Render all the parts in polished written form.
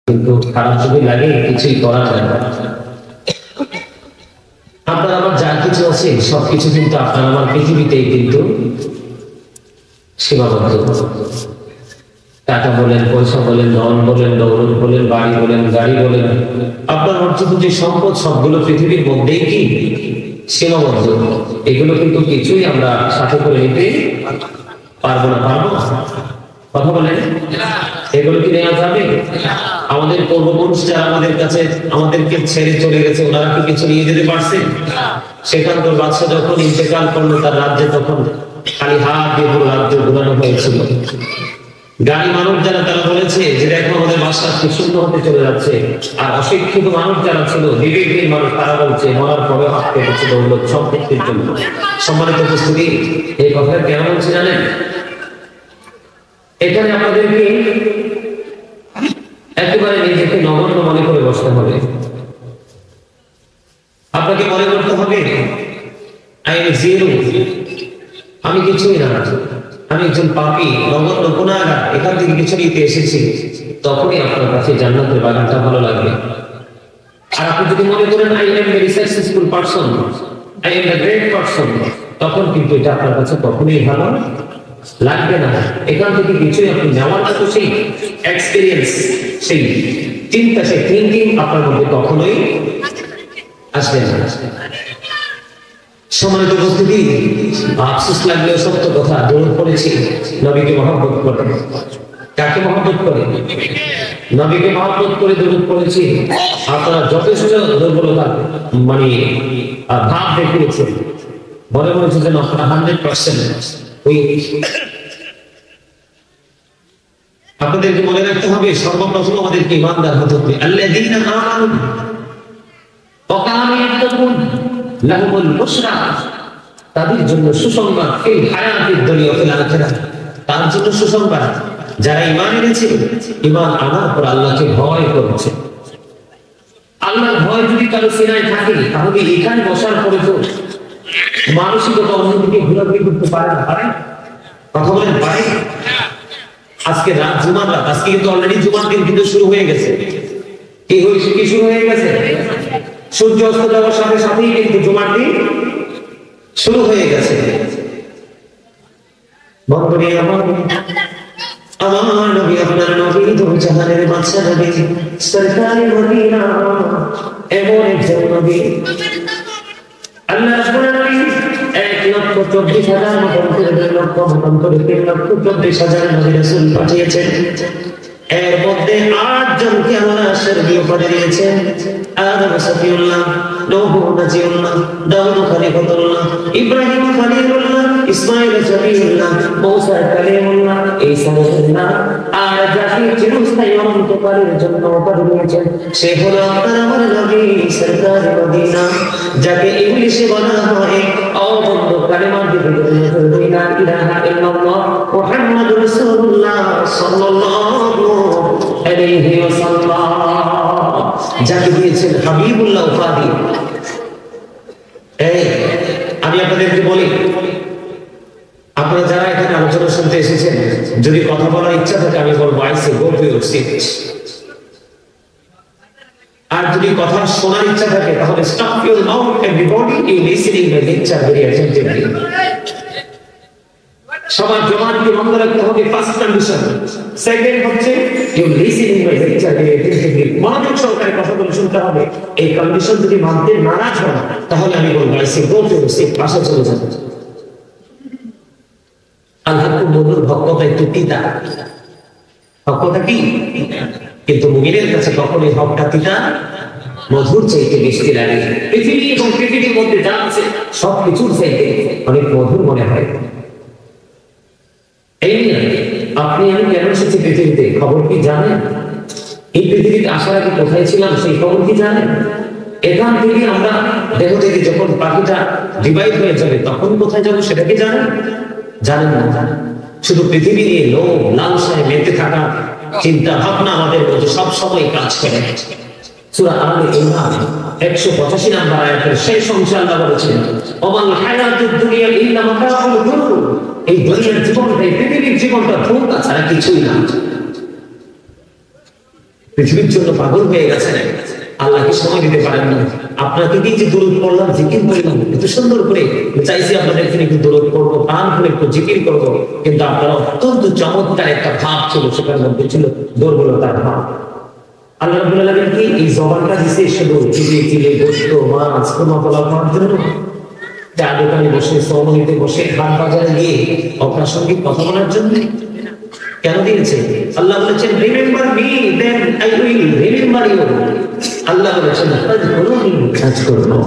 কিন্তু খারাপ যদি লাগে কিছুই করা যায় না। আপনার আমার যা কিছু আছে সবকিছু কিন্তু আপনার আমার পৃথিবীতেই কিন্তু সীমাবদ্ধ। টাকা বলেন, পয়সা বলেন, ধন বলেন, দৌলত বলেন, বাড়ি বলেন, গাড়ি বলেন, আপনার অর্জিত যে সম্পদ সবগুলো পৃথিবীর মধ্যেই কি সীমাবদ্ধ। এগুলো কিন্তু কিছুই আমরা সাথে করে নিতে পারবো না। পারবো কথা বলেন, এগুলো কি নেওয়া যাবে? আমাদের পূর্বপুরুষ যারা আমাদের কাছে আমাদেরকে ছেড়ে চলে গেছে, ওনারা কি কিছু নিয়ে যেতে পারছে? সেখানকার বাদশা যখন ইন্তেকাল করলো তার রাজ্যে, তখন খালি হাত দিয়ে পুরো রাজ্য ঘুরানো হয়েছিল। গাড়ি মানুষ যারা, তারা বলেছে যে দেখো আমাদের বাদশা কি সুন্দর হতে চলে যাচ্ছে। আর অশিক্ষিত মানুষ যারা ছিল, বিবেকহীন মানুষ, তারা বলছে মরার পরে হাত কেটেছে দৌলত সম্পত্তির জন্য। সম্মানিত উপস্থিতি, এই কথা কেন বলছে জানেন? এখানে আপনাদেরকে একেবারে নিজেকে নগণ্য মনে করে বসতে হবে। আপনাকে মনে করতে হবে আই এম জিরো, আমি কিছুই না, আমি একজন পাপী, নগণ্য গুনাহগার, এখান থেকে কিছু নিতে এসেছি। তখনই আপনার কাছে জান্নাতের বাগানটা ভালো লাগবে। আর আপনি যদি মনে করেন I am very successful person, I am the great person, তখন কিন্তু এটা আপনার কাছে কখনোই ভালো লাগবে না। এখান থেকে কিছুই আপনি নেওয়ার মতো সেই এক্সপেরিয়েন্স, সেই চিন্তা, সেই থিঙ্কিং আপনার মধ্যে কখনোই আসবে না। সম্মানিত উপস্থিতি, আফসোস লাগলেও সত্য কথা, দৌড় পড়েছি নবীকে মহব্বত করে। কাকে মহব্বত করে? নবীকে মহব্বত করে দৌড় পড়েছি। আপনারা যথেষ্ট দুর্বলতা মানে ভাব দেখিয়েছেন, মনে হয়েছে যেন আপনারা 100% আপনাদেরকে মনে রাখতে হবে, সর্বপ্রথম আমাদেরকে ইমানদার হতে হবে। আল্লাযীনা আমানু ওয়া কানু ইয়াত্তাকুন লাহুমুল বুশরা, তাদের জন্য সুসংবাদ, ফিল হায়াতিদ দুনিয়া ওয়া ফিল আখিরাহ, তার জন্য সুসংবাদ যারা ঈমান এনেছে, ঈমান আনার পর আল্লাহকে ভয় করছে। আল্লাহর ভয় যদি কারো সিনায় থাকে, তাহলে এখানে বসার পরে তো মানসিকতা অন্যদিকে ঘোরাঘুরি করতে পারে না। পারে? কথা বলেন, পারে? আজকে রাত জুমার রাত, আজকে কিন্তু অলরেডি জুমার দিন কিন্তু শুরু হয়ে গেছে। কি হয়েছে? কি শুরু হয়ে গেছে? সূর্য অস্ত যাওয়ার সাথে সাথেই কিন্তু জুমার দিন শুরু হয়ে গেছে। বন্ধুরে আমার নবী, আপনার নবী দু জাহানের বাদশা নবী, সরকারে মদিনা, এমন একজন নবী আল্লাহ রাব্বুল আলামিন 1,24,000 মতন করে 3,24,000 নবী রাসূল পাঠিয়েছেন। এর মধ্যে 8 জনকে আল্লাহ শরীয়ত করে দিয়েছেন। আদম সফিউল্লাহ, নূহ নাজিউল্লাহ, দাউদ খলিফাতুল্লাহ, ইব্রাহিম খলিলুল্লাহ, ইসমাঈল সফিউল্লাহ, মূসা কালিমুল্লাহ, ঈসা রাসূলুল্লাহ। আর যাকে চিরস্থায়ী অনন্তকালের জন্য পাঠিয়েছেন, সে হলো আপনার আমার নবী সরকারে মদিনা, যাকে ইংলিশে বলা হয় অবন্ধ কালেমার ভিতরে লা ইলাহা ইল্লাল্লাহ মুহাম্মাদুর রাসূলুল্লাহ সাল্লাল্লাহু আলাইহি ওয়াসাল্লাম, যাকে দিয়েছেন হাবিবুল্লাহ উপাধি। এই আমি আপনাদেরকে বলি, আপনারা যারা এখানে আলোচনা শুনতে এসেছেন, যদি কথা বলার ইচ্ছা থাকে আমি বলবো I say go to your seat. আর যদি কথা শোনার ইচ্ছা থাকে তাহলে stop your mouth, everybody you listening my lecture very attentively. সবার জবানকে বন্ধ রাখতে হবে, ফার্স্ট কন্ডিশন। সেকেন্ড হচ্ছে you listening my lecture very attentively, মনোযোগ সহকারে কথাগুলো শুনতে হবে। এই কন্ডিশন যদি মানতে নারাজ হন, তাহলে আমি বলবো I say go to your seat, পাশে চলে যাবেন। আল্লাহর মধুর ভক্ততা একটু তিতা, হকটা কি? কিন্তু মুমিনের কাছে কখনোই হকটা তিতা, মধুর চাইতে মিষ্টি লাগে। পৃথিবী এবং পৃথিবীর মধ্যে যা আছে সবকিছুর চাইতে অনেক মধুর মনে হয়। এই আপনি আমি কেন এসেছি পৃথিবীতে, খবর কি জানেন? এই পৃথিবীতে আসার আগে কোথায় ছিলাম সেই খবর কি জানেন? এখান থেকে আমরা দেহ থেকে যখন পাখিটা ডিভাইড হয়ে যাবে তখন কোথায় যাবো সেটা কি জানেন? জানেন না। শুধু পৃথিবী নিয়ে লোভ লালসায় মেতে থাকা চিন্তা ভাবনা আমাদের মধ্যে সব সময় কাজ করে। সূরা আলে ইমরান 185 নম্বর আয়াতের শেষ অংশে আল্লাহ বলেছেন, ওমাল হায়াতুদ দুনিয়া ইল্লা মাতাউল গুরুর, এই দুনিয়ার জীবনটা, এই পৃথিবীর জীবনটা ধোঁকা ছাড়া কিছুই না। পৃথিবীর জন্য পাগল হয়ে গেছেন, আল্লাহকে সময় দিতে পারেন না। আপনাকে দিয়ে যে দরুদ পড়লাম, জিকির করলাম এত সুন্দর করে, চাইছি আপনাদের এখানে একটু দরুদ পড়বো, প্রাণ করে একটু জিকির করবো, কিন্তু আপনারা অত্যন্ত চমৎকার একটা ভাব ছিল, সেটার মধ্যে ছিল দুর্বলতার ভাব। আল্লাহ রাব্বুল আলামিন কি এই জবানটা দিছে শুধু চিলে চিলে গোশত মাছ কোমা পোলা খাওয়ার জন্য? চা দোকানে বসে, সৌমনিতে বসে, হাট বাজারে গিয়ে অপ্রাসঙ্গিক কথা বলার জন্য কেন দিয়েছে? আল্লাহ বলেছেন remember me then I will remember you. আল্লাহ বলেছেন ফাযকুরুনি আযকুরকুম,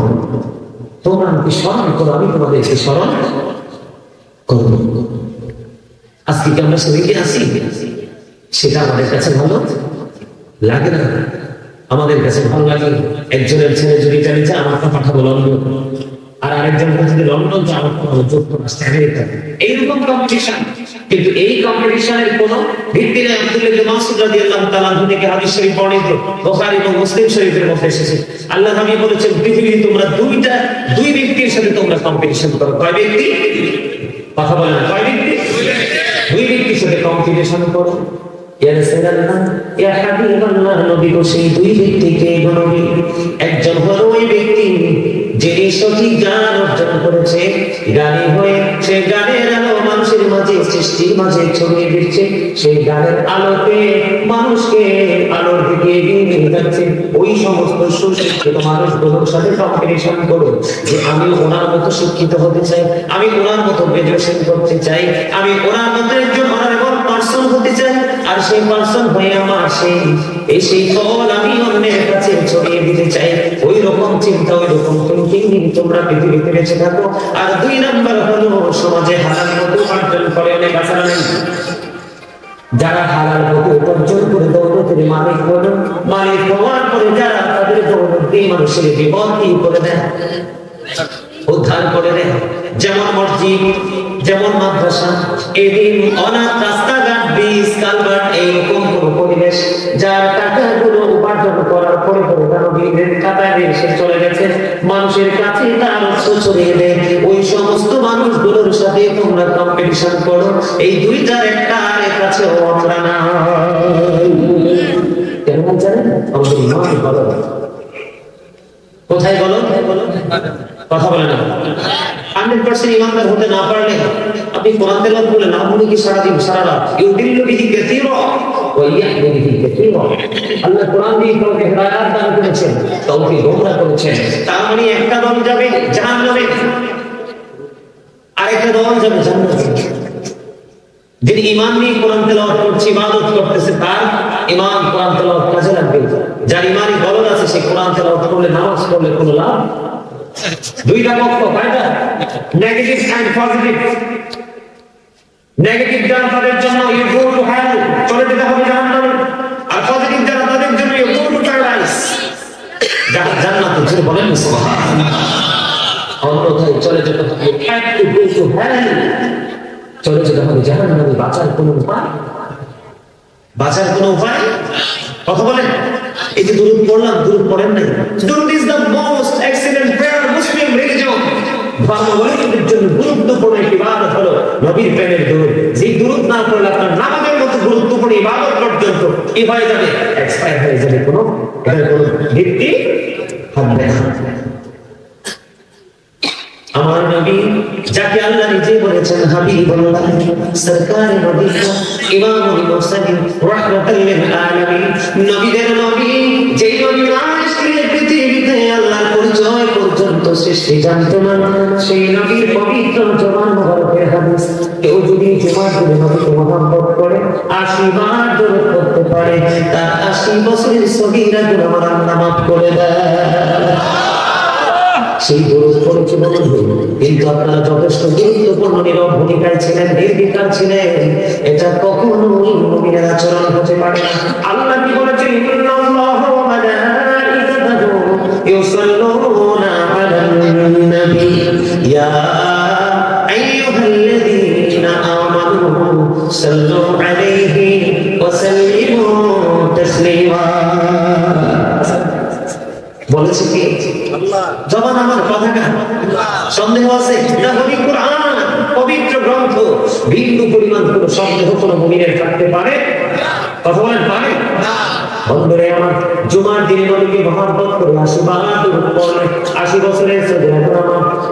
তোমরা আমাকে স্মরণ করো, আমি তোমাদেরকে স্মরণ করব। আজকে কি আমরা সেদিকে আসি? সেটা আমাদের কাছে ভালো লাগে না। আমাদের কাছে ভালো লাগে একজনের ছেলে যদি জানি যে আমাকে পাঠাবো লন্ডন, আর আরেকজন যদি লন্ডন যে আমাকে যুক্তরাষ্ট্র আমেরিকা, এইরকম কম্পিটিশন। কিন্তু এই কম্পিটিশনের কোন ভিত্তি নেই। আব্দুল্লাহ ইবনে মাসউদ রাদিয়াল্লাহু তাআলা আনহু থেকে হাদিস শরীফ বর্ণিত, বুখারী এবং মুসলিম শরীফের মধ্যে এসেছে, আল্লাহ নবী বলেছেন পৃথিবীতে তোমরা দুই ব্যক্তির সাথে তোমরা কম্পিটিশন করো। কয় ব্যক্তি? কথা বলেন, কয় ব্যক্তি? দুই ব্যক্তির সাথে কম্পিটিশন করো। ইয়া রাসূলুল্লাহ, ইয়া হাবিবাল্লাহ, নবী গো সেই দুই ব্যক্তিকে নবী, একজন হলো ওই ব্যক্তি যিনি সঠিক জ্ঞান অর্জন করেছে, জ্ঞানী হয়ে সে জ্ঞানের আলো মানুষের মাঝে, সৃষ্টির মাঝে ছড়িয়ে দিচ্ছে, সেই জ্ঞানের আলোকে মানুষকে আলোর দিকে এগিয়ে নিয়ে যাচ্ছে। ওই সমস্ত সুশিক্ষিত মানুষগুলোর সাথে কম্পিটিশন করো যে আমি ওনার মতো শিক্ষিত হতে চাই, আমি ওনার মতো গ্রাজুয়েশন করতে চাই, আমি ওনার মতো একজন অনারেবল পার্সন হতে চাই, আর সেই পার্সন হয়ে আমার সেই ফল আমি অন্যের কাছে ছড়িয়ে দিতে চাই। ওই রকম চিন্তা, ওই রকম থিংকিং তোমরা পৃথিবীতে বেঁচে থাকো। আর দুই নাম্বার হলো সমাজে হালাল মতো উপার্জন করে অনেক আছে না? যারা হালাল মতো উপার্জন করে দৌলতের মালিক হলো, মালিক হওয়ার পরে যারা তাদের দৌলত দিয়ে মানুষের বিপদ করে দেয়, উদ্ধার করে দেয়। যেমন মসজিদ, যেমন মাদ্রাসা, এদিন অনাথ রাস্তাঘাট, ব্রিজ, কালভার্ট, এইরকম কোন পরিবেশ যার টাকাগুলো উপার্জন করার পরে তার বিলের খাতায় এসে চলে গেছে, মানুষের কাছে তার ছড়িয়ে দেয়, ওই সমস্ত মানুষগুলোর সাথে তোমরা কম্পিটিশন করো। এই দুইটার একটা আরেক কাছেও আমরা না। কেন জানেন? আমাদের ইমান বলো কোথায়, বলো কথা বলে না। 100% ইমানদার হতে না পারলে আপনি কোরআন তেলাওয়াত বলে না বলে কি সারা দিন সারা রাত ইউদিল্লু বিহি কাসীরা ওয়া ইয়াহদি বিহি কাসীরা। আল্লাহ কোরআন দিয়ে কাউকে হেদায়েত দান করেছেন, কাউকে গোমরাহ করেছেন। তার মানে একটা দল যাবে জাহান্নামে, আরেকটা দল যাবে জান্নাতে। যিনি ঈমান নিয়ে কোরআন তেলাওয়াত করছে, ইবাদত করতেছে, তার ঈমান কোরআন তেলাওয়াত কাজে লাগবে। যার ঈমানি গলদ আছে সে কোরআন তেলাওয়াত করলে, নামাজ পড়লে কোনো লাভ। দুইটা পক্ষ, কয়টা? Negative and positive. নেগেটিভ যারা তাদের জন্য ইউ গো টু হেল, চলে যেতে হবে জাহান্নামে, আর পজিটিভ যারা তাদের জন্য ইউ গো টু প্যারাডাইস, জান্নাতে। যে বলেন সুবহানাল্লাহ। অন্যথায় চলে যেতে হবে have to go to hell, চলে যেতে হবে জাহান্নামে। বাঁচার কোনো উপায়? বাঁচার কোনো উপায়? কথা বলেন। এই যে দুরূদ পড়লাম, দুরূদ পড়েন নাই। দুরূদ is the most excellent prayer Muslim religion. ধর্মাবলম্বীদের জন্য গুরুত্বপূর্ণ একটি ইবাদত হলো নবীর প্রেমের দুরূদ। যে দুরূদ না পড়লে আপনার নামাজের মতো গুরুত্বপূর্ণ ইবাদত পর্যন্ত কি হয়ে যাবে? এক্সপায়ার হয়ে যাবে, কোনো এটার কোনো ভিত্তি থাকবে না। আমার নবী যাকে আল্লাহ নিজে বলেছেন হাবিবুল্লাহ, সরকারে মদিনা, ইমামুল মুরসালিন, রাহমাতাল লিল আলামিন, নবীদের নবী, যেই নবী আজকে পৃথিবীতে আল্লাহর পরিচয় পর্যন্ত সৃষ্টি জানতো না, সেই নবীর পবিত্র জবান মুবারকের হাদিস কেউ যদি জুমার দিনে নবীকে মহব্বত করে 80 বার দরুদ পড়তে পারে, তার 80 বছরের সগীরা গুনাহ আল্লাহ মাফ করে দেয়। সেই দরুদ পড়েছে বন্ধু, কিন্তু আপনারা যথেষ্ট গুরুত্বপূর্ণ নীরব ভূমিকায় ছিলেন, নির্বিকার ছিলেন। এটা কখনোই মুমিনের আচরণ হতে পারে না। আল্লাহ কি বলেছেন? ইন্নাল্লাহা ওয়া মালাইকাতাহু ইউসাল্লুনা আলান নবী ইয়া আইয়ুহাল্লাযীনা আমানু সাল্লু আলাইহি ওয়া সাল্লিমু তাসলিমা। বলেছে কি আল্লাহ? জবান আমার কথা কার? সন্দেহ আছে? এটা হলি কোরআন। পবিত্র গ্রন্থ বিন্দু পরিমাণ কোন সন্দেহ কোন মুমিনের থাকতে পারে? কথা বলেন পারে? বন্ধুরে আমার, জুমার দিনে নবীকে মহব্বত করে 80 বার দুরূদ পড়লে 80 বছরের সাহাবা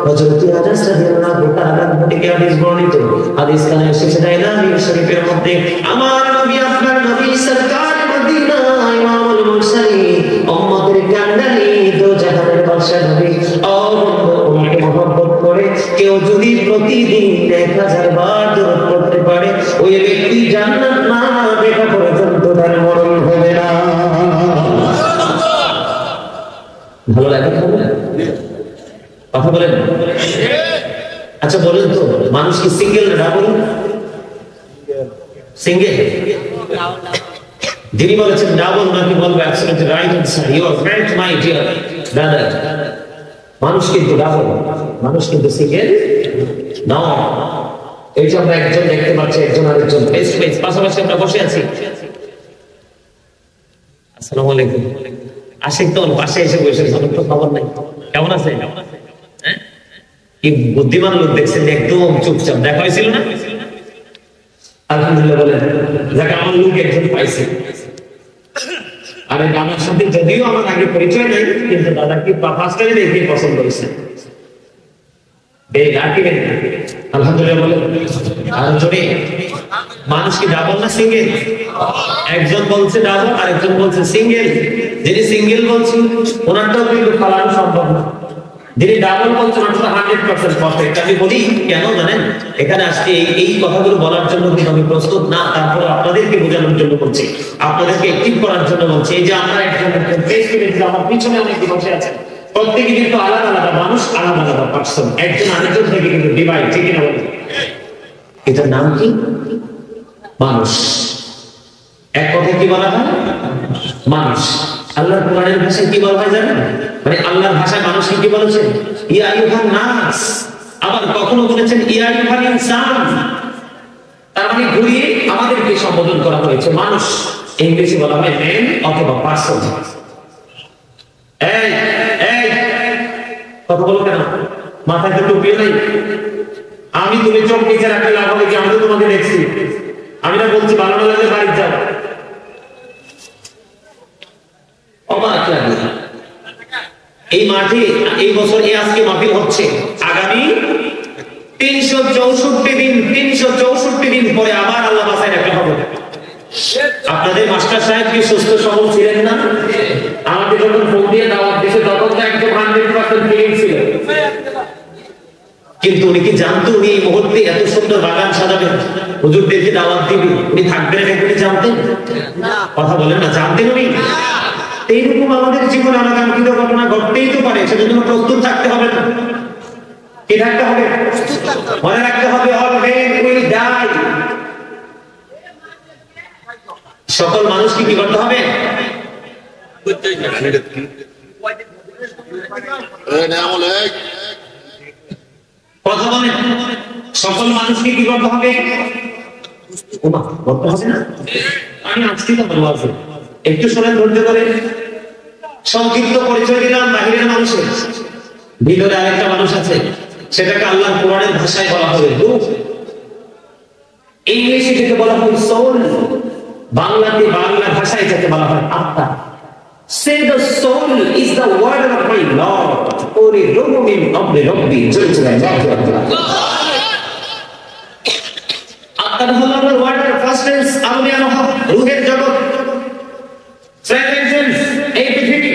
হযরত আনাস রাদিয়াল্লাহু তাআলা থেকে হাদিস বর্ণিত। হাদিস কানে এসেছে দাইলামি শরীফের মধ্যে, আমার নবী আপনার নবী সরকার মদিনা ইমামুল মুরসালিন উম্মতের কান্ডারি দো জাহানের বাদশা নবী ও বন্ধু, ওনাকে মহব্বত করে কেউ যদি প্রতিদিন 1000 বার দুরূদ পড়তে পারে, ওই ব্যক্তি জান্নাত না দেখা পর্যন্ত তার মরণ হবে না। ভালো লাগে? কথা বলেন। আচ্ছা বলেন তো, মানুষ কি সিঙ্গেল না ডাবল? সিঙ্গেল। যিনি বলেছেন ডাবল নাকি বলবো absolutely right answer, you are right my dear brother. মানুষ কিন্তু ডাবল, মানুষ কিন্তু সিঙ্গেল না। এই যে আমরা একজন দেখতে পাচ্ছি, একজন আরেকজন ফেস টু ফেস পাশাপাশি আমরা বসে আছি। আসসালামু আলাইকুম। আশিক তো পাশে এসে বসে, তখন তো খবর নাই কেমন আছে। কি বুদ্ধিমান লোক দেখছেন, একদম চুপচাপ। দেখা হয়েছিল না? আলহামদুলিল্লাহ বলেন, যাকে আমার লোক একজন পাইছে। আর আমার সাথে যদিও আমার আগে পরিচয় নাই, কিন্তু দাদা কি ফার্স্ট টাইম দেখে পছন্দ হয়েছে। আলহামদুলিল্লাহ বলেন। আর জোরে, মানুষ কি ডাবল না সিঙ্গেল? একজন বলছে ডাবল, আরেকজন বলছে সিঙ্গেল। যিনি সিঙ্গেল বলছেন ওনারটাও কিন্তু ফলানো সম্ভব না, যিনি ডাবল বলছেন ওনারটা 100% পারফেক্ট। আমি বলি কেন জানেন, এখানে আজকে এই কথাগুলো বলার জন্য কিন্তু আমি প্রস্তুত না, তারপরে আপনাদেরকে বোঝানোর জন্য বলছি, আপনাদেরকে অ্যাক্টিভ করার জন্য বলছি। এই যে আমরা একজন ফেস টু ফেস, আমার পিছনে অনেক বসে আছেন, প্রত্যেকে কিন্তু আলাদা আলাদা মানুষ, আলাদা আলাদা পার্সন, একজন আরেকজন থেকে কিন্তু ডিভাইড, ঠিক না বলেন? এটার নাম কি? মানুষ। এক কথায় কি বলা হয়? মানুষ। আল্লাহর কোরআনের ভাষায় কি বলা হয় জানেন? মানে আল্লাহর ভাষায় মানুষকে কি বলেছেন? ইয়া আইয়ুহান নাস। আবার কখনো বলেছেন ইয়া আইয়ুহাল ইনসান। তার মানে ঘুরিয়ে আমাদেরকে সম্বোধন করা হয়েছে মানুষ। ইংলিশে বলা হয় ম্যান অথবা পার্সন। এই এই কথা বলো কেন? মাথায় তো টুপি নাই। আমি তুমি চোখ নিচে রাখলে লাভ হবে কি? আমি তো তোমাকে দেখছি। আমি না বলছি ভালো না লাগলে বাড়ি যাও। অবাক লাগে। এই মাঠে এই বছর আজকে মাহফিল হচ্ছে, আগামী 364 দিন পরে আবার আল্লাহ বাসায় রাখা হবে। আপনাদের মাস্টার সাহেব কি সুস্থ সবল ছিলেন না? আমাকে যখন ফোন দিয়ে দাওয়াত দিয়েছে তখন তো একদম 100% ফিলিং ছিল, কিন্তু উনি কি জানতো উনি এই মুহূর্তে এত সুন্দর বাগান সাজাবেন, হুজুরদেরকে দাওয়াত দিবেন, উনি থাকবেন এটা উনি জানতেন? কথা বলেন না, জানতেন উনি? এইরকম আমাদের জীবনে অনাকাঙ্ক্ষিত ঘটনা ঘটতেই তো পারে, সেজন্য প্রস্তুত থাকতে হবে না? কি থাকতে হবে? মনে রাখতে হবে all men will die। সকল মানুষকে কি করতে হবে? কথা বলেন, সকল মানুষকে কি করতে হবে? আমি আজকে তো ভালো আছি, একটু শোনেন ধৈর্য করে। সংক্ষিপ্ত পরিচয় দিলাম বাহিরের মানুষের, ভিতরে আরেকটা মানুষ আছে, সেটাকে আল্লাহর কোরআনের ভাষায় বলা হবে রূহ। ইংলিশে যেটা বলা হয় সোল, বাংলাতে বাংলা ভাষায় যাকে বলা হয় আত্মা। Say the soul is the word of my Lord. ওরে রূহ মিন আমরি রব্বি, জয় জয় আল্লাহ। আত্মা হলো আল্লাহর ওয়ার্ডের ফার্স্ট টেন্স, আরবিয়ান হরফ, রূহের জগৎ। সেকেন্ড এই পৃথিবী,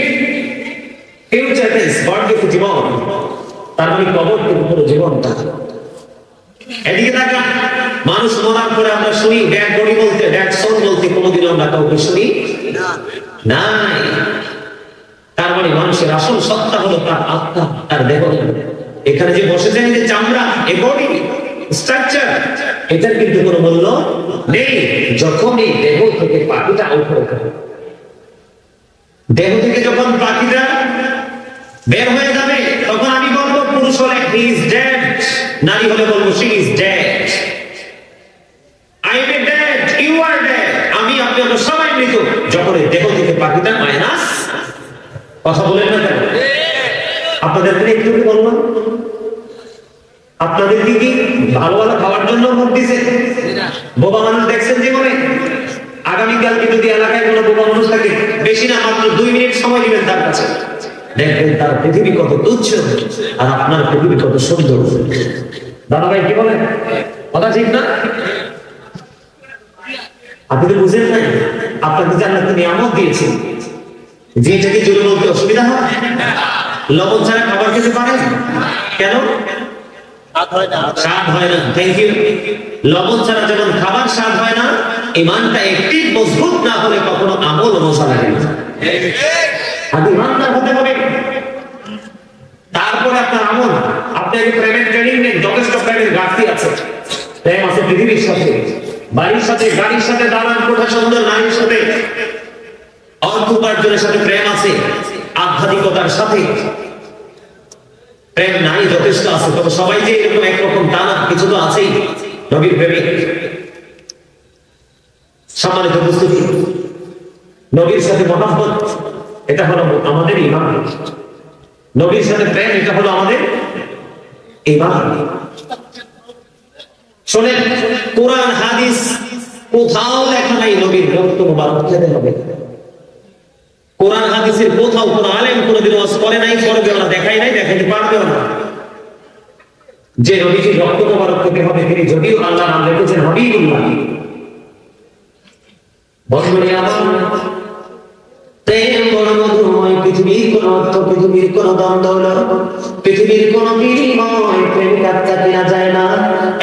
ফিউচার টেন্স, বর্তমান জীবন। তার মানে কবর থেকে পুরো জীবনটা। এদিকে তাকান, মানুষ মরার পরে আমরা শুনি ডেড বডি বলতে, ডেড সোল বলতে, কোনোদিন আমরা কাউকে শুনি না। তার মানে মানুষের আসল সত্তা হলো তার আত্মা, তার দেহ। এখানে যে বসেছেন যে চামড়া, এই বডি স্ট্রাকচার, এটার কিন্তু কোনো মূল্য নেই। যখন এই দেহ থেকে পাখিটা আউট হয়ে যাবে, দেহ থেকে যখন পাখিটা বের হয়ে যাবে, তখন আমি বলবো পুরুষ হলে হি ইজ ডেড, নারী হলে বলবো she is dead. I am dead, you are dead, আমি আপনি আমরা সবাই মৃত। যখন এই দেহ থেকে পাখিটা মাইনাস, কথা বলেন না কেন? আপনাদের একটু বললাম, আপনাদের কি ভালো ভালো খাওয়ার জন্য ভোট দিছে? বোবা মানুষ দেখছেন জীবনে? আগামীকালকে যদি এলাকায় কোনো বোবা মানুষ থাকে, বেশি না মাত্র 2 মিনিট সময় দিবেন তার কাছে, দেখবেন তার পৃথিবী কত তুচ্ছ আর আপনার পৃথিবী কত সুন্দর। দাদা ভাই কি বলেন? কথা ঠিক না? আপনি তো বুঝেন নাই, আপনাকে জান্নাতের নিয়ামত দিয়েছে, যেটাকে জোরে বলতে অসুবিধা হয়? লবণ ছাড়া খাবার খেতে পারেন? কেন? স্বাদ হয় না। Thank you. লবণ ছাড়া যেমন খাবার স্বাদ হয় না, ঈমানটা একটি মজবুত না হলে কখনো আমল মজা লাগে না। আগে ঈমানদার হতে হবে, তারপরে আপনার আমল। আপনাকে প্রেমের ট্রেনিং নেন, যথেষ্ট প্রেমের ঘাটতি আছে। প্রেম আছে পৃথিবীর সাথে, বাড়ির সাথে, গাড়ির সাথে, দালান কোঠা, সুন্দর নারীর সাথে, অর্থ উপার্জনের সাথে প্রেম আছে, আধ্যাত্মিকতার সাথে প্রেম নাই, যথেষ্ট আছে। তবে সবাই যে এরকম একরকম তা না, কিছু তো আছেই। নবীর প্রেমিক। সম্মানিত উপস্থিতি, নবীর সাথে মহব্বত, এটা হলো আমাদের ঈমান। নবীর সাথে প্রেম, এটা হলো আমাদের ঈমান। শোনেন, কোরআন হাদিস কোথাও লেখা নাই নবীর রক্ত মুবারক খেতে হবে। কোরআন হাদিসের কোথাও কোন আলেম কোনদিন ওয়াজ করে নাই, করবেও না, দেখাই নাই, দেখাইতে পারবেও না যে নবীজির রক্ত মুবারক খেতে হবে। তিনি যদিও আল্লাহ নাম রেখেছেন হাবিবুল্লাহ। বন্ধুরা আমার, প্রেম বড় মধুময়, পৃথিবীর কোন অর্থ, পৃথিবীর কোন দাম দৌলত, পৃথিবীর কোন বিনিময় প্রেমিক আত্মা কেনা যায় না।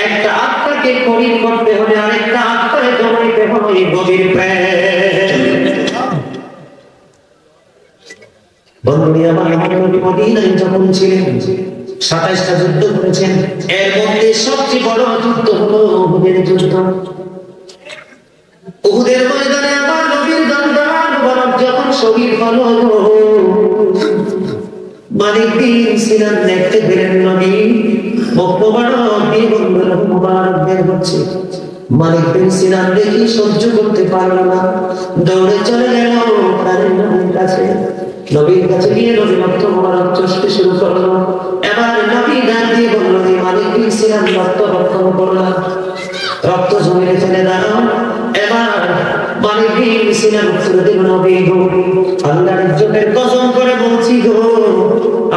একটা আত্মাকে খরিদ করতে হলে আরেকটা আত্মায় জমাইতে হবে গভীর প্রেম। বন্ধুরা আমার, নবী মদিনায় যখন ছিলেন 27টা যুদ্ধ করেছেন। এর মধ্যে সবচেয়ে বড় যুদ্ধ হলো উহুদের যুদ্ধ। উহুদের ময়দানে আমার নবীর দন্ডান মুবারক যখন শহীদ হলো, মালিক বিন সিনান দেখতে পেলেন নবী মুবারক দিয়ে বন্ধুর মুবারক বের হচ্ছে। মালিক বিন সিনান দেখি সহ্য করতে পারল না, দৌড়ে চলে গেল প্রাণের নবীর কাছে। নবীর কাছে গিয়ে নবী রক্ত মুবারক চষতে শুরু করলো। এবার নবী ডাক দিয়ে বলল, মালিক বিন সিনান রক্ত করলাম, রক্ত জমিয়ে ফেলে দাও। এবার মালিক বিন সিনান উত্তর দিল, নবী গো, আল্লাহর ইজ্জতের কসম করে বলছি গো,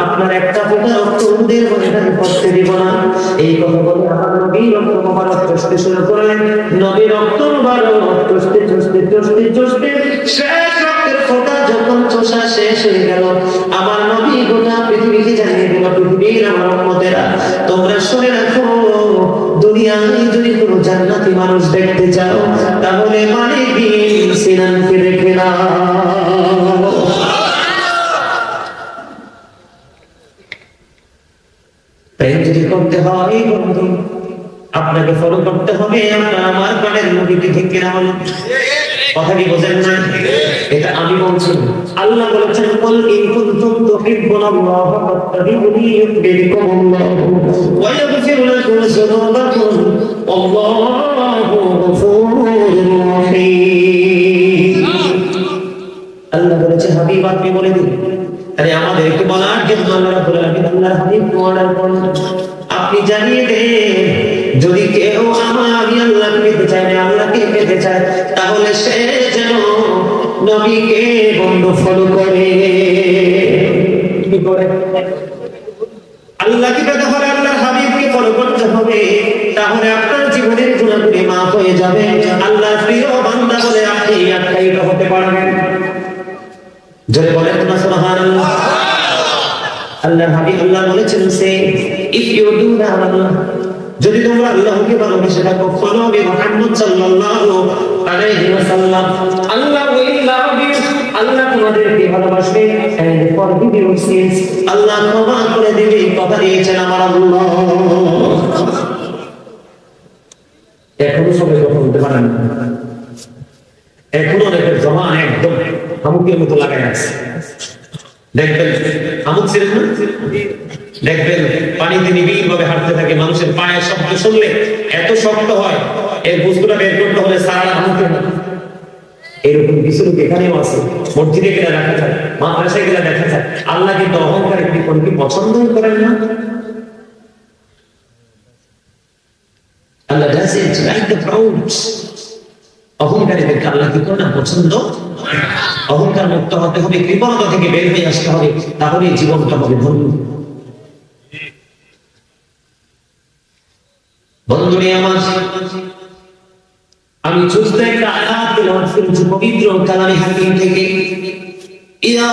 আপনার একটা ফোঁটা রক্ত উহুদের ময়দানে পড়তে দিব না। এই কথা বলে আমার নবী রক্ত মুবারক চষতে শুরু করলেন। নবী রক্ত মুবারক চষতে চষতে চষতে চষতে শেষ রক্তের ফোঁটা যখন চষা শেষ হয়ে গেল, আমার নবী গোটা পৃথিবীকে জানিয়ে দিল, পৃথিবীর আমার উম্মতেরা তোমরা শুনে রাখো, দুনিয়ায় যদি কোনো জান্নাতি মানুষ দেখতে চাও তাহলে মালিক বিন সিনানকে দেখে নাও। প্রেম যদি করতে হয় বন্ধু, আপনাকে ফলো করতে হবে আপনার আমার প্রাণের নবীকে, ঠিক কিনা বলুন? কথা কি বোঝেন না? এটা আমি বলছি, আল্লাহ বলেছেন, কুল ইন কুনতুম তুহিব্বুনাল্লাহ ফাত্তাবিউনি ইউহিব্বুকুমুল্লাহ ওয়া ইয়াগফির লাকুম যুনুবাকুম আল্লাহু গফুরুর রহিম। আল্লাহ বলেছে, হাবিব আপনি বলে দিন। আরে আমাদেরকে বলার জন্য আল্লাহ রাব্বুল আলামিন আল্লাহর হাবিব অর্ডার করলেন, আপনি জানিয়ে দেন যদি কেউ আমি আল্লাহকে পেতে চায় না, আল্লাহকে পেতে চায়, তাহলে সে যেন নবীকে বন্ধু ফলো করে। কি করে? আল্লাহকে পেতে হলে আল্লাহর হাবিবকে ফলো করতে হবে, তাহলে আপনার জীবনের গুনাহগুলি মাফ হয়ে যাবে। আল্লাহর প্রিয় বান্দা বলে আপনি আখ্যায়িত হতে পারবেন। জোরে বলেন না সুবহানাল্লাহ। আল্লাহর হাবিব আল্লাহ বলেছেন, say if you do that, যদি তোমরা আল্লাহকে ভালোবেসে থাকো, ফলো বি মুহাম্মদ সাল্লাল্লাহু আলাইহি ওয়াসাল্লাম, আল্লাহ উইল লাভ ইউ, আল্লাহ তোমাদেরকে ভালোবাসবে, এন্ড ফরগিভ ইউর সিনস, আল্লাহ ক্ষমা করে দিবে। কথা দিয়েছেন আমার আল্লাহ। এখনো সবাই কথা বলতে পারেন না, এখনো অনেকের জমা একদম হামুকের মতো লাগাই আছে। দেখবেন হামুক ছিলেন না, দেখবেন পানিতে নিবিড় ভাবে হাঁটতে থাকে, মানুষের পায়ের শব্দ শুনলে এত শক্ত হয়, এর বুঝগুলো বের করতে হলে সারা হামুকে না। এরকম কিছু লোক এখানেও আছে, মসজিদে গেলে দেখা যায়, মাদ্রাসায় গেলে দেখা যায়। আল্লাহ কিন্তু অহংকার একটি কোনটি পছন্দ করেন না। Allah doesn't like the proud. অহংকারীদেরকে আল্লাহ কি করে না পছন্দ। অহংকার মুক্ত হতে হবে, কৃপণতা থেকে বের হয়ে আসতে হবে, তাহলে জীবনটা হবে ধন্য। বন্ধুরে আমার, আমি ছোট্ট একটা আয়াত তেলাওয়াত করেছি পবিত্র কালামে হাকিম থেকে। ইয়া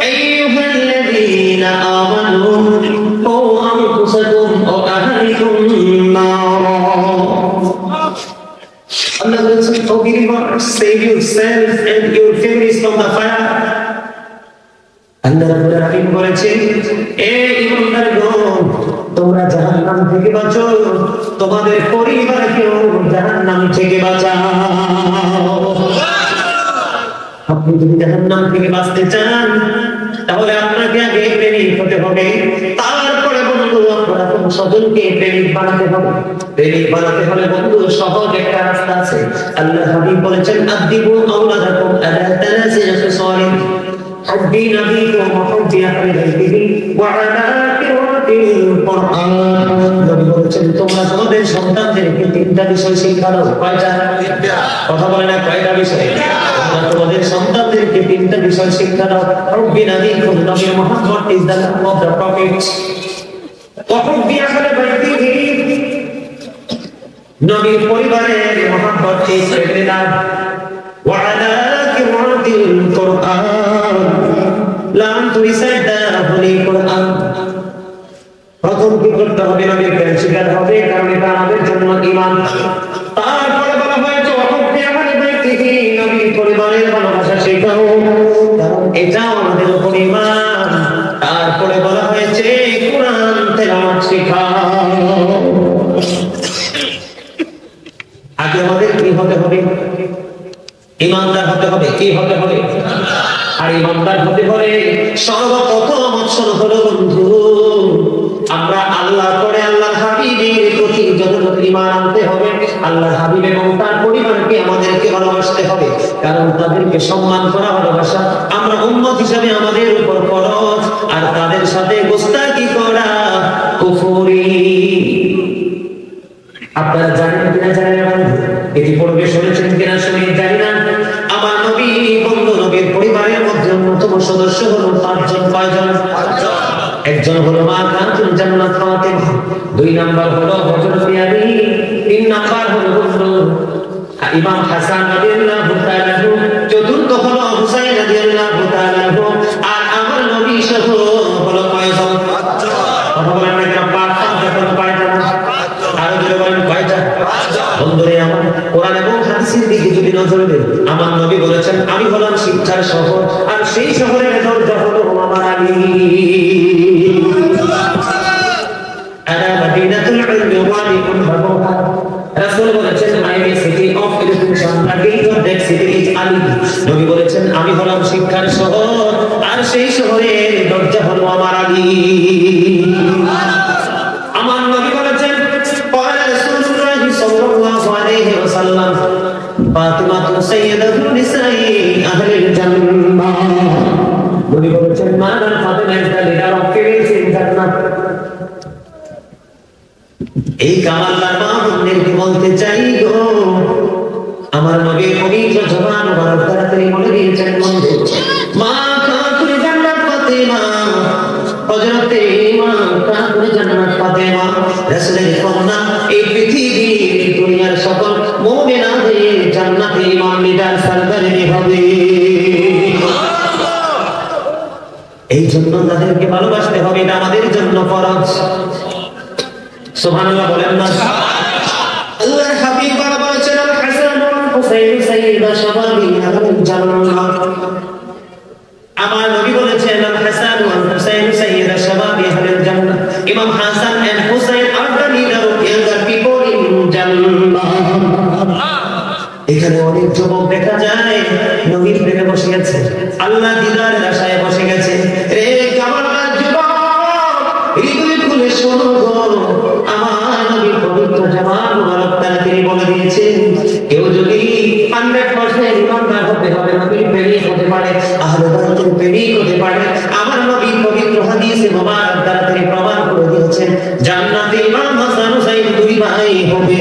আইয়ুহাল্লাযীনা আমানু কু আনফুসাকুম ওয়া আহলিকুম নারা। Allah বলেছেন, O believers, save yourself and your families from the fire. আল্লাহ রাব্বুল আলামিন বলেছেন, এ ঈমানদারগণ, তোমরা জাহান্নাম থেকে বাঁচো, তোমাদের পরিবারকেও জাহান্নাম থেকে বাঁচাও। আপনি যদি জাহান্নাম থেকে বাঁচতে চান, তাহলে আপনাকে আগে প্রেমিক হতে হবে, তারপরে বন্ধু আপনার কোন স্বজনকে প্রেমিক বানাতে হবে। প্রেমিক বানাতে হলে বন্ধু সহজ একটা রাস্তা আছে। আল্লাহ হাবিব বলেছেন, আদিবু আওলাদাকুম আলা তানাসিল খিসালিন হুব্বি নবীকুম ওয়া হুব্বি আহলি বাইতিহি ওয়া আলা কিরাতিল কুরআন। নবী বলেছেন, তোমরা তোমাদের সন্তানদেরকে তিনটা বিষয় শিক্ষা দাও। কয়টা? কথা বলে না, কয়টা বিষয়? তোমরা তোমাদের সন্তানদেরকে তিনটা বিষয় শিক্ষা দাও। হুব্বি নবীকুম, নবীর Muhammad is the name of the prophet. ওয়া হুব্বি আহলি বাইতিহি, নবীর পরিবারের মুহাব্বত ইজ প্রেরণা। ওয়া আলা কিরাতিল কুরআন, learn to recite the Holy Quran. প্রথম কি করতে হবে? নবীর প্রেম শিখাতে হবে, কারণ এটা আমাদের জন্য ঈমান। তারপরে বলা হয়েছে ওয়াহুব্বি আহলি বাইতিহি, নবীর পরিবারের ভালোবাসা শেখাও, কারণ এটাও আমাদের উপর ঈমান। তারপরে বলা হয়েছে কোরআন তেলাওয়াত শেখাও। আগে আমাদের কি হতে হবে? ঈমানদার হতে হবে। কি হতে হবে? আর ঈমানদার হতে হলে সর্বপ্রথম অপশন হলো বন্ধু, আমরা আল্লাহ পরে আল্লাহর হাবিবের প্রতি যতটুকু ঈমান আনতে হবে। আল্লাহর হাবিব এবং তার পরিবারকে আমাদেরকে ভালোবাসতে হবে, কারণ তাদেরকে সম্মান করা ভালোবাসা আমরা উম্মত হিসাবে আমাদের উপর ফরজ। আর তাদের সাথে গোস্তাকি করা কুফরি। আপনারা জানেন কিনা জানেন না বন্ধু? এটি পড়বে শুনেছেন কিনা শুনে জানি না। আমার নবী বন্ধু, নবীর পরিবারের মধ্যে অন্যতম সদস্য হলো পাঁচজন। কয়জন? একজন হলো মা খাতুন জান্নাত ফাতেমা, দুই নাম্বার হলো হযরত আলী, তিন নাম্বার হলো বন্ধু ইমাম হাসান রাদিয়াল্লাহু তাআলা, চতুর্থ হলো হুসাইন রাদিয়াল্লাহু তাআলা, আর আমার নবী সহ হলো কয়জন? কথা বলেন না কেন? পাঁচজন। যখন কয়টা? আরো জোরে বলেন, কয়টা? বন্ধুরে আমার, কোরআন এবং হাদিসের দিকে যদি নজর দেন, আমার নবী বলেছেন, আমি হলাম শিক্ষার শহর, আর সেই শহরের দরজা হলো আমার আলী। আনা মাদিনাতুল ইলমি ওয়া আলিকুম বাবুহা। রাসূল বলেছেন, I am a city of education, the gate of that city is Ali. নবী বলেছেন, আমি হলাম শিক্ষার শহর, আর সেই শহরের দরজা হলো আমার আলী। আমার নবী বলেছেন, قال رسول الله صلى الله عليه وسلم فاطمة سيدة نساء أهل الجنة। নবী বলেছেন, mother Fatema is the leader of females in জান্নাত। এই কামাল্লার মা বোনদেরকে বলতে চাই গো, আমার নবীর পবিত্র জবান মুবারক তাড়াতাড়ি বলে দিয়েছেন বন্ধু, মা খাতুন জান্নাত ফাতেমা, হযরতে মা খাতুন জান্নাত ফাতেমা রাসূলের কন্যা। এই পৃথিবীর দুনিয়ার সকল মুমিনাদের জান্নাতে ইমাম লিডার সরদারি হবে। এই জন্য তাদেরকে ভালোবাসতে হবে, এটা আমাদের জন্য ফরজ। সুবহানাল্লাহ বলেন না? আল্লাহর হাবিব বলেছেন, আল হাসান ওয়াল হুসাইন সাইয়্যিদা শাবাবি আহলিল জান্নাহ। আমার নবী বলেছেন, আল হাসান ওয়াল হুসাইন সাইয়্যিদা শাবাবি আহলিল জান্নাহ। Imam Hasan and Hussain are the leader of younger people in Jannah. এখানে অনেক যুবক দেখা যায় নবীর প্রেমে বসে গেছে, আল্লাহ দিদারের আশায় বসে গেছে। রে কামাল যুবক, হৃদয় খুলে শোনো গো, আমার নবীর পবিত্র জামান মুবারক তাড়াতাড়ি বলে দিয়েছেন, কেউ যদি 100% ইমানদার হতে হবে, নবীর প্রেমিক হতে পারে, আহলে বাইতের প্রেমিক হতে পারে। আমার নবী পবিত্র হাদিসে মুবারক তাড়াতাড়ি প্রমাণ করে দিয়েছেন, জান্নাতে ইমাম হাসান হুসাইন দুই ভাই হবে।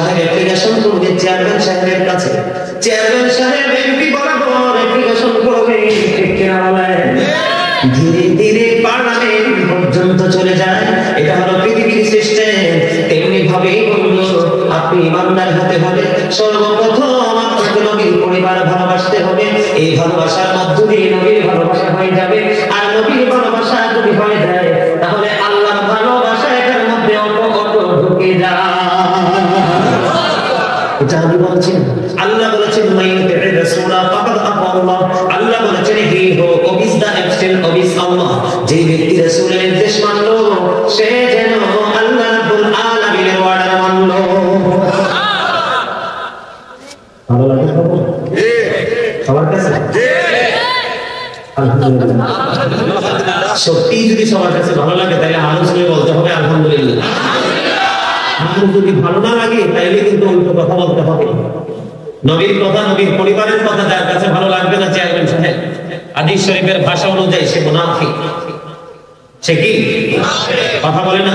সাহেব অ্যাপ্লিকেশন করবে চেয়ারম্যান সাহেবের কাছে, চেয়ারম্যান সাহেব এমপি বরাবর অ্যাপ্লিকেশন করবে, ঠিক কিনা বলেন? ধীরে ধীরে পার্লামেন্ট পর্যন্ত চলে যায়। এটা হলো পৃথিবীর সিস্টেম। তেমনি ভাবেই বলল, আপনি ইমানদার হতে হবে, সর্বপ্রথম আপনাকে নবীর পরিবার ভালোবাসতে হবে। এই ভালোবাসার মধ্য দিয়ে নবীর ভালোবাসা হয়ে যাবে। আর নবীর ভালোবাসা যদি হয়ে যায়, তাহলে আল্লাহর ভালোবাসা এটার মধ্যে অল্প অল্প ঢুকে যায়। এটা আমি বলছি, আল্লাহ বলেছেন মাইয়ুতি'র রাসূলা ফাকাদ আতাআল্লাহ। আল্লাহ বলেছেন হি হু ওবিস দা এক্সটেন্ট ওবিস আল্লাহ। যে ব্যক্তি রাসূলের নির্দেশ মানলো, সে যেন আল্লাহ রাব্বুল আলামিনের অর্ডার মানলো। ভালো লাগে সবার কাছে? আলহামদুলিল্লাহ। সত্যি যদি সবার কাছে ভালো লাগে, তাহলে আলোচনা বলতে হবে আলহামদুলিল্লাহ। যদি ভালো না লাগে, তাইলে কিন্তু উল্টো কথা বলতে হবে। নবীর কথা, নবীর পরিবারের কথা যার কাছে ভালো লাগবে না, চেয়ারম্যান সাহেব, হাদিস শরীফের ভাষা অনুযায়ী সে মুনাফিক। সে কি কথা বলে না?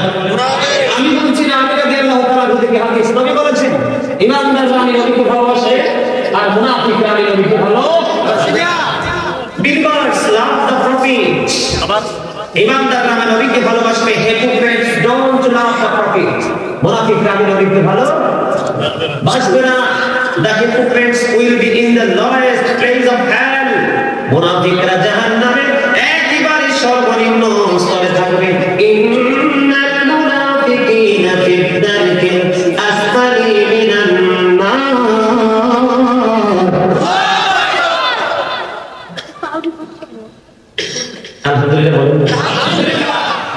আমি বলছি না, আমি রাদিয়াল্লাহু তাআলা থেকে হাদিস, নবী বলেছেন ইমানদাররা আমি নবীকে ভালোবাসে, আর মুনাফিকরা আমি নবীকে ভালোবাসি না। Believers love the prophet. ইমানদাররা আমি নবীকে ভালোবাসবে, hypocrites don't love the prophet. মুনাফিকরা আমি নবীকে ভালোবাসবে না। The hypocrites will be in the lowest place of hell. মুনাফিকরা জাহান্নামের একেবারে সর্বনিম্ন স্তরে থাকবে। ইন্নাল মুনাফিকিনা ফি দারকিল আসফালি মিনান নার। আলহামদুলিল্লাহ বলুন।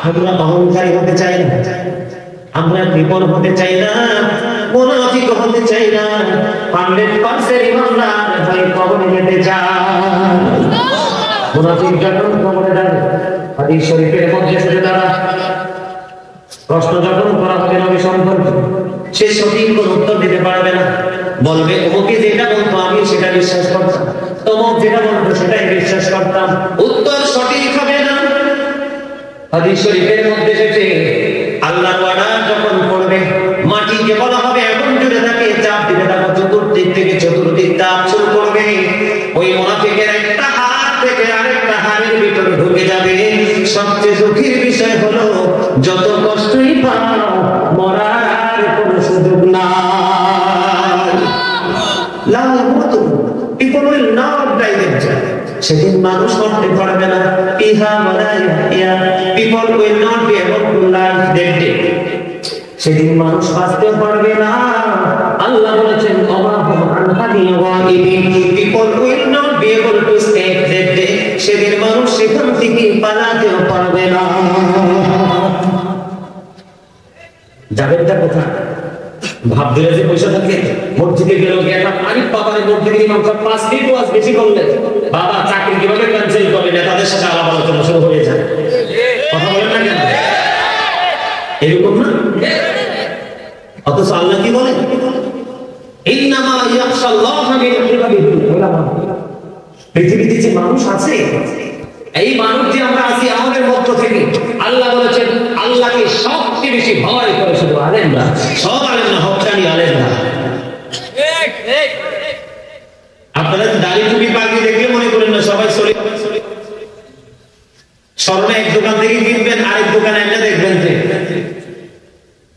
আমরা অহংকারী হতে চাই না, আমরা বিপদ হতে চাই না, মুনাফিক হতে চাই না। 100% ইমানদার হয়ে কবরে যেতে চাই। মুনাফিক যখন কবরে যাবে, হাদিস শরীফের মধ্যে এসেছে, তারা প্রশ্ন যখন করা হবে নবী সম্পর্কে, সে সঠিক কোন উত্তর দিতে পারবে না। বলবে ওকে যেটা বলতো আমি সেটা বিশ্বাস করতাম, তোমাকে যেটা বলতো সেটাই বিশ্বাস করতাম। উত্তর সঠিক হবে না। হাদিস শরীফের মধ্যে এসেছে, আল্লাহর ওয়াদা যখন পড়বে, মাটিকে বলা হবে এখন জুড়ে থাকে, চাপ দিতে থাকো, চতুর্দিক থেকে চতুর্দিক চাপ শুরু করবে। ওই মুনাফিকের একটা হাত থেকে আরেকটা হাড়ের ভিতরে ঢুকে যাবে। সবচেয়ে দুঃখের বিষয় হলো, যত কষ্টই পাও, মরার আর কোনো সুযোগ নাই। People will not die themselves. সেদিন মানুষ মরতে পারবে না। ইহা ওয়ালা ইয়াহইয়া, people will not be able to live that day. সেদিন মানুষ বাঁচতে পারবে না। আল্লাহ বলেছেন ওয়াহুম আন হাদিয়াওয়াইবিন, people will not be able to escape that day. সেদিন মানুষ সেখান থেকে পালাতেও পারবে না। যাবেনটা কোথায়? ভাব দিলে যে পয়সা থাকে, মসজিদে গেল, একটা আরিফ বাবার মসজিদে ইমাম সাহেব 5 মিনিট ওয়াজ বেশি করলেন, বাবা চাকরি কিভাবে ক্যান্সেল করবে, নেতাদের সাথে আলাপ আলোচনা শুরু হয়ে যায়। কথা বলেন না কেন? এরকম না? অথচ আল্লাহ কি বলেন? ইন্নামা ইয়াখশাল্লাহা মিন ইবাদিহি উলামা। পৃথিবীতে যে মানুষ আছে, এই মানুষ যে আমরা আছি আমাদের মধ্য থেকে, আল্লাহ বলেছেন আল্লাহকে সবচেয়ে বেশি ভয় করে শুধু আলেমরা। সব আলেম না, হক্কানি আলেমরা। আপনারা দাড়ি টুপি পাগড়ি দেখলে মনে করেন না সবাই স্মরণে এক দোকান থেকে কিনবেন, আরেক দোকানে একটা দেখবেন যে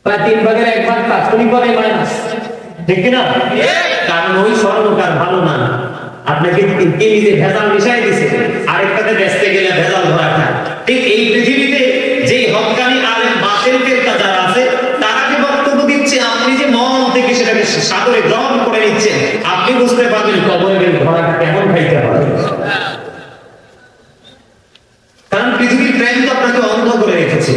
প্রায় 3 ভাগের 1 ভাগ পাঁচকড়ি করে মাইনাস, ঠিক কিনা? কারণ ওই স্বর্ণকার ভালো না, আপনাকে কিনিতে ভেজাল মিশাই দিছে, আরেকটাতে বেচতে গেলে ভেজাল ধরা খায়। ঠিক এই পৃথিবীতে যে হক্কানি আলেম বাতিল ফিরকা যারা আছে, তারা কি বক্তব্য দিচ্ছে, আপনি যে মন থেকে সেটাকে সাদরে গ্রহণ করে নিচ্ছেন, আপনি বুঝতে পারবেন কবরের ধরাটা কেমন খাইতে হয়। কারণ পৃথিবীর প্রেম তো আপনাকে অন্ধ করে রেখেছে।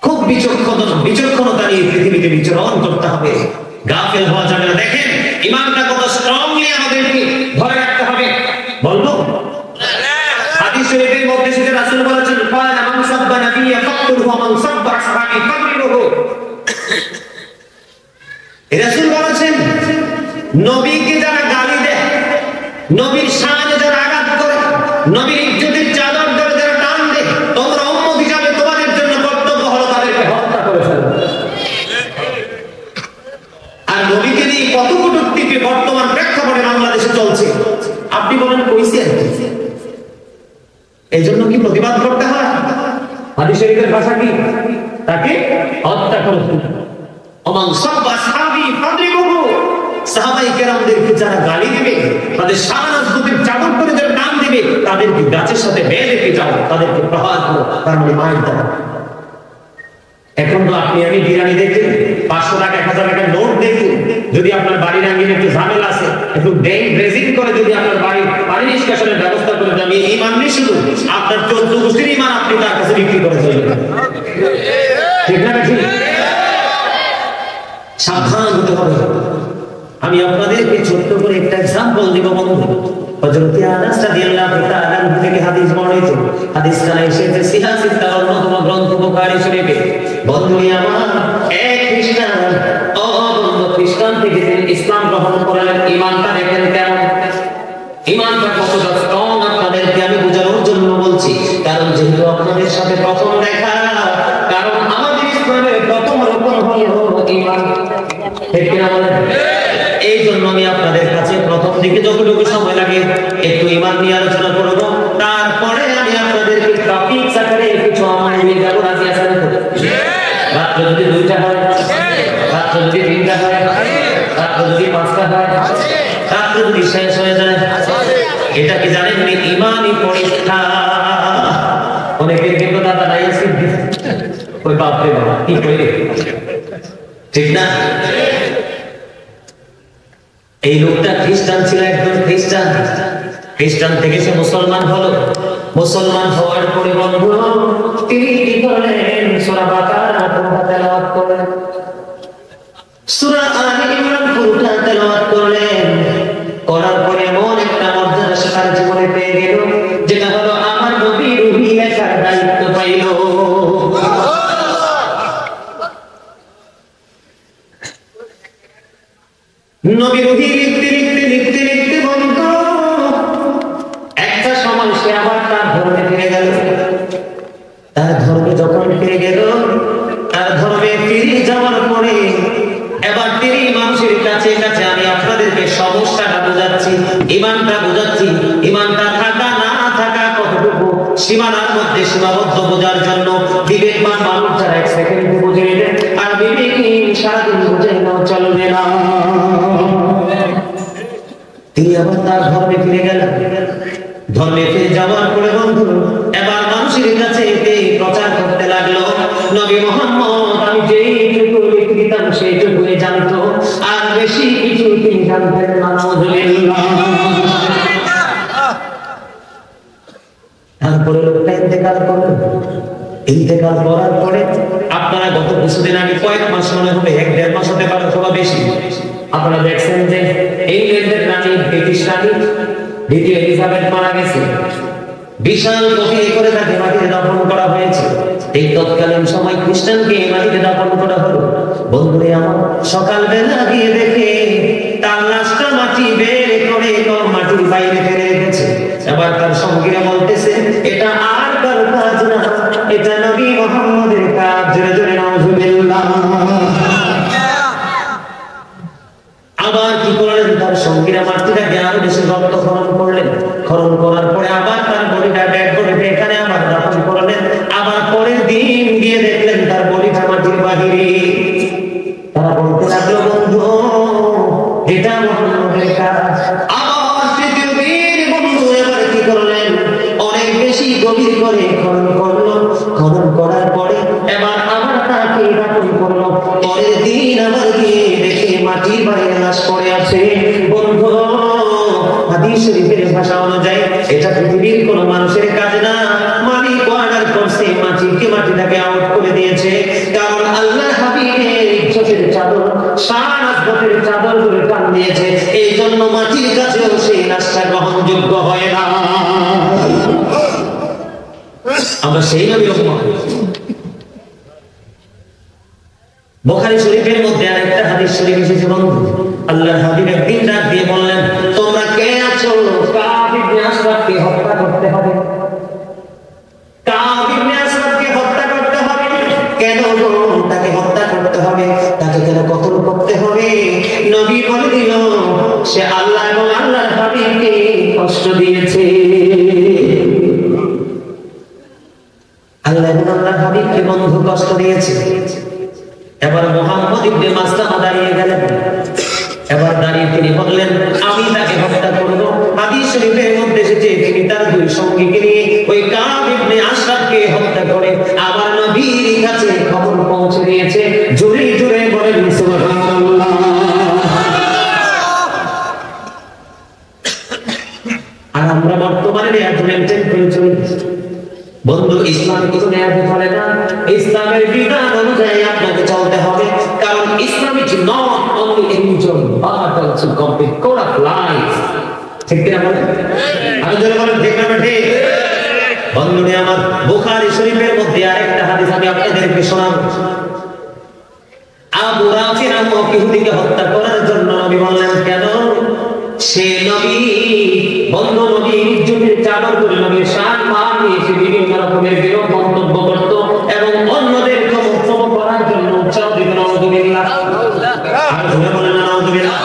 খুব বিচক্ষণতা নিয়ে পৃথিবীতে বিচরণ করতে হবে, গাফেল হওয়া যাবে না। দেখেন ইমানটা কত স্ট্রংলি আমাদেরকে ধরে রাখতে হবে। বলবো হাদিস শরীফের মধ্যে সেটা রাসূল বলেছেন, ক্বালা মান সাব্বা নাবিয়্যা ফাকতুহু ওয়া মান সাব্বা আসহাবি ফাকরিহু। রাসূল বলেছেন নবীকে যারা গালি দেয়, নবীর শানে যারা আঘাত করে, নবীর ইজ্জতের চাদর ধরে যারা টান দেয়, তোমরা উম্মত হিসাবে তোমাদের জন্য কর্তব্য হলো তাদেরকে হত্যা করে ফেলো। এই কত কটূক্তিকে বর্তমান প্রেক্ষাপটে বাংলাদেশে চলছে, আপনি বলেন কইছে এই জন্য কি প্রতিবাদ করতে হয়? হাদিস শরীফের ভাষা কি? তাকে হত্যা করো। ওমান সাব্বা আসহাবি ফাদরিবুহু, সাহাবায়ে কেরামদেরকে যারা গালি দিবে, তাদের শাহনাজ দুটির চাদর করে যারা নাম দিবে, তাদেরকে গাছের সাথে বেঁধে রেখে যাও, তাদেরকে প্রহার করো, তার মানে মায়ের দাও। এখন তো আপনি আমি বিরিয়ানি দেখছেন, 500 টাকা 1000 টাকার নোট দেখছেন, যদি আপনার বাড়ির আঙ্গিনে একটু ঝামেলা আছে, একটু ড্রেজিং করে যদি আপনার বাড়ির পানি নিষ্কাশনের ব্যবস্থা করে দেন, এই ইমান নেই শুধু আপনার 14 গোষ্ঠীর ইমান আপনি তার কাছে বিক্রি করে চলবেন, ঠিক না? ঠিক, সাবধান হতে হবে। আমি আপনাদেরকে ছোট্ট করে একটা এক্সাম্পল দিব বন্ধু। হযরত আনাস রাদিয়াল্লাহু তাআলা থেকে হাদিস বর্ণিত, হাদিসটা এসেছে সিহাহ সিত্তার অন্যতম গ্রন্থ বুখারী শরীফে। বন্ধু আমার, এক খ্রিস্টান খ্রিস্টান থেকে তিনি ইসলাম গ্রহণ করলেন। ঈমানটা দেখেন কেমন, ঈমানটা কতটা স্ট্রং আপনাদেরকে আমি বোঝানোর জন্য বলছি। কারণ যেহেতু আপনাদের সাথে প্রথম দেখা, কারণ আমাদের ইসলামের প্রথম রকম হলো ঈমান, ঠিক কিনা বলেন? এই জন্য আমি আপনাদের কাছে প্রথম দিকে যতটুকু সময় লাগে একটু ঈমান নিয়ে আলোচনা করব, তারপরে আমি আপনাদেরকে টপিক আকারে কিছু আমার নিয়ে যাব। রাজি আছেন? রাত যদি 2টা হয়, রাত যদি 3টা হয়, রাত যদি 5টা হয়, রাত যদি শেষ হয়ে যায়, এটা কি জানেন ঈমানি পরীক্ষা। অনেকের কিন্তু দাদা নাই আছে, ওই বাপ রে বাবা কি করে, ঠিক না? এই লোকটা খ্রিস্টান ছিল, একদম খ্রিস্টান। খ্রিস্টান থেকে সে মুসলমান হলো। মুসলমান হওয়ার পরে বন্ধু তিনি কি করলেন? সূরা বাকারা পুরোটা তেলাওয়াত করলেন, সূরা আলে ইমরান পুরোটা তেলাওয়াত করলেন। করার পরে এমন একটা মর্যাদা সে তার জীবনে পেয়ে গেল, যেটা হলো আমার নবী রূহি লেখার দায়িত্ব পাইল। নবী রূহি লিখতে লিখতে লিখতে লিখতে বন্ধু একটা সময় সে আবার তার ধর্মে ফিরে গেল। তার ধর্মে যখন ফিরে গেল, তার ধর্মে ফিরে যাওয়ার পরে এবার তিনি মানুষের কাছে কাছে আমি আপনাদেরকে সমস্যাটা বোঝাচ্ছি, ঈমানটা বোঝাচ্ছি। ঈমানটা থাকা না থাকা কতটুকু সীমানার মধ্যে সীমাবদ্ধ বোঝার জন্য বিবেকবান মানুষ যারা 1 সেকেন্ডে বুঝে নেবেন, আর বিবেকহীন সারাদিন বুঝে নাও চলবে না। তিনি আবার তার ধর্মে ফিরে গেলেন। ধর্মে ফিরে যাওয়ার পরে বন্ধু এবার মানুষের কাছে প্রচার করতে লাগলো, নবী মুহাম্মদ আমি যেইটুকু লিখিতাম সেইটুকুই জানতো, আর বেশি কিছু তিনি জানতেন না। নাউযুবিল্লাহ। তারপরে লোকটা ইন্তেকাল করলেন। ইন্তেকাল করার পরে আপনারা গত কিছুদিন আগে কয়েক মাস মনে হবে, 1-1.5 মাস হতে পারে অথবা বেশি, আপনারা দেখছেন যে ইংল্যান্ডের রানী, ব্রিটিশ রানী দ্বিতীয় এলিজাবেথ মারা গেছে। বিশাল গভীর করে তাকে মাটিতে দাফন করা হয়েছে। এই তৎকালীন সময় খ্রিস্টানকে মাটিতে দাফন করা হলো। বন্ধুরে আমার, সকালবেলা গিয়ে দেখে তার লাশটা মাটি বের করে মাটির বাইরে ফেলে রেখেছে। এবার তার সঙ্গীরা বলতেছে এটা আর কারো কাজ না, এটা নবী মুহাম্মদের কাজ। জোরে জোরে নাউযুবিল্লাহ। আবার কি করলেন? তার সঙ্গীরা মাটিটাকে আরো বেশি রক্ত খনন করলেন। খনন করার পরে আবার তার বডিটা ডেড বডিটা এখানে আবার দাফন করলেন। আবার পরের দিন গিয়ে দেখলেন তার বডিটা মাটির বাহিরে। তারা বলতে লাগলো বন্ধু এটা মুহাম্মদের কাজ। আবার তৃতীয় দিন বন্ধু এবার কি করলেন? অনেক বেশি গভীর করে খনন করলো। খনন করার পরে এবার আবার তাকে দাফন করলো। পরের দিন আবার গিয়ে দেখে মাটির বাইরে লাশ পড়ে আছে। বন্ধু হাদিস শরীফের ভাষা অনুযায়ী এটা পৃথিবীর কোন মানুষের কাজ না, মালিক অর্ডার করছে, মাটিটাকে আউট করে দিয়েছে। কারণ আল্লাহর হাবিবের ইজ্জতের চাদর, শান আযমতের চাদর ধরে টান দিয়েছে, এই জন্য মাটির কাছেও সেই লাশটা গ্রহণযোগ্য হয় না। আমরা সেই নবীর উম্মত। বুখারী শরীফের মধ্যে আরেকটা হাদিস শরীফ এসেছে বন্ধু। আল্লাহর হাবিব একদিন ডাক দিয়ে বললেন, তোমরা কে আছো? কাব ইবনে আশরাফকে হত্যা করতে হবে। কাব ইবনে আশরাফকে হত্যা করতে হবে। কেন তাকে হত্যা করতে হবে? তাকে কেন কতল করতে হবে? নবী বলে দিল সে আল্লাহ এবং আল্লাহর হাবিবকে কষ্ট দিয়েছে। আল্লাহ এবং আল্লাহর হাবিবকে বন্ধু কষ্ট দিয়েছে। এবার মুহাম্মদ ইবনে মাসলামা দাঁড়িয়ে গেলেন। এবার দাঁড়িয়ে তিনি বললেন আমি তাকে হত্যা করব। হাদিস শরীফের মধ্যে এসেছে তিনি তার দুই সঙ্গীকে নিয়ে ওই কাব ইবনে আশরাফকে হত্যা করে আবার নবীর কাছে খবর পৌঁছে দিয়েছে। জোরে জোরে বলেন সুবহানাল্লাহ। আর আমরা বর্তমানে নেয়াজ মেনটেন করে চলছি। বন্ধু, ইসলামে কিছু নেয়াজ চলে না। ইসলামের বিধান অনুযায়ী আপনাকে চলতে হবে, কারণ Islam is not only religion but also complete code of life. ঠিক কি না বলেন? আমি যদি বলেন ঠিক না ঠিক? বন্ধু নে আমার, বুখারী শরীফের মধ্যে আরেকটা হাদিস আমি আপনাদেরকে শোনাবো। আবু রাফি নামক ইহুদিকে হত্যা করার জন্য নবী বললেন কেন? সে নবী বন্ধু নবীর ইজ্জতের চাদর করে নবীর শান মান নিয়ে সে বিভিন্ন রকমের বিরূপ মন্তব্য করত এবং অন্যদের ক্ষমা করার জন্য উৎসাহ দিত। নাউযুবিল্লাহ। আর শুনে বলেন না নাউযুবিল্লাহ।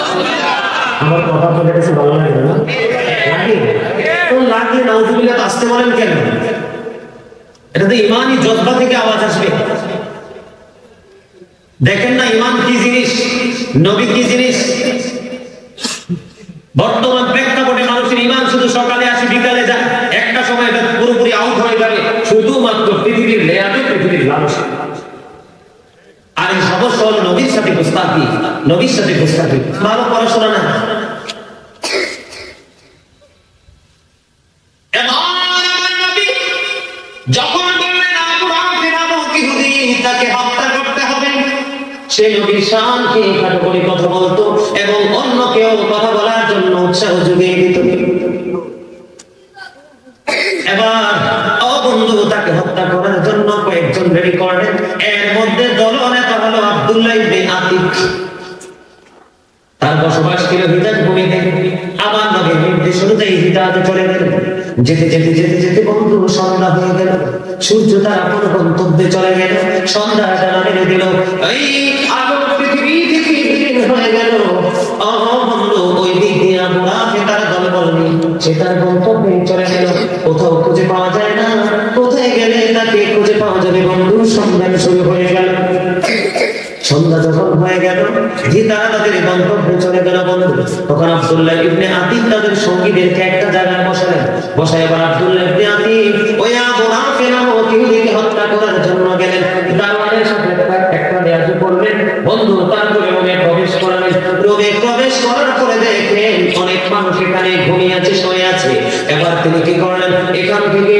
আমার কথা আপনাদের কাছে ভালো লাগে না? লাগে তো লাগলে নাউযুবিল্লাহ আসতে বলেন কেন? এটা তো ইমানি জজ্বা থেকে আওয়াজ আসবে। দেখেন না ইমান কি জিনিস, নবী কি জিনিস। বর্তমান প্রেক্ষাপটে মানুষের ইমান শুধু সকালে আসে বিকালে যায়, একটা সময় এটা পুরোপুরি আউট হয়ে যাবে শুধুমাত্র পৃথিবীর লেয়াতে, পৃথিবীর লালসা। আর এই সমস্যা হলো নবীর সাথে গোস্তাকি, নবীর সাথে গোস্তাকি। ভালো পড়াশোনা না। যখন বললেন আবু রাফি নামক ইহুদি তাকে হত্যা করতে হবে, সে নবীর শানকে খাটো করে কথা বলতো এবং অন্যকেও কথা বলার জন্য উৎসাহ জুগিয়ে দিত। এবার বন্ধু তাকে হত্যা করার জন্য কয়েকজন রেডি করলেন। এর মধ্যে দলনেতা হলো আব্দুল্লাহ ইবনে আতিক। তার বসবাস ছিল হিজাজ ভূমিতে। আবার নবীর নির্দেশ অনুযায়ী হিজাজে চলে গেলেন। যেতে যেতে যেতে যেতে বন্ধু সন্ধ্যা হয়ে গেল। সূর্য তার আপন গন্তব্যে চলে গেল। সন্ধ্যা ডানা মেরে দিল। এই আলো পৃথিবী থেকে বিলীন হয়ে গেল। বন্ধু ওই দিক দিয়ে আবু রাফি তার দলবল নিয়ে সে তার গন্তব্যে চলে গেল। কোথাও খুঁজে পাওয়া যায় না। কোথায় গেলে তাকে খুঁজে পাওয়া যাবে? বন্ধু সন্ধান শুরু হয়ে গেল। সন্ধ্যা যখন হয়ে গেল তারা তাদের গন্তব্যে চলে গেল। বন্ধু তখন আব্দুল্লাহ ইবনে আতিক তাদের সঙ্গীদেরকে একটা জায়গায় বসালেন। বসায় এবার আব্দুল্লাহ ইবনে আতিক ওই আবু রাফি নামক ইহুদিকে হত্যা করার জন্য গেলেন। দারওয়ানের সাথে একটা নেয়াজ করলেন। বন্ধু তারপরে রুমে প্রবেশ করলেন। রুমে প্রবেশ করার পরে দেখেন অনেক মানুষ এখানে ঘুমিয়ে আছে, শুয়ে আছে। এবার তিনি কি করলেন? এখান থেকে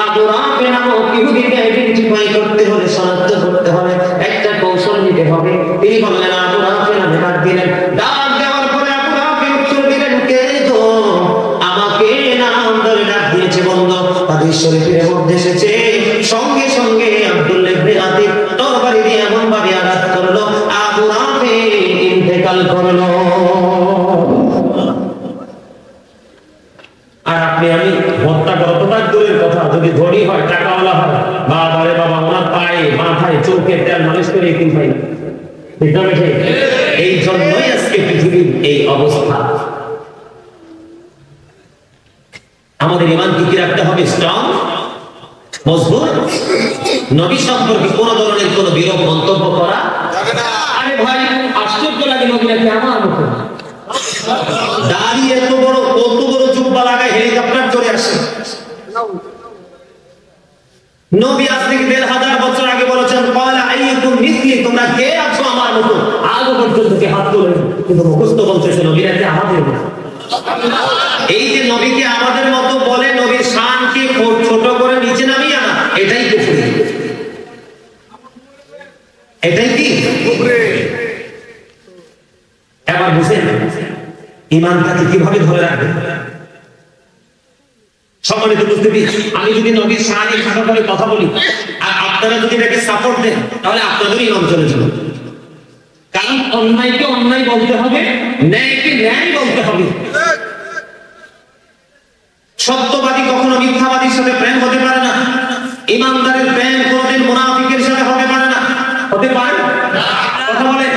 আবু রাফি নামক ইহুদিকে আইডেন্টিফাই করতে হলে, শনাক্ত করতে হলে একটা কৌশল নিতে হবে। তিনি বললেন আবু রাফি নামে ডাক দিলেন। ডাক দেওয়ার পরে আবু রাফি উত্তর দিলেন কে গো? আমাকে নাম ধরে ডাক দিয়েছে। বন্ধু হাদিস শরীফের মধ্যে এসেছে সঙ্গে সঙ্গে আব্দুল্লাহ ইবনে আতিক তরবারি দিয়ে এমন ভাবে আঘাত করলো আবু রাফি ইন্তেকাল করলো। আর আপনি আমি হত্যা কতটা দূরের কথা, যদি ধনী হয়, টাকাওয়ালা হয়, বাবা রে বাবা ওনার পায়ে মাথায় চোখে তেল মালিশ করে একদিন পাই। এই জন্যই আজকে পৃথিবীর এই অবস্থা। আমাদের ইমান কি রাখতে হবে? স্ট্রং, মজবুত। নবী সম্পর্কে কোন ধরনের কোন বিরূপ মন্তব্য করা যাবে না। আরে ভাই আশ্চর্য লাগে, নবীরা কি আমার মতো দাঁড়িয়ে এত বড়, কত বড় জুব্বা লাগায় হেলিকপ্টার চলে আসে। নবী আজ থেকে ১,৫০০ বছর আগে বলেছেন ক্বালা আইয়ুকুম মিসলি, তোমরা কে আছো আমার মতো? আজও পর্যন্ত কে হাত তোলে, কিন্তু মুখস্থ বলতেছে নবীরা যে আমাদের মতো। এই যে নবীকে আমাদের মতো বলে, নবীর শানকে ছোট করে নিচে নামিয়ে আনা, এটাই কুফরি। এটাই কি কুফরি? এবার বুঝেন ঈমানটাকে কিভাবে ধরে রাখবে। সম্মানিত উপস্থিতি, আমি যদি নবীর শানে খাটো করে কথা বলি আর আপনারা যদি এটাকে সাপোর্ট দেন, তাহলে আপনাদেরই ঈমান চলে যাবে। কারণ অন্যায়কে অন্যায় বলতে হবে, ন্যায়কে ন্যায় বলতে হবে। সত্যবাদী কখনো মিথ্যাবাদীর সাথে প্রেম হতে পারে না। ইমানদারের প্রেম কোনদিন মুনাফিকের সাথে হতে পারে না। হতে পারে না। কথা বলেন?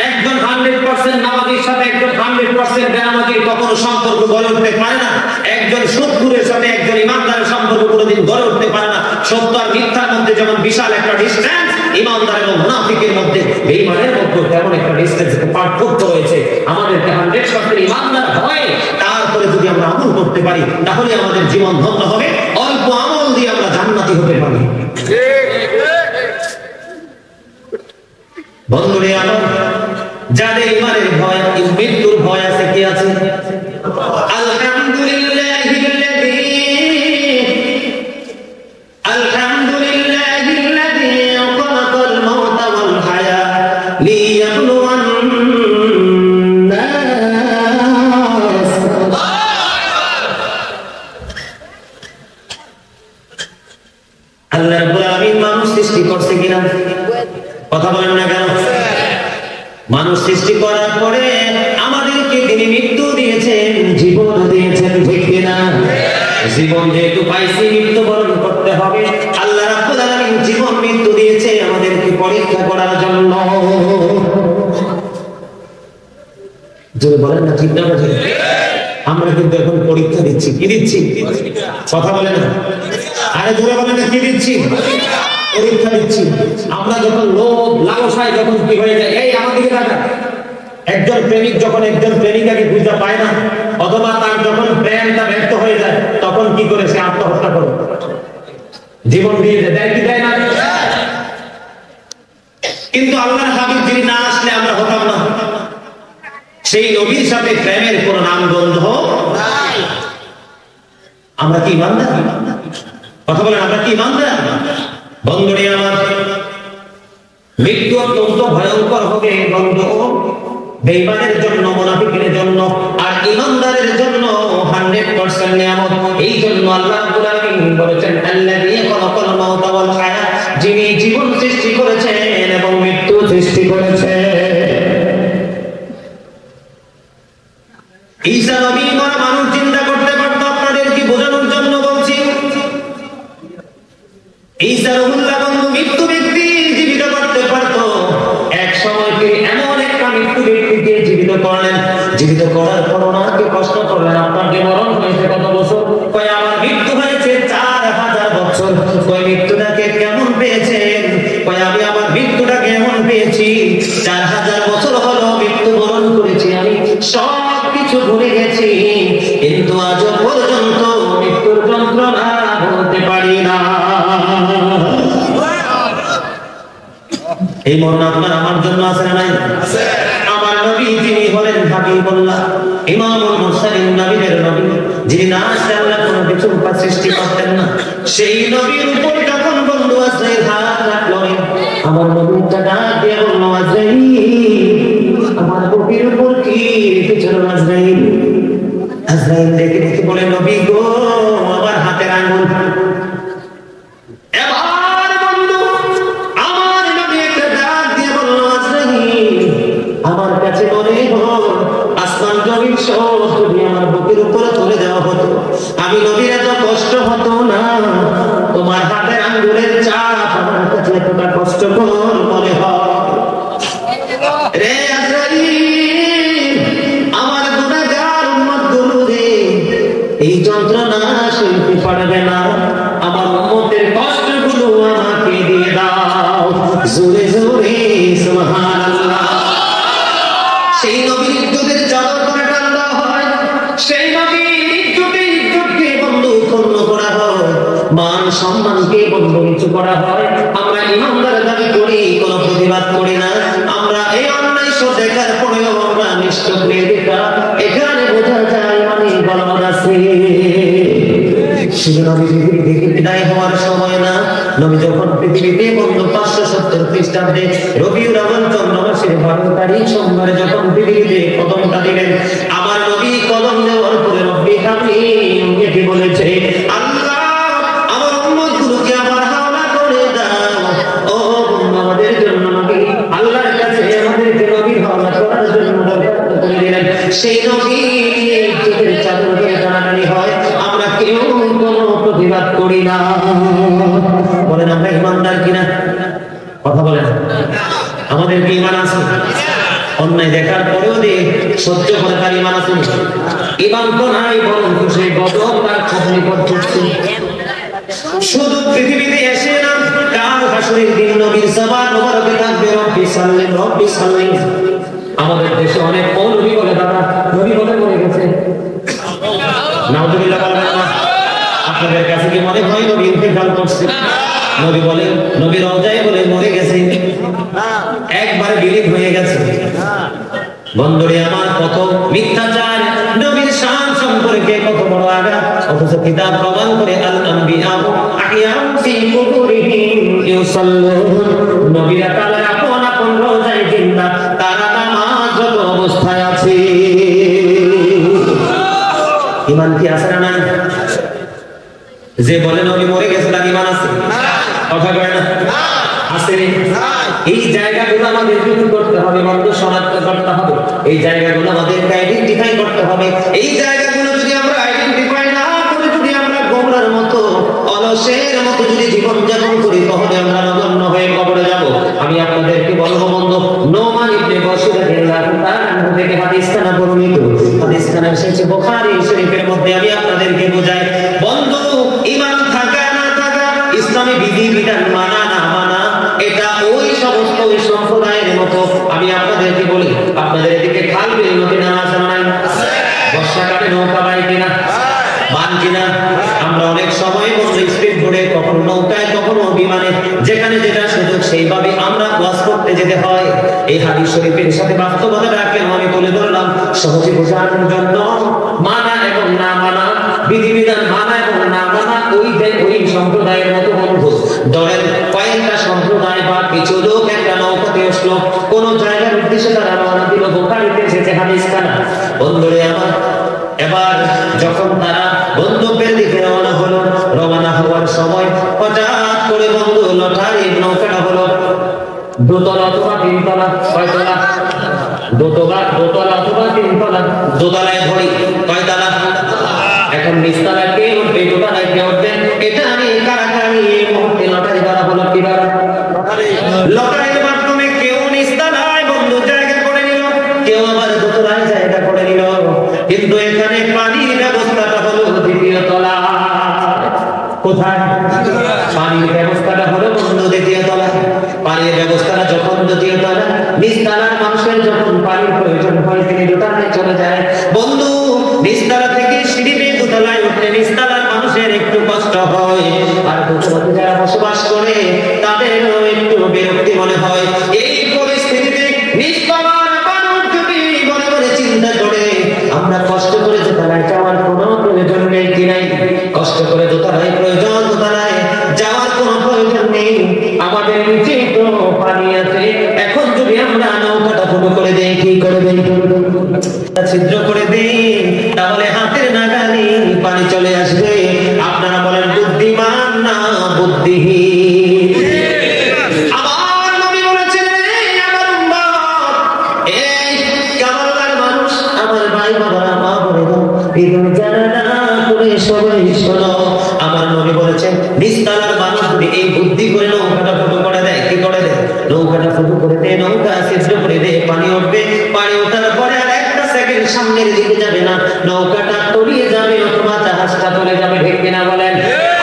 একজন 100% নামাজীর সাথে একজন 100% বেনামাজীর কখনো সম্পর্ক গড়ে উঠতে পারে না। একজন সুদখোরের সাথে একজন ইমানদারের সম্পর্ক কোনোদিন গড়ে উঠতে পারে না। সত্য আর মিথ্যার মধ্যে যেমন বিশাল একটা ডিসটেন্স, ইমানদার এবং মুনাফিকের মধ্যে, বেঈমানের মধ্যে তেমন একটা ডিসটেন্স, পার্থক্য রয়েছে। আমাদেরকে 100% ইমানদার হয়ে তারপরে যদি আমরা আমল করতে পারি, তাহলে আমাদের জীবন ধন্য হবে। অল্প আমল দিয়ে আমরা জান্নাতি হতে পারি। বন্ধুরে আমার, যাদের ইমানের ভয়, মৃত্যুর ভয় আছে, কি আছে? আল্লাহ রাব্বুল আলামিন মানুষ সৃষ্টি করছে কিনা? কথা বলেন না কেন? মানুষ সৃষ্টি করার পরে আমাদেরকে তিনি মৃত্যু দিয়েছেন, জীবন দিয়েছেন, ঠিক কিনা? জীবন যেহেতু পাইছি, মৃত্যুবরণ করতে হবে। আল্লাহ রাব্বুল আলামিন জীবন মৃত্যু দিয়েছে আমাদেরকে পরীক্ষা করার জন্য। যদি বলেন না ঠিক না, আমরা কিন্তু এখন পরীক্ষা দিচ্ছি। কি দিচ্ছি? কথা বলেন না, আরে জোরে বলেন না, কি দিচ্ছি? পরীক্ষা দিচ্ছি। আমরা যখন লোভ লালসায় যখন কি হয়ে যায়, এই আমাদেরকে দেখা, একজন প্রেমিক যখন একজন প্রেমিকাকে খুঁজে পায় না, অথবা তার যখন প্রেমটা ব্যর্থ হয়ে যায়, তখন কি করে? সে আত্মহত্যা করে, জীবন দিয়ে দেয়। কি দেয় না? কিন্তু আল্লাহর হাবিব যিনি না আসলে আমরা হতাম না। সেই নবীর সাথে প্রেমের কোন নামগন্ধ নাই। আমরা কি ইমানদার? কথা বলেন, আমরা কি ইমানদার? বন্ধুরে আমার, মৃত্যু অত্যন্ত ভয়ঙ্কর হবে বন্ধু, বেঈমানের জন্য, মুনাফিকের জন্য, আর ইমানদারের জন্য 100% নিয়ামত। এই জন্য আল্লাহ রাব্বুল আলামিন বলেছেন, আল্লাযী খালাকাল মাউতা ওয়াল হায়াত, যিনি জীবন সৃষ্টি করেছেন এবং মৃত্যু সৃষ্টি করেছেন। ঈসা নবী মরা মানুষ চিন্তা করতে পারত, আপনাদের কি বোঝানোর জন্য বলছি। ঈসা রুহুল্লাহ বন্ধু মৃত্যু ব্যক্তি জীবিত করতে পারত। এক সময় তিনি এমন একটা মৃত্যু ব্যক্তিকে জীবিত করলেন, জীবিত করার পর ওনাকে কষ্ট করলেন, আপনার যে মরণ হয়েছে কত বছর? কয় আমার মৃত্যু হয়েছে 4000 বছর। কয় মৃত্যুটাকে কেমন পেয়েছেন? কয় আমি আমার মৃত্যুটাকে এমন পেয়েছি, 4000 বছর হলো মৃত্যুবরণ করেছি, আমি সব কিছু ভুলে গেছি, কিন্তু আজ পর্যন্ত মৃত্যুর যন্ত্রণা বলতে পারি না। এই মরণ আপনার আমার জন্য আছে না নাই? আমার নবী যিনি হলেন হাবিবুল্লাহ, ইমামুল মুরসালিন, নবীদের নবী, যিনি না আসলে আল্লাহ কোনো কিছু সৃষ্টি করতেন না। সেই নবীর উপর যখন বন্ধু আজরাইল হাত রাখলো, আমার নবীটা ডাক দিয়ে বলল, আজরাইল, আমার নবীর উপর কি রেখেছিল? আজরাইল আজরাইল দেখে দেখে বলে, নবী গো, আমার হাতের আঙ্গুল। এবার বন্ধু আমার নবী একটা ডাক দিয়ে বলল, আজরাইল, আমার কাছে মনে হল আসমান জমিন সব যদি আমার বুকের উপরে তুলে দেওয়া হতো, আমি নবীর এত কষ্ট হতো না। তোমার হাতের আঙ্গুলের চাপ আমার কাছে এতটা কষ্টকর মনে হয়। রে আজরাইল, আমার গুনাহগার উম্মতগুলো রে, এই যন্ত্রণা সইতে পারবে না, আমার উম্মতের কষ্টগুলো আমাকে দিয়ে দাও। জোরে জোরে সুবহানাল্লাহ। সেই নবীর ইজ্জতের চাদর করে টানা হয়, সেই নবীর ইজ্জতকে বন্ধু ক্ষুণ্ণ করা হয়, মান সম্মানকে বন্ধু নিচু করা হয়। আমরা ইমানদার দাবি করি, কোনো প্রতিবাদ করি না। আমরা এই অন্যায় সব দেখার পরেও আমরা নিষ্ঠুর নির্বিকার। এখানে বোঝা যায় মানে গলদ আছে। শুধু নবী পৃথিবী থেকে বিদায় হওয়ার সময় না, নবী যখন পৃথিবীতে বন্ধু 570 খ্রিস্টাব্দে রবিউল আউয়াল চন্দ্র মাসের 12 তারিখ সোমবারে যখন পৃথিবীতে কদমটা দিলেন, আমার নবী কদম দেওয়ার পরে রব্বি হাবলি নবীকে বলেছে, আল্লাহ আমার উম্মতগুলোকে আমার হাওলা করে দাও। ও আমাদের জন্য নবী আল্লাহর কাছে আমাদেরকে নবীর হাওলা করার জন্য ব্যবস্থা করে দিলেন। সেই নবী চোখের চাদর দিয়ে টানাটানি হয়, আমরা কেউ কোনো প্রতিবাদ করি না। বলেন আমরা ইমানদার কিনা? কথা বলেন, আমাদের কি ইমান আছে? অন্যায় দেখার পরেও দিয়ে সহ্য করে তার ঈমান আছে। ঈমান তো নাই, বরং সেই গজব তার খুব নিকট হচ্ছে। শুধু পৃথিবীতে এসে না, কাল হাসরের দিন নবীর জবান মোবারকে থাকবে রব্বি সাল্লিম রব্বি সাল্লিম। আমাদের দেশে অনেক মৌলভী বলে দাদা নবী বলে মরে গেছে, নাউজুবিল্লাহ বলবেন না। আপনাদের কাছে কি মনে হয় নবী ইন্তেকাল করছে? নবী বলে নবী রওজায় বলে মরে গেছে, একবারে বিলীন হয়ে গেছে। বন্ধুরে আমার, কত মিথ্যাচার, নবীর শান সম্পর্কে কত বড় আঘাত, অথচ কিতাব প্রমাণ করে আল আম্বিয়া আহইয়াউ ফি কুবুরিহিম ইউসাল্লুন। নবীরা তাআলা আপন আপন রওজায় জিন্দা, তারা নামাজরত অবস্থায় আছে। ঈমান কি আছে না? যে বলে নবী মরে গেছে তার ঈমান আছে? কথা কয় না? আছে। এই জায়গাগুলো আমাদের কি করতে হবে? বন্ধু, শনাক্ত করতে হবে। এই জায়গাগুলো আমাদেরকে আইডেন্টিফাই করতে হবে। এই জায়গাগুলো যদি আমরা আইডেন্টিফাই না করে, যদি আমরা গোমরার মতো অলসের মতো যদি জীবন যাপন করি, তাহলে আমরা নগণ্য হয়ে কবরে যাব। আমি আপনাদেরকে বলবো বন্ধু, নোমান ইবনে বশীর রাদিয়াল্লাহু তাআলা থেকে হাদিসখানা বর্ণিত। হাদিসখানা এসেছে বুখারী শরীফের মধ্যে। আমি আপনাদেরকে বোঝাই বন্ধু, ঈমান থাকা না থাকা, ইসলামী বিধিবিধান মানা না মানা, এটা ওই সমস্ত ওই সম্প্রদায়ের মতো। আমি আপনাদেরকে বলি, আপনাদের এদিকে খাল বিল নদী নামা আছে না? বর্ষাকালে নৌকা বাই কিনা, বান কিনা? আমরা অনেক সময় বন্ধু স্পিড বোটে, কখনো নৌকায়, কখনো বিমানে, যেখানে যেটা সুযোগ সেইভাবে আমরা ওয়াজ করতে যেতে হয়। এই হাদিস শরীফের সাথে বাস্তবতাটা কেন আমি তুলে ধরলাম? সহজে বোঝানোর জন্য। মানা এবং না মানা, বিধিবিধান মানা এবং না মানা ওই সম্প্রদায়ের মতো বন্ধু। ধরেন কয়েকটা সম্প্রদায় বা কিছু লোক একটা নৌকাতে আসলো, কোন জায়গার উদ্দেশ্যে তারা রওনা দিল, বুখারীতে এসেছে হাদিসখানা। বন্ধুরে আমার, এবার যখন তারা গন্তব্যের দিকে রওনা হলো, রওনা হওয়ার সময় হঠাৎ করে বন্ধু লটারি নৌকাটা হলো দোতলা অথবা তিনতলা। কয়তলা? দোতলা অথবা তিনতলা। দোতলায় ধরি কয়তলা? এখন নিচতলায় কে উঠবে, দোতলায় কে উঠবে, এটা আমি কারাকারি এই মুহূর্তে লটারি করা হলো। কিভাবে? লটারির মাধ্যমে কেউ নিচতলায় বন্ধু জায়গা করে নিল, কেউ আবার দোতলায় জায়গা করে নিল। কিন্তু এখানে পানির ব্যবস্থাটা হলো দ্বিতীয় তলা। কোথায়? পানির ব্যবস্থাটা হলো বন্ধু দ্বিতীয় তলা। পানির ব্যবস্থাটা যখন দ্বিতীয় তলা, নিচতলার মানুষের যখন পানির প্রয়োজন হয় তিনি দোতলায় চলে যায়। বন্ধু, নিচতলা থেকে সিঁড়ি বেয়ে দোতলায় উঠতে নিচতলার মানুষের একটু কষ্ট হয়, আর দোতলাতে যারা বসবাস করে তাদেরও একটু বিরক্তি মনে হয়। এই পরিস্থিতিতে নিচতলার মানুষ যদি মনে মনে চিন্তা করে, আমরা কষ্ট করে দোতলায় যাওয়ার কোনো প্রয়োজন নেই কি নাই? কষ্ট করে দোতলায় প্রয়োজন, দোতলায় যাওয়ার কোনো প্রয়োজন নেই। আমাদের নিচে তো পানি আছে। এখন যদি আমরা নৌকাটা ফুটো করে দেই, কি করে দেই? ছিদ্র করে দেই, তাহলে হাতের নাগালে পানি চলে আসবে। আপনারা বলেন বুদ্ধিমান না বুদ্ধিহীন? আমার নবী বলেছেন, আমার উম্মত, এই কামালদার মানুষ, আমার ভাই বাবারা, মা বোনেরা, এগুলো জানা না করে সবাই শোনো। আমার নবী বলেছেন, নিচতলার মানুষ যদি এই বুদ্ধি করে নৌকাটা ফুটো করে দেয়, কি করে দেয়? নৌকাটা ফুটো করে দেয়, নৌকা ছিদ্র করে দেয়, পানি উঠবে। পানি ওঠার পরে আর একটা সেকেন্ড সামনের দিকে যাবে না, নৌকাটা তলিয়ে যাবে অথবা জাহাজটা চলে যাবে। ঠিক কিনা বলেন?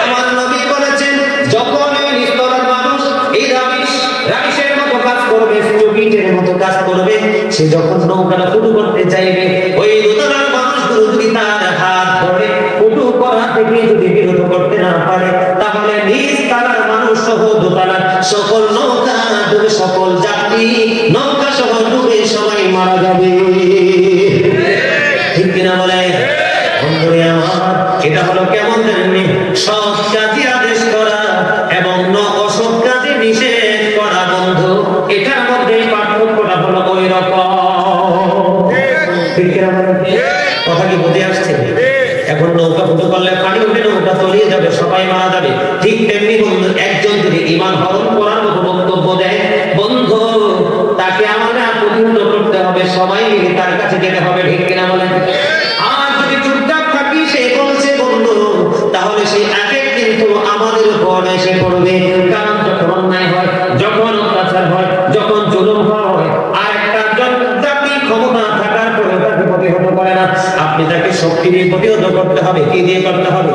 আমার নবী বলেছেন, যখন ওই নিচতলার মানুষ এই রাবিশের মতো কাজ করবে, স্টুপিডের মতো কাজ করবে, সে যখন নৌকাটা ফুটো করতে চাইবে, ওই দোতলার মানুষগুলো যদি তার হাত ধরে ফুটো করা থেকে যদি বিরত করতে না পারে, তাহলে নিচতলার মানুষ সহ দোতলার সকল নৌকা ডুবে, সকল যাত্রী নৌকা সহ ডুবে সবাই মারা যাবে। ঠিক কিনা বলে? বন্ধুরে আমার, এটা হলো কেমন জানেন? সৎ কাজে আদেশ করা এবং অসৎ কাজে নিষেধ করা। বন্ধু, এটার মধ্যে পার্থক্যটা হলো ওই রকম। ঠিক কিনা বলে? কথা কি বুঝে আসছে? এখন নৌকা ফুটো করলে পানি উঠে, নৌকা তলিয়ে যাবে, সবাই মারা যাবে। ঠিক তেমনি বন্ধু, একজন যদি ঈমান হরণ করার মতো বক্তব্য দেয়, বন্ধু তাকে আমাদের প্রতিহত করতে হবে, সবাই মিলে তার কাছে যেতে হবে। ঠিক কিনা বলেন? আর যদি চুপচাপ থাকি, সে বলছে বন্ধু, তাহলে সেই আবেগ কিন্তু আমাদের উপর এসে পড়বে। কারণ যখন অন্যায় হয়, যখন অত্যাচার হয়, যখন জুলুম হয়, আর একটা পারে না, আপনি তাকে শক্তি দিয়ে প্রতিহত করতে হবে। কি দিয়ে করতে হবে?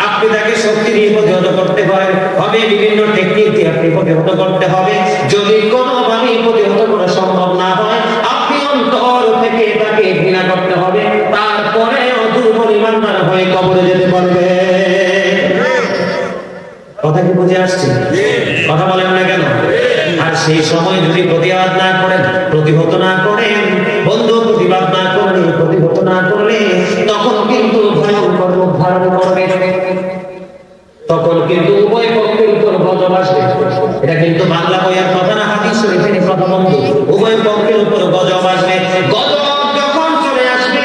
আপনি তাকে শক্তি দিয়ে প্রতিহত করতে হবে, বিভিন্ন টেকনিক দিয়ে আপনি প্রতিহত করতে হবে। যদি কোনোভাবেই প্রতিহত করা সম্ভব না হয়, আপনি অন্তর থেকে তাকে ঘৃণা করতে হবে, তারপরে দুর্বল ইমানদার হয়ে কবরে যেতে পারবে। কথা কি বুঝে আসছে? কথা বলেন না কেন? আর সেই সময় যদি প্রতিবাদ না করেন, প্রতিহত না করেন, বন্ধু প্রতিবাদ না করলে, প্রতিহত না করলে, তখন কিন্তু ভয়ঙ্কর রূপ ধারণ করবে। তখন কিন্তু উভয় পক্ষের উপর গজব আসবে। এটা কিন্তু বাংলা বইয়ের কথা না, হাদিস শরীফের কথা বন্ধু। উভয় পক্ষের উপর গজব আসবে। গজব যখন চলে আসবে,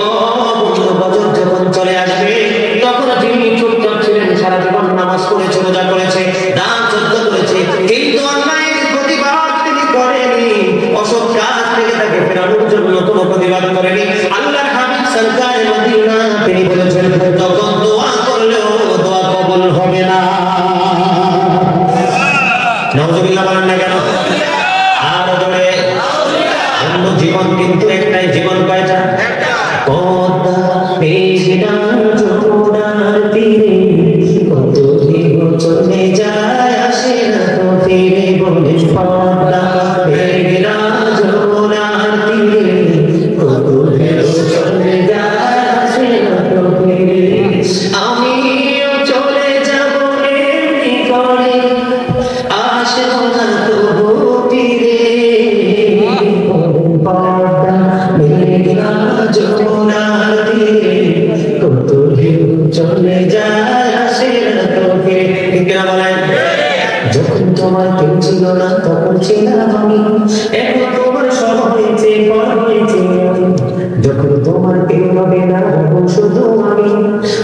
গজব যখন চলে আসবে, তখন যিনি চুপচাপ ছিলেন, সারা জীবন নামাজ পড়েছে, রোজা করেছে, দান সদ্য করেছে, কিন্তু অন্যায়ের প্রতিবাদ তিনি করেনি, অসৎ কাজ থেকে তাকে ফেরানোর জন্য কোনো প্রতিবাদ করেনি। আল্লাহর হাবিব সরকার মদিনা তিনি বলেছেন, তখন দোয়া করলেও দোয়া কবুল হবে না। নাউযুবিল্লাহ বলেন না কেন? আর জোরে অন্য জীবন কিন্তু একটাই জীবন। কয়টা? পদ্মা পেরিয়ে যমুনার তীরে কত ঢেউ চলে যায়, আসে না তো ফিরে। বলে পদ্মা পেরিয়ে যমুনার তীরে কত ঢেউ চলে যায়, আসে না তো ফিরে। আমিও চলে যাব এমনি করে, আসে না তো ফিরে। পদ্মা পেরিয়ে যমুনার তীরে কত ঢেউ চলে যায়, আসে না তো ফিরে। ঠিক না বলেন? যখন তোমার কেউ ছিল না তখন ছিলাম আমি, এখন তোমার সব হয়েছে, পর হয়েছে আমি। যখন তোমার কেউ হবে না তখন শুধু আমি,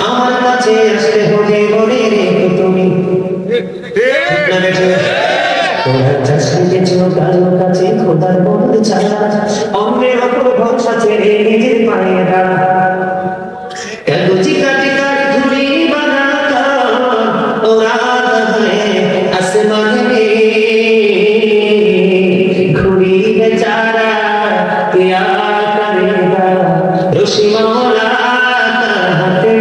আমার কাছে আসতে হবে বলে রেখো তুমি। তোরা চাষ লিখেছ কারোর কাছে খোদার বন্ধ ছাড়া, অন্যের ওপর ভরসা ছেড়ে নিজের পায়ে দাঁড়া। কেন চিকা চিকা ঘুড়ি বানাতা ওরা আসমানে, ঘুড়ি বেচারা কিয়া করেগা, রশি মাওলা হাতে।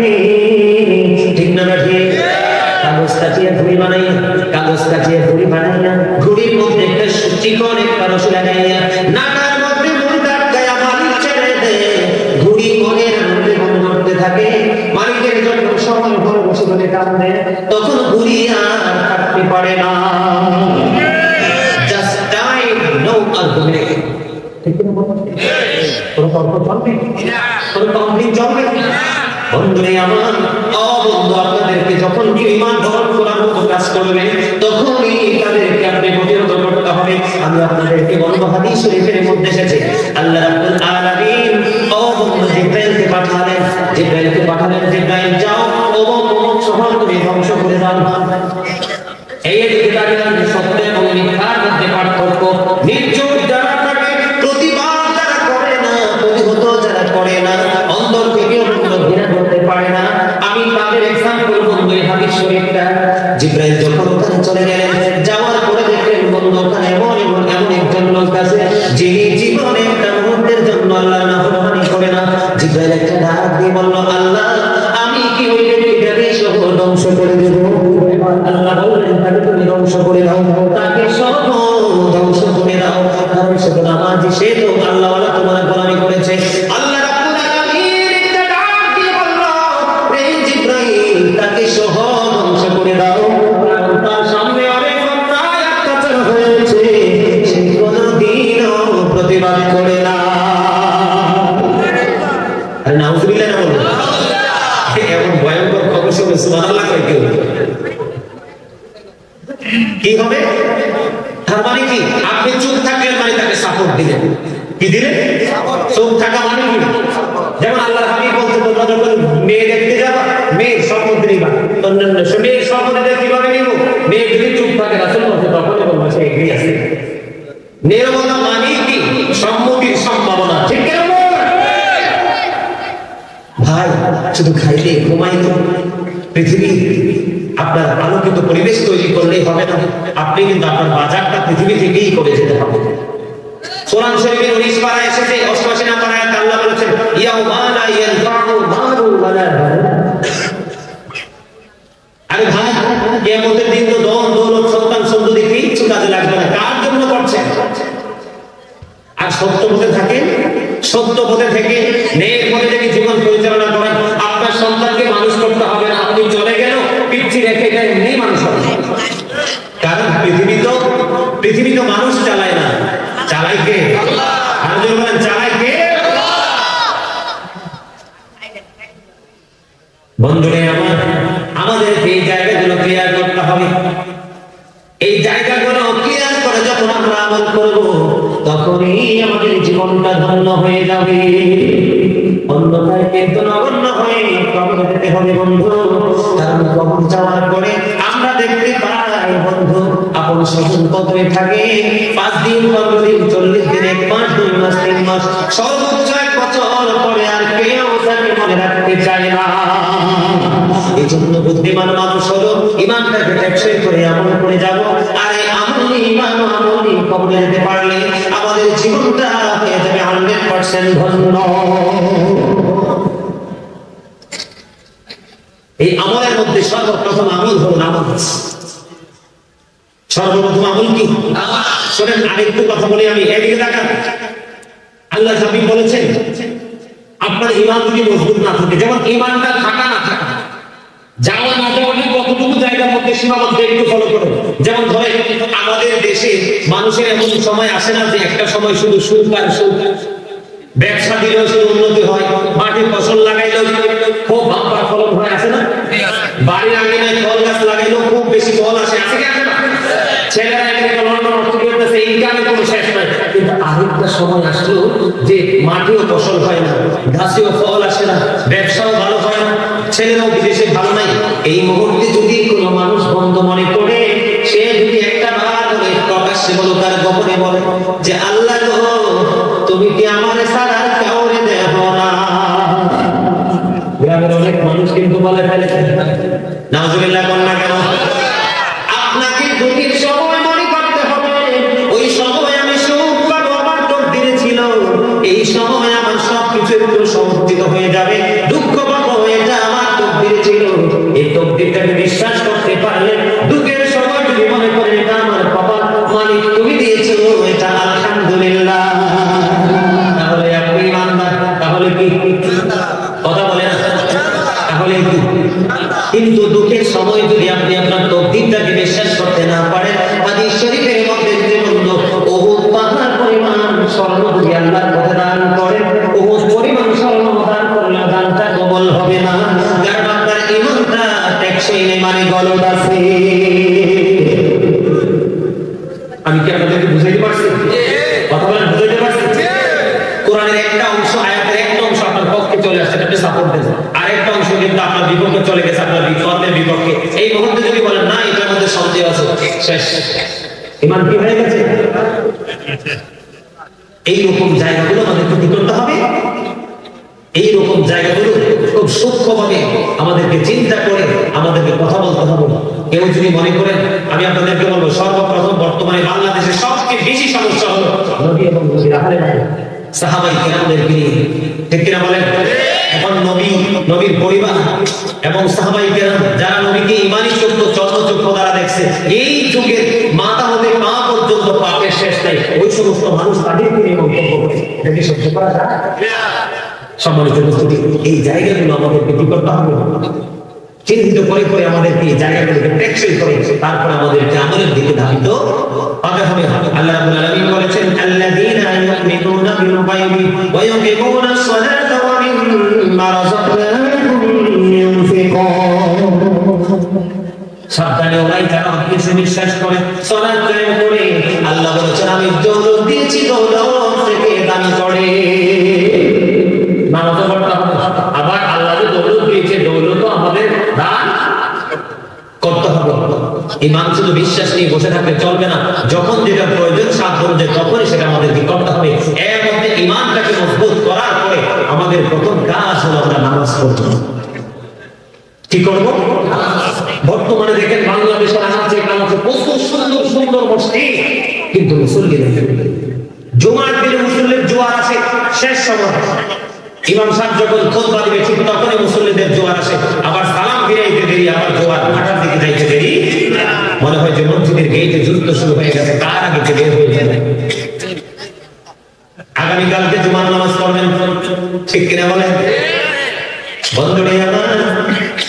ঠিক না ঠিক? কাগজ কাটিয়ে ঘুড়ি বানাইয়া, কাগজ কাটিয়ে ঘুড়ি বানাইয়া, ঘুড়ির মধ্যে একটা চিকন একটা রশি লাগাইয়া, নাটার মধ্যে মুড়ি আটকায়া মালিক ছেড়ে দে, ঘুড়ি মনের মধ্যে মন করতে থাকে। মালিকের যখন সময় ঘরে বসে বলে কাঁদে, তখন ঘুড়ি আর কাটতে পারে না। Just time, no argument. ঠিক না বলুন? কোনো তর্ক চলবে? কোনো কমপ্লেইন চলবে? বন্ধুরে আমার, বন্ধু আপনাদেরকে যখন ঈমান ধারণ করার মতো কাজ করবে, তখনই তাদেরকে আপনি প্রতিহত করতে হবে। আমি আপনাদেরকে বলবো, হাদিস শরীফের মধ্যে এসেছে, আল্লাহ রাব্বুল আলামিন বন্ধু জিবরাইলকে পাঠালেন, জিবরাইল যাও অমুক শহর তুমি ধ্বংস করে দাও। এই দিকে দাঁড়িয়ে সত্য এবং মিথ্যার মধ্যে পার্থক্য। নির্জীব যারা থাকে, প্রতিবাদ যারা করে না, প্রতিহত যারা করে না, অন্তর থেকেও ঘৃণা করতে পারে না, আমি তাদের এক্সাম্পল বন্ধু এই হাদিস শরীফটা। জিবরাইল যখন ওখানে চলে গেলেন, যাওয়ার পরে দেখলেন বন্ধু ওখানে এমন একজন লোক আছে, যিনি জীবনে একটা মুহূর্তের জন্য আল্লাহর নাফরমানি করে না। জিবরাইল একটা ডাক দিয়ে বলল, আল্লাহ আমি কি ওই ব্যক্তিটাকে সহ ধ্বংস করে দেব? আল্লাহ বললেন, তাকে তুমি ধ্বংস করে দাও, তাকে সহ ধ্বংস করে দাও, কারণ সে তো নামাজি, সে তো আল্লাহওয়ালা, তোমার গোলামি করেছে। আল্লাহ রাব্বুল আলামিন একটা ডাক দিয়ে বলল, রে জিবরাইল তাকে সহ ধ্বংস করে দাও, কারণ তার সামনে অনেক অন্যায় অত্যাচার হয়েছে, সে কোনোদিনও প্রতিবাদ করে না। আরে নাউযুবিল্লাহ না বলুন? এমন ভয়ঙ্কর খবর শুনে সুবহানাল্লাহ কয় কেউ? কি হবে? তার মানে কি? আপনি চুপ থাকলেন মানে তাকে সাপোর্ট দিলেন। কি দিলেন? চুপ থাকা মানে কি? যেমন আল্লাহর হাবিব বলতে, তোমরা যখন মেয়ে দেখতে যাবা, মেয়ের সম্পত্তি নিবা, অন্যান্য মেয়ের সম্পত্তি কিভাবে নিব? মেয়ে যদি চুপ থাকে, রাসূল বলতে, তখনই বলবো সে এগ্রি আছে। নীরবতা মানে কি? সম্মতির সম্ভাবনা। ঠিক কেন ভাই? শুধু খাইলে ঘুমাইলে পৃথিবী আপনার আলোকিত পরিবেশ তৈরি করলেই হবে না, আপনি কিন্তু আপনার বাজারটা পৃথিবী থেকেই করে যেতে হবে। কোরআন শরীফের 19 পারা এসেছে, 88 নম্বর আয়াতে আল্লাহ বলেছেন, বলেন ইয়াউমা লা ইয়ানফাউ মালুন ওয়ালা বানুন। আরে ভাই, কিয়ামতের দিন তো ধন দৌলত সন্তান সন্ততি কিচ্ছু কাজে লাগবে না। কার জন্য করছেন? আর সত্য পথে থাকেন, সত্য পথে থেকে ন্যায়ের পথে থেকে জীবন পরিচালনা করেন। আপনার সন্তানকে মানুষ করতে হবে না, আপনি চলে গেল পিচ্ছি রেখে এটা এমনি মানুষ হবে। কারণ পৃথিবী তো মানুষ চালায় না, চালায় কে? আর যদি বলেন চালায় কে? বন্ধুরা আমার, আমাদেরকে এই জায়গাগুলো ক্লিয়ার করতে হবে। এই জায়গাগুলো ক্লিয়ার করে যখন আমরা আমল করব, তখনই আমাদের জীবনটা ধন্য হয়ে যাবে। অন্যথায় কিন্তু নগণ্য হয়ে কবরে যেতে হবে বন্ধু। কারণ কবর যাওয়ার পরে আমরা দেখতে পাই বন্ধু, আপন স্বজন কবরে থাকে 5 দিন, 15 দিন, 40 দিন, 1 মাস, 2 মাস, 3 মাস, সর্বোচ্চ 1 বছর পরে আর কেউ তাকে মনে রাখতে চায় না। এই জন্য বুদ্ধিমান মানুষ হলো ইমানটাকে টেকসই করে আমল করে যাব। আর এই আমল ইমান আমলি কবরে যেতে পারলে আমাদের জীবনটা হয়ে যাবে 100% ধন্য। এই আমলের মধ্যে সর্বপ্রথম আমল হলো নামাজ। সর্বপ্রথম আমল কি? শোনেন, আরেকটু কথা বলি আমি, এদিকে তাকান। আল্লাহ হাবিব বলেছেন, আপনার ঈমান যদি মজবুত না থাকে, যেমন ঈমানটা থাকা না থাকা, যাওয়া না যাওয়া কতটুকু জায়গার মধ্যে সীমাবদ্ধ, একটু ফলো করুন। যেমন ধরে আমাদের দেশে মানুষের এমন সময় আসে না যে একটা সময় শুধু সুখ আর সুখ, ব্যবসা দিলেও শুধু উন্নতি হয়, মাঠে ফসল লাগাইলেও খুব বাম্পার ফলন হয়, আসে না? বাড়ির আঙিনায় ফল গাছ লাগাইলেও খুব বেশি ফল আসে, আছে কি আসে না? ছেলেরা এখানে লন্ডন অর্থনীতি করতেছে, ইনকামের কোনো শেষ নাই। কিন্তু আরেকটা সময় আসলো যে মাঠেও ফসল হয় না, গাছেও ফল আসে না, ব্যবসাও ভালো হয় না, ছেলেরাও বিদেশে ভালো নাই। এই মুহূর্তে যদি কোনো মানুষ বন্ধ মনে করে, সে যদি একটা বার বলে, প্রকাশ্যে বলো তার গোপনে বলে যে আল্লাহ গো, তুমি কি আমার ছাড়া আর কাউরে দেখো না? গ্রামের অনেক মানুষ কিন্তু বলে ফেলে, নাউজুবিল্লাহ, কন্যা কেন? আপনাকে দুঃখের সময় মনে করতে হবে, ওই সময় আমি সুখ পাবো, আমার তকদিরে ছিল, এই সময় আমার সবকিছু একটু সমর্থিত হয়ে যাবে, দুঃখ পাবো, এটা আমার তকদিরে ছিল। এই তকদিরটাকে বিশ্বাস করতে পারলে, দুঃখের সময় যদি মনে করে এটা আমার কপাল, মালিক তুমি দিয়েছো, এটা আলহামদুলিল্লাহ, তাহলে আপনি ইমানদার। তাহলে কি কথা বলে না? তাহলে কি? কিন্তু দুঃখের সময় যদি আপনি আপনার তকদিরটাকে বিশ্বাস করতে না পারেন, হাদিস শরীফের মধ্যে যে বলল, উহুদ পাহাড় পরিমাণ স্বর্ণ যদি আল্লাহর পথে দান করেন, উহুদ পরিমাণ স্বর্ণ দান করলে দানটা কবুল হবে না, কারণ আপনার ঈমানটা টেকসই নেই, মানে গলদ আছে। আমি কি আপনাদেরকে বুঝাইতে পারছি? কথা বলেন, বুঝাইতে পারছি? কোরআনের একটা অংশ, আয়াতের একটা অংশ আপনার পক্ষে চলে আসছে, আপনি সাপোর্ট দেন, আর একটা অংশ কিন্তু আপনার বিপক্ষে চলে গেছে, আপনার বিপক্ষের বিপক্ষে। এই মুহূর্তে যদি বলেন না, এটার মধ্যে সন্দেহ আছে, শেষ, ঈমান কি হয়ে গেছে? এইরকম জায়গাগুলো আমাদেরকে কি করতে হবে? এইরকম জায়গাগুলো খুব সূক্ষ্মভাবে আমাদেরকে চিন্তা করে আমাদেরকে কথা বলতে হবে। কেউ যদি মনে করেন, আমি আপনাদেরকে বলবো, সর্বপ্রথম বর্তমানে বাংলাদেশে সবচেয়ে বেশি সমস্যা হলো নবী এবং নবীর আহলে বাইত, সাহাবায়ে কেরামদের নিয়ে, ঠিক কিনা বলেন? এখন নবীর পরিবার এবং সাহাবায়ে কেরাম যারা নবীকে ঈমানি চক্ষু, চর্মচক্ষু দ্বারা দেখছে, এই যুগের মাথা হতে পা পর্যন্ত পাপের শেষ নাই, ওই সমস্ত মানুষ তাদেরকে নিয়ে মন্তব্য করে, এটা কি সহ্য করা যায়? সম্মানিত উপস্থিতি, এই জায়গাগুলো আমাদেরকে কি করতে হবে? চিন্তিত করে করে আমাদেরকে এই জায়গাগুলোকে টেকসই করে তারপর আমাদেরকে আমলের দিকে ধাবিত হতে হবে। আল্লাহ রাব্বুল আলামিন বলেছেন, আল্লাযীনা ইউমিনুনা বিল গায়বি ওয়া ইউকিমুনাস সালাতা ওয়া মিম্মা রাযাকনাহুম ইউনফিকুন। সাবধানে ওরাই যারা কিছু বিশ্বাস করে, সালাত কায়েম করে, আল্লাহ বলেছেন আমি দৌলত দিয়েছি, দৌলত থেকে দান করে। নামাজ পড়তে হবে, আবার আল্লাহ যে দৌলত দিয়েছে, দৌলত আমাদের দান করতে হবে। ঈমান শুধু বিশ্বাস নিয়ে বসে থাকলে চলবে না, যখন যেটা প্রয়োজন সাধ্য অনুযায়ী তখনই সেটা আমাদেরকে করতে হবে। এর মধ্যে ঈমানটাকে মজবুত করার পরে আমাদের প্রথম কাজ হলো আমরা নামাজ পড়ব। কি করব? বর্তমানে দেখেন বাংলাদেশের আনাচে কানাচে কত সুন্দর সুন্দর মসজিদ, কিন্তু মুসল্লি নেই। জুমার দিনে মুসল্লির জোয়ার আসে শেষ সময়, ইমাম সাহেব যখন খুতবা দিবে ঠিক তখনই মুসল্লিদের জোয়ার আসে, আবার সালাম ফিরাইতে দেরি, আবার জোয়ার ভাটার দিকে যাইতে দেরি। মনে হয় যে মসজিদের গেটে যুদ্ধ শুরু হয়ে গেছে, তার আগে বের হয়ে যাবে। আগামীকালকে জুমার নামাজ পড়বেন, ঠিক কিনা বলেন? বন্ধুরে আমার,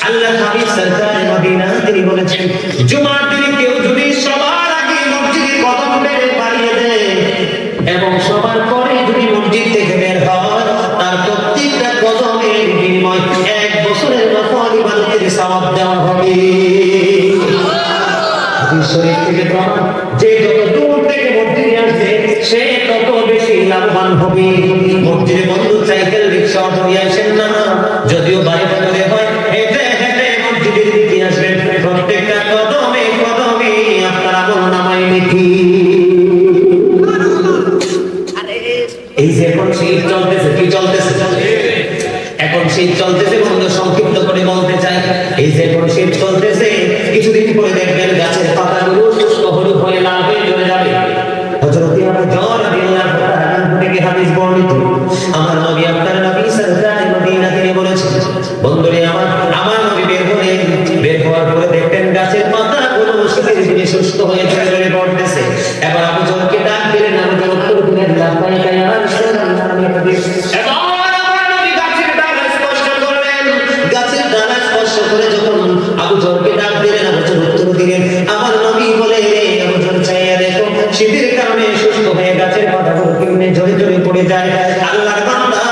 আল্লাহ হাবিব সরকারে মদিনা তিনি বলেছেন, জুমার দিনে কেউ যদি সবার আগে মসজিদে কদম বেড়ে বাড়িয়ে দেয় এবং সবার পরে যদি মসজিদ থেকে বের হয়, তার প্রত্যেকটা কদমের বিনিময় 1 বছরের নফল ইবাদতের সওয়াব দেওয়া হবে। হাদিস শরীফ থেকে প্রমাণ, যে যত দূর থেকে মসজিদে আসবে সে তত বেশি লাভবান হবে। মসজিদে বন্ধু সাইকেল রিকশা অটো নিয়ে আসেন না, যদিও বাড়ি করে হয়, হেঁটে হেঁটে মসজিদের দিকে আসবেন, প্রত্যেকটা কদমে কদমে আপনার আমল নামায় লিখি। এই যে এখন শীত চলতেছে, কি চলতেছে? এখন শীত চলতেছে, বন্ধু সংক্ষিপ্ত করে বলতে চাই, এই যে এখন শীত চলতেছে, কিছুদিন পরে দেখবেন গাছের পাতাগুলো শুষ্ক হলুদ হয়ে লাল হয়ে চলে যাবে। হযরত আবু যর রাদিয়াল্লাহু তাআলা আনহু থেকে হাদিস বর্ণিত, আমার নবী আপনার নবী সরকারে মদিনা থেকে বলেছেন, বন্ধুরে আমার নবী বের হওয়ার পরে দেখতেন গাছের পাতাগুলো শীতের দিনে শুষ্ক হয়ে চলে পড়তেছে। এবার আবু যরকে ডাক দিলেন, আবু যর উত্তর দিলেন, লাব্বাইকা ইয়া রাসূলুল্লাহ, আমি হাদিস। এবার আমার নবী গাছের ডালে স্পর্শ করলেন, গাছের ডালে স্পর্শ করে যখন আবু যরকে ডাক দিলেন, আবু যর উত্তর দিলেন, আমার নবী বলে, আবু যর চাইয়া দেখো, শীতের কারণে শুষ্ক হয়ে গাছের পাতাগুলো কেমনে ঝরে ঝরে পড়ে যায়। আল্লাহর বান্দা,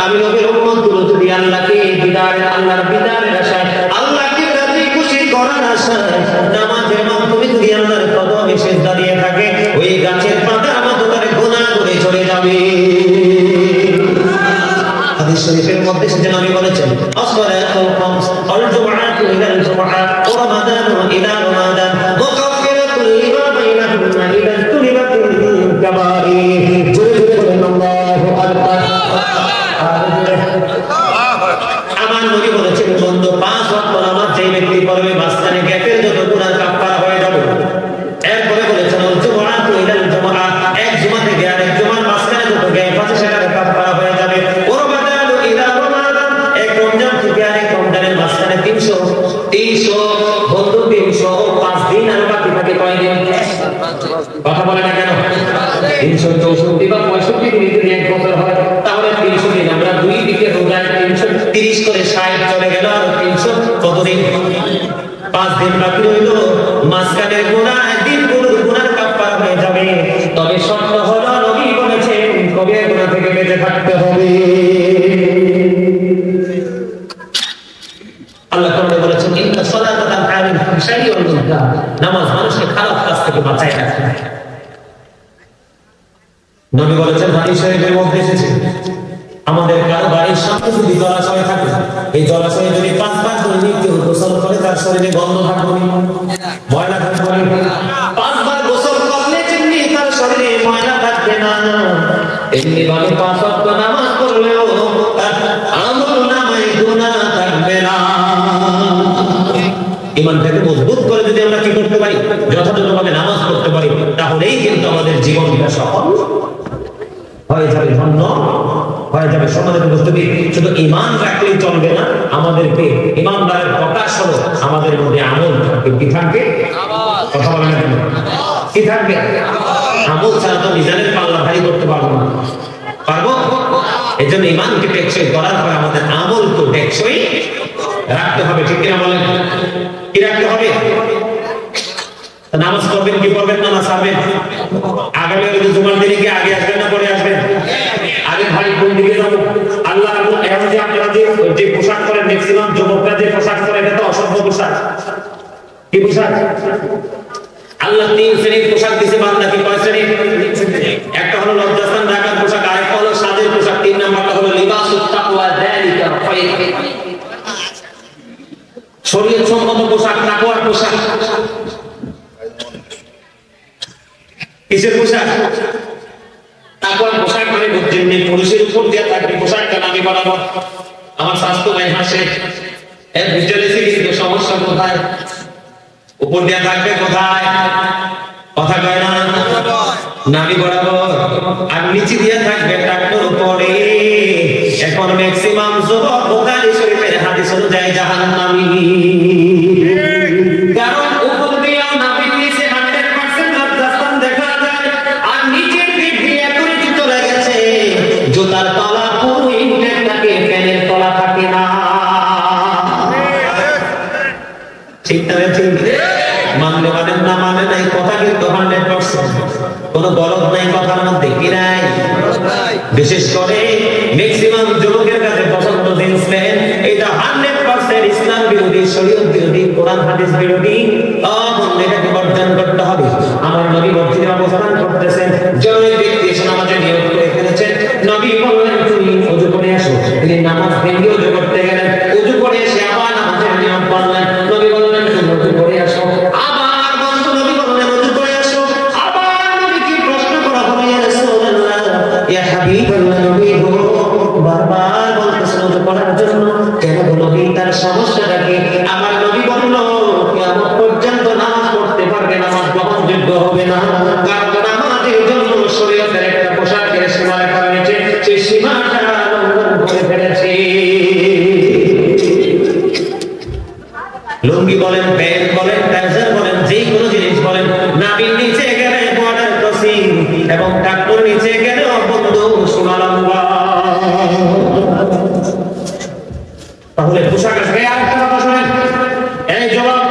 আমি নবীর উম্মতগুলো যদি আল্লাহর বিদারের আশায়, আল্লাহকে রাজি খুশি করার আশায় নামাজের মাধ্যমে যদি আল্লাহর কদমে সিজদা দিয়ে থাকে, ওই গাছের পাতার মতো তার গুনাহ করে চলে যাবে। হাদিস শরীফের মধ্যে সেজন্য আমি বলেছেন, আসসালাতু খামস ওয়াল জুমআতু ইলাল জুমআহ ওয়া রামাদানু ইলা রামাদান মুকাফফিরাতুল লিমা বাইনাহুন্না ইদা তুলিবাতিল কাবাইর। জোরে জোরে বলেন আল্লাহু আকবার। আমার নবী বলেছেন, বন্ধু 5 ওয়াক্ত নামাজ যে ব্যক্তি পড়বে, মাঝখানে গ্যাপের যত গুনাহ কাফারা হয়ে যাবে। এরপরে বলেছেন, ওয়াল জুমআতু ইলাল জুমআহ, এক জুমা থেকে আরেক জুমার মাঝখানে যত গ্যাপ আছে সেটা কাফারা হয়ে যাবে। ওয়া রামাদানু ইলা রামাদান, এক রমজান থেকে আরেক রমজানের মাঝখানে 300 বন্ধু 305 দিন আর বাকি থাকে কয় দিন? কথা বলে না কেন? 364 বা 65 দিন যদি এক বছর হয়, তাহলে 300 দিন। আমরা দুই দিকে রোজায় 330 করে 60 চলে গেল, আর 300 কত দিন? 5 দিন বাকি রইল। মাঝখানের গুনাহ, দিনগুলোর গুনাহ কাফারা হয়ে যাবে। তবে শর্ত হলো, নবী বলেছেন কবিরা গুনাহ থেকে বেঁচে থাকতে হবে। আল্লাহ কোরআনে বলেছেন, ইন্না সালাতা তানহা আনিল ফাহশাই ওয়াল মুনকার, নামাজ মানুষকে খারাপ কাজ থেকে বাঁচায় রাখে। নবী বলেছেন, হাদিস শরীফের মধ্যে এসেছে, আমাদের কারো বাড়ির সামনে যদি জলাশয় থাকে, এই জলাশয়ে যদি 5 বার দৈনিক কেউ গোসল করে, তার শরীরে গন্ধ থাকবে না, ময়লা থাকবে না। 5 বার গোসল করলে যেমনি তার শরীরে ময়লা থাকবে না, এমনি ভাবে 5 ওয়াক্ত নামাজ পড়লেও তার আমল নামায় গুনাহ থাকবে না। ঈমানটাকে মজবুত করে যদি আমরা কি করতে পারি, যথাযথভাবে নামাজ পড়তে পারি, তাহলেই কিন্তু আমাদের জীবনটা সফল হয়ে যাবে, ধন্য হয়ে যাবে। সমাজের বস্তুটি শুধু ঈমান রাখলেই চলবে না, আমাদেরকে ঈমানদারের প্রকাশ হলো আমাদের মধ্যে আমল থাকবে। কি থাকবে? কথা বলেন না কেন? কি থাকবে? আমল ছাড়া তো মিজানের পাল্লা ভারী করতে পারবো না, পারবো? এই জন্য ঈমানকে টেকসই করার পর আমাদের আমল তো টেকসই রাখতে হবে, ঠিক কিনা বলেন? কি রাখতে হবে? নামাজ পড়বেন কি পড়বেন না, নামাজ ছাড়বেন? আগামী জুমার দিনে কি আগে আসবেন না পরে আসবেন? আগে ভাই কোন দিকে যাবো? আল্লাহ এখন যে আপনারা যে পোশাক পরেন, ম্যাক্সিমাম যুবকরা যে পোশাক পরে, এটা তো অসভ্য পোশাক। কি পোশাক? আল্লাহ 3 শ্রেণীর পোশাক দিয়েছে বান্দাকে। কয় শ্রেণী? একটা হলো লজ্জাস্থান ঢাকার পোশাক, আরেকটা হলো সাজের পোশাক, 3 নাম্বারটা হলো লিবাসুত তাকওয়া, যালিকা খায়র, শরীয়ত সম্মত পোশাক, তাকওয়ার পোশাক। কিসের পোশাক? তাকওয়ার পোশাক মানে বুঝছেন, পুরুষের উপর দিয়ে থাকবে পোশাকটা নামি বরাবর। আমার স্বাস্থ্য ভাই হাসে, এর ভিতরে কিন্তু সমস্যা কোথায়? উপর দিয়ে থাকবে কোথায়? কথা কয় না, নামি বরাবর। আর নিচে দিয়ে থাকবে টাকনোর উপরে। এখন বিছানার তলা পুরো ইনটেক থাকে, ফ্যানের তলা থাকে না। ঠিক না? ঠিক মানলে মানেন না মানে নাই, কথা কিন্তু 100%। কোনো গলদ নাই কথার মধ্যে, কি নাই? বিশেষ করে ম্যাক্সিমাম যুবকের কাছে পছন্দ জিন্স প্যান্ট, এটা 100% ইসলাম বিরোধী, শরীয়ত বিরোধী, কোরআন হাদিস বিরোধী। এটাকে বর্জন করতে হবে। আমার নবী মসজিদে অবস্থান করতেছেন, জনৈক ব্যক্তি এসে নামাজে নিয়ত করে ফেলেছেন। নবী বললেন তুমি ওযু করে আসো। তিনি নামাজ ভেঙে ওযু করতে গেলেন, ওযু করে এসে আবার নামাজের নিয়ম পড়লেন। নবী বললেন তুমি ওযু করে আসো, আবার বন্ধু নবী বললেন ওযু করে আসো। আবার নবীকে প্রশ্ন করা হলো, ইয়া রাসূলুল্লাহ, ইয়া হাবিবাল্লাহ, নবী গো বারবার বলতেছেন ওযু করার জন্য, কেন নবী? তার সমস্যাটা কি? আমার নবী বলল কিয়ামত পর্যন্ত নামাজ পড়তে পারবে, নামাজ গ্রহণযোগ্য হবে না। কারণ নামাজের জন্য শরীয়তের একটা পোশাকের সীমা রাখা হয়েছে, সেই সীমাটা লঙ্ঘন করে ফেলেছে। লুঙ্গি বলেন, প্যান্ট বলেন, ট্রাউজার বলেন, যে কোনো জিনিস বলেন, নাভির নিচে গেলে বর্ডার ক্রসিং এবং টাকনুর নিচে গেলে বন্ধু সোনা লম্বা। তাহলে পোশাক আছে। আরেকটা কথা শুনেন, এই জবাব,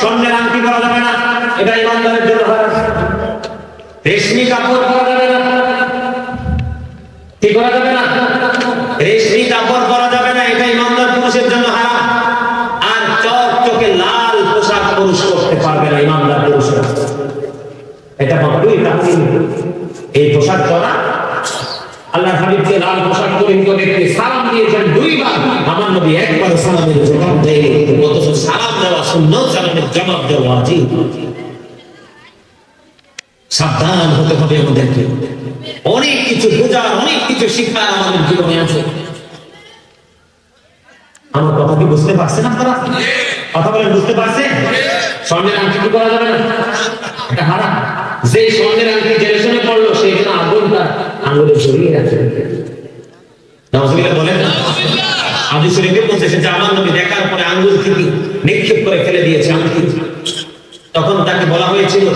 স্বর্ণের আংটি করা যাবে না, এটা ইমানদারের জন্য হারাম। রেশমি কাপড় পরা যাবে না, কি করা যাবে না? রেশমি কাপড় পরা যাবে না, এটা ইমানদার পুরুষের জন্য হারাম। আর চকচকে লাল পোশাক পুরুষ করতে পারবে না ইমানদার পুরুষরা, এটা মাত্রই তাহসিন। এই পোশাক পরা, আল্লাহ হাবিবকে লাল পোশাক পরে দেখতে সালাম দিয়েছেন 2 বার, আমার নবী একবার সালামের জবাব দেয়। অথচ সালাম দেওয়া সুন্নাত, সালামের জবাব দেওয়া ওয়াজিব। সাবধান হতে হবে আমাদেরকে। অনেক কিছু বোঝার, অনেক কিছু শিক্ষা আমাদের জীবনে আছে। আমার কথা কি বুঝতে পারছেন আপনারা? কথা বলেন, বুঝতে পারছেন? স্বর্ণের আংটি কি করা যাবে না, এটা হারাম। যে স্বর্ণের আংটি জেনারেশনে পড়লো, সেই জন্য আগুনটা আঙুলে জড়িয়ে রাখে। নাউজুবিল্লাহ বলেন না। হাদিস শরীফে বলছে যে আমার নবী দেখার পরে আঙ্গুল থেকে নিক্ষেপ করে ফেলে দিয়েছে আংটি। তখন তাকে বলা হয়েছিল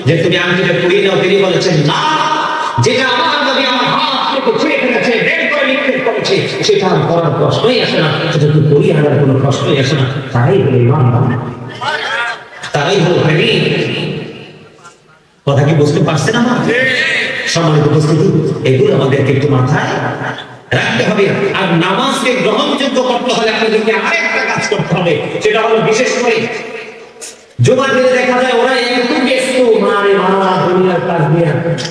যে তুমি আংটিটা পুড়িয়ে নাও। তিনি বলেছেন না, যেটা আমার নবী আমার হাত থেকে ছুঁয়ে ফেলেছে, বের করে নিক্ষেপ করেছে, সেটা আর করার প্রশ্নই আসে না, সেটা তো পুড়িয়ে আনার কোনো প্রশ্নই আসে না। তারাই হলো ইমানদার, তারাই হলো প্রেমিক। কথা কি বুঝতে পারছেন আমার? সম্মানিত উপস্থিতি, এগুলো আমাদেরকে একটু মাথায় রাখতে হবে। আর নামাজকে গ্রহণযোগ্য করতে হলে আপনাদেরকে আরেকটা কাজ করতে হবে, সেটা হলো বিশেষ করে জুমার দিনে দেখা যায় ওরা একটু ব্যস্ত, মারে মারা দুনিয়ার কাজ নিয়ে,